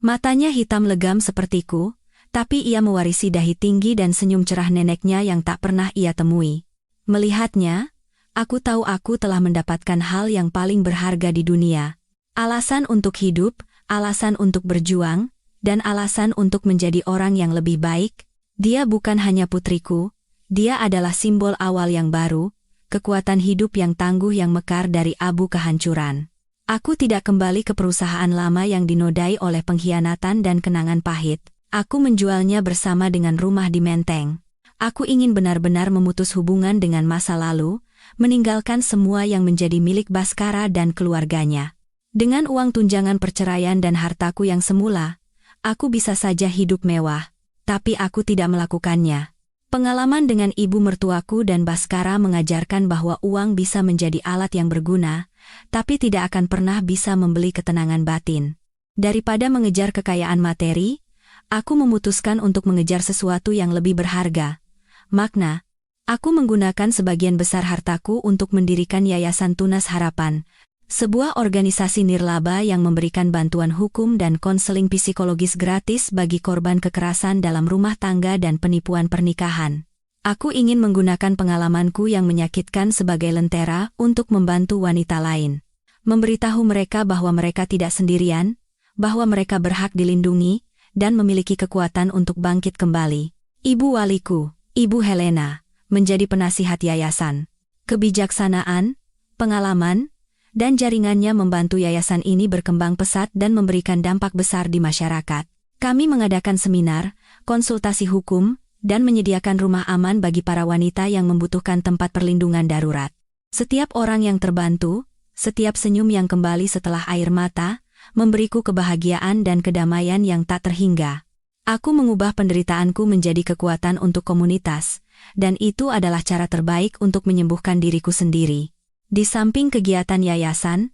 Matanya hitam legam sepertiku, tapi ia mewarisi dahi tinggi dan senyum cerah neneknya yang tak pernah ia temui. Melihatnya, aku tahu aku telah mendapatkan hal yang paling berharga di dunia. Alasan untuk hidup, alasan untuk berjuang, dan alasan untuk menjadi orang yang lebih baik. Dia bukan hanya putriku, dia adalah simbol awal yang baru, kekuatan hidup yang tangguh yang mekar dari abu kehancuran. Aku tidak kembali ke perusahaan lama yang dinodai oleh pengkhianatan dan kenangan pahit. Aku menjualnya bersama dengan rumah di Menteng. Aku ingin benar-benar memutus hubungan dengan masa lalu, meninggalkan semua yang menjadi milik Baskara dan keluarganya. Dengan uang tunjangan perceraian dan hartaku yang semula, aku bisa saja hidup mewah, tapi aku tidak melakukannya. Pengalaman dengan ibu mertuaku dan Baskara mengajarkan bahwa uang bisa menjadi alat yang berguna, tapi tidak akan pernah bisa membeli ketenangan batin. Daripada mengejar kekayaan materi, aku memutuskan untuk mengejar sesuatu yang lebih berharga. Makna, aku menggunakan sebagian besar hartaku untuk mendirikan Yayasan Tunas Harapan, sebuah organisasi nirlaba yang memberikan bantuan hukum dan konseling psikologis gratis bagi korban kekerasan dalam rumah tangga dan penipuan pernikahan. Aku ingin menggunakan pengalamanku yang menyakitkan sebagai lentera untuk membantu wanita lain. Memberitahu mereka bahwa mereka tidak sendirian, bahwa mereka berhak dilindungi, dan memiliki kekuatan untuk bangkit kembali. Ibu waliku, Ibu Helena, menjadi penasihat yayasan. Kebijaksanaan, pengalaman, dan jaringannya membantu yayasan ini berkembang pesat dan memberikan dampak besar di masyarakat. Kami mengadakan seminar, konsultasi hukum, dan menyediakan rumah aman bagi para wanita yang membutuhkan tempat perlindungan darurat. Setiap orang yang terbantu, setiap senyum yang kembali setelah air mata, memberiku kebahagiaan dan kedamaian yang tak terhingga. Aku mengubah penderitaanku menjadi kekuatan untuk komunitas, dan itu adalah cara terbaik untuk menyembuhkan diriku sendiri. Di samping kegiatan yayasan,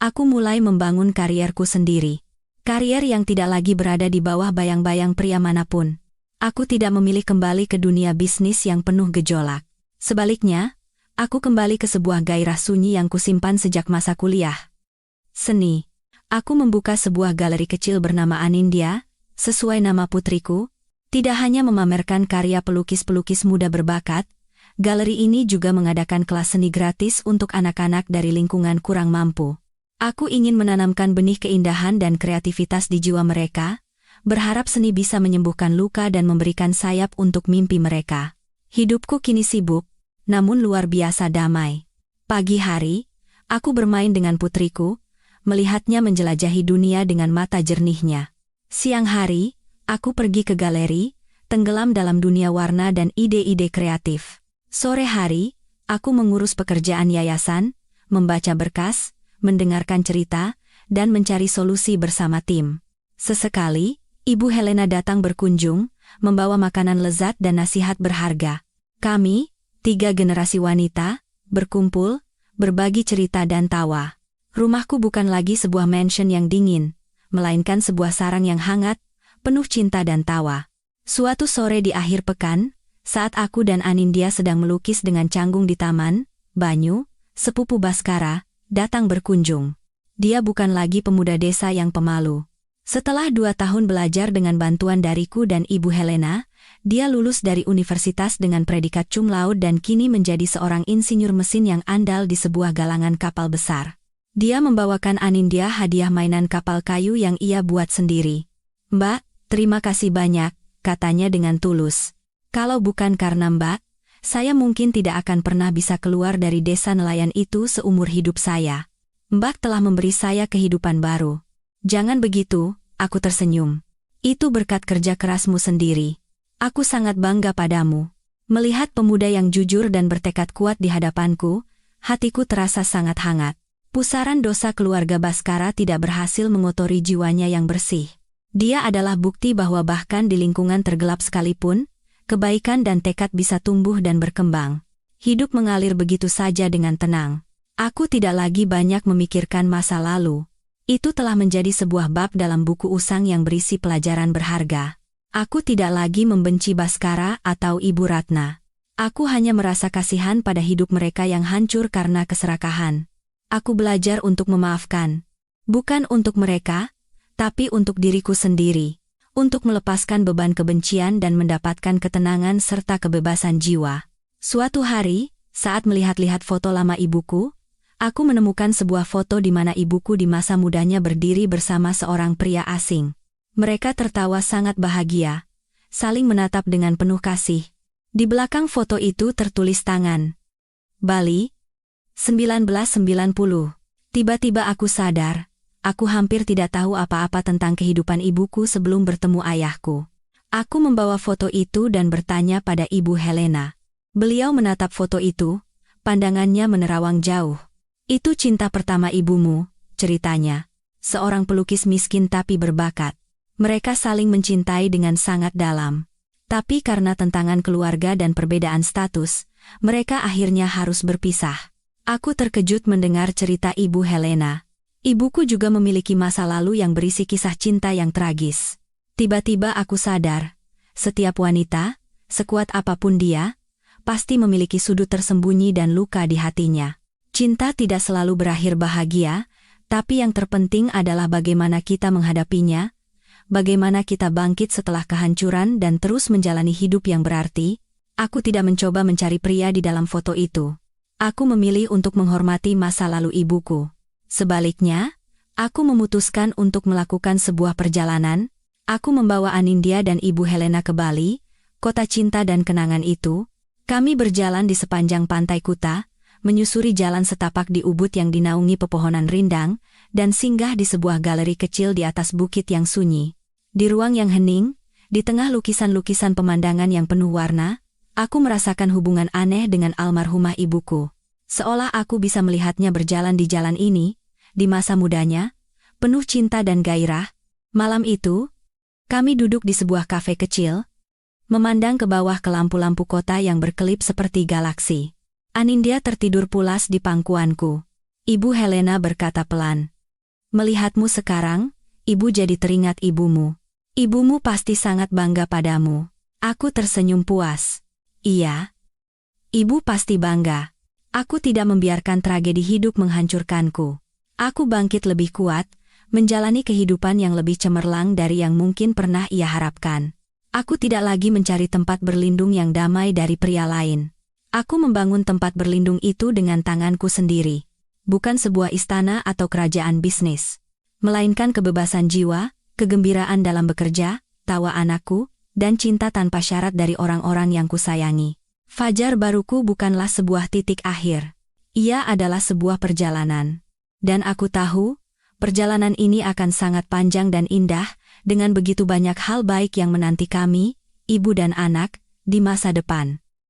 aku mulai membangun karierku sendiri. Karier yang tidak lagi berada di bawah bayang-bayang pria manapun. Aku tidak memilih kembali ke dunia bisnis yang penuh gejolak. Sebaliknya, aku kembali ke sebuah gairah sunyi yang kusimpan sejak masa kuliah. Seni. Aku membuka sebuah galeri kecil bernama Anindya, sesuai nama putriku. Tidak hanya memamerkan karya pelukis-pelukis muda berbakat, galeri ini juga mengadakan kelas seni gratis untuk anak-anak dari lingkungan kurang mampu. Aku ingin menanamkan benih keindahan dan kreativitas di jiwa mereka, berharap seni bisa menyembuhkan luka dan memberikan sayap untuk mimpi mereka. Hidupku kini sibuk, namun luar biasa damai. Pagi hari, aku bermain dengan putriku, melihatnya menjelajahi dunia dengan mata jernihnya. Siang hari, aku pergi ke galeri, tenggelam dalam dunia warna dan ide-ide kreatif. Sore hari, aku mengurus pekerjaan yayasan, membaca berkas, mendengarkan cerita, dan mencari solusi bersama tim. Sesekali, Ibu Helena datang berkunjung, membawa makanan lezat dan nasihat berharga. Kami, 3 generasi wanita, berkumpul, berbagi cerita dan tawa. Rumahku bukan lagi sebuah mansion yang dingin, melainkan sebuah sarang yang hangat, penuh cinta dan tawa. Suatu sore di akhir pekan, saat aku dan Anindya sedang melukis dengan canggung di taman, Banyu, sepupu Baskara, datang berkunjung. Dia bukan lagi pemuda desa yang pemalu. Setelah 2 tahun belajar dengan bantuan dariku dan Ibu Helena, dia lulus dari universitas dengan predikat cum laude dan kini menjadi seorang insinyur mesin yang andal di sebuah galangan kapal besar. Dia membawakan Anindya hadiah mainan kapal kayu yang ia buat sendiri. "Mbak, terima kasih banyak," katanya dengan tulus. "Kalau bukan karena Mbak, saya mungkin tidak akan pernah bisa keluar dari desa nelayan itu seumur hidup saya. Mbak telah memberi saya kehidupan baru." "Jangan begitu," aku tersenyum. "Itu berkat kerja kerasmu sendiri. Aku sangat bangga padamu." Melihat pemuda yang jujur dan bertekad kuat di hadapanku, hatiku terasa sangat hangat. Pusaran dosa keluarga Baskara tidak berhasil mengotori jiwanya yang bersih. Dia adalah bukti bahwa bahkan di lingkungan tergelap sekalipun, kebaikan dan tekad bisa tumbuh dan berkembang. Hidup mengalir begitu saja dengan tenang. Aku tidak lagi banyak memikirkan masa lalu. Itu telah menjadi sebuah bab dalam buku usang yang berisi pelajaran berharga. Aku tidak lagi membenci Baskara atau Ibu Ratna. Aku hanya merasa kasihan pada hidup mereka yang hancur karena keserakahan. Aku belajar untuk memaafkan. Bukan untuk mereka, tapi untuk diriku sendiri. Untuk melepaskan beban kebencian dan mendapatkan ketenangan serta kebebasan jiwa. Suatu hari, saat melihat-lihat foto lama ibuku, aku menemukan sebuah foto di mana ibuku di masa mudanya berdiri bersama seorang pria asing. Mereka tertawa sangat bahagia, saling menatap dengan penuh kasih. Di belakang foto itu tertulis tangan. Bali, 1990. Tiba-tiba aku sadar, aku hampir tidak tahu apa-apa tentang kehidupan ibuku sebelum bertemu ayahku. Aku membawa foto itu dan bertanya pada Ibu Helena. Beliau menatap foto itu, pandangannya menerawang jauh. "Itu cinta pertama ibumu," ceritanya. "Seorang pelukis miskin tapi berbakat. Mereka saling mencintai dengan sangat dalam. Tapi karena tentangan keluarga dan perbedaan status, mereka akhirnya harus berpisah." Aku terkejut mendengar cerita Ibu Helena. Ibuku juga memiliki masa lalu yang berisi kisah cinta yang tragis. Tiba-tiba aku sadar, setiap wanita, sekuat apapun dia, pasti memiliki sudut tersembunyi dan luka di hatinya. Cinta tidak selalu berakhir bahagia, tapi yang terpenting adalah bagaimana kita menghadapinya, bagaimana kita bangkit setelah kehancuran dan terus menjalani hidup yang berarti. Aku tidak mencoba mencari pria di dalam foto itu. Aku memilih untuk menghormati masa lalu ibuku. Sebaliknya, aku memutuskan untuk melakukan sebuah perjalanan. Aku membawa Anindya dan Ibu Helena ke Bali, kota cinta dan kenangan itu. Kami berjalan di sepanjang pantai Kuta, menyusuri jalan setapak di Ubud yang dinaungi pepohonan rindang, dan singgah di sebuah galeri kecil di atas bukit yang sunyi. Di ruang yang hening, di tengah lukisan-lukisan pemandangan yang penuh warna, aku merasakan hubungan aneh dengan almarhumah ibuku. Seolah aku bisa melihatnya berjalan di jalan ini, di masa mudanya, penuh cinta dan gairah. Malam itu, kami duduk di sebuah kafe kecil, memandang ke bawah ke lampu-lampu kota yang berkelip seperti galaksi. Anindya tertidur pulas di pangkuanku. Ibu Helena berkata pelan, "Melihatmu sekarang, ibu jadi teringat ibumu. Ibumu pasti sangat bangga padamu." Aku tersenyum puas. Iya. Ibu pasti bangga. Aku tidak membiarkan tragedi hidup menghancurkanku. Aku bangkit lebih kuat, menjalani kehidupan yang lebih cemerlang dari yang mungkin pernah ia harapkan. Aku tidak lagi mencari tempat berlindung yang damai dari pria lain. Aku membangun tempat berlindung itu dengan tanganku sendiri. Bukan sebuah istana atau kerajaan bisnis, melainkan kebebasan jiwa, kegembiraan dalam bekerja, tawa anakku, dan cinta tanpa syarat dari orang-orang yang kusayangi. Fajar baruku bukanlah sebuah titik akhir. Ia adalah sebuah perjalanan. Dan aku tahu, perjalanan ini akan sangat panjang dan indah, dengan begitu banyak hal baik yang menanti kami, ibu dan anak, di masa depan.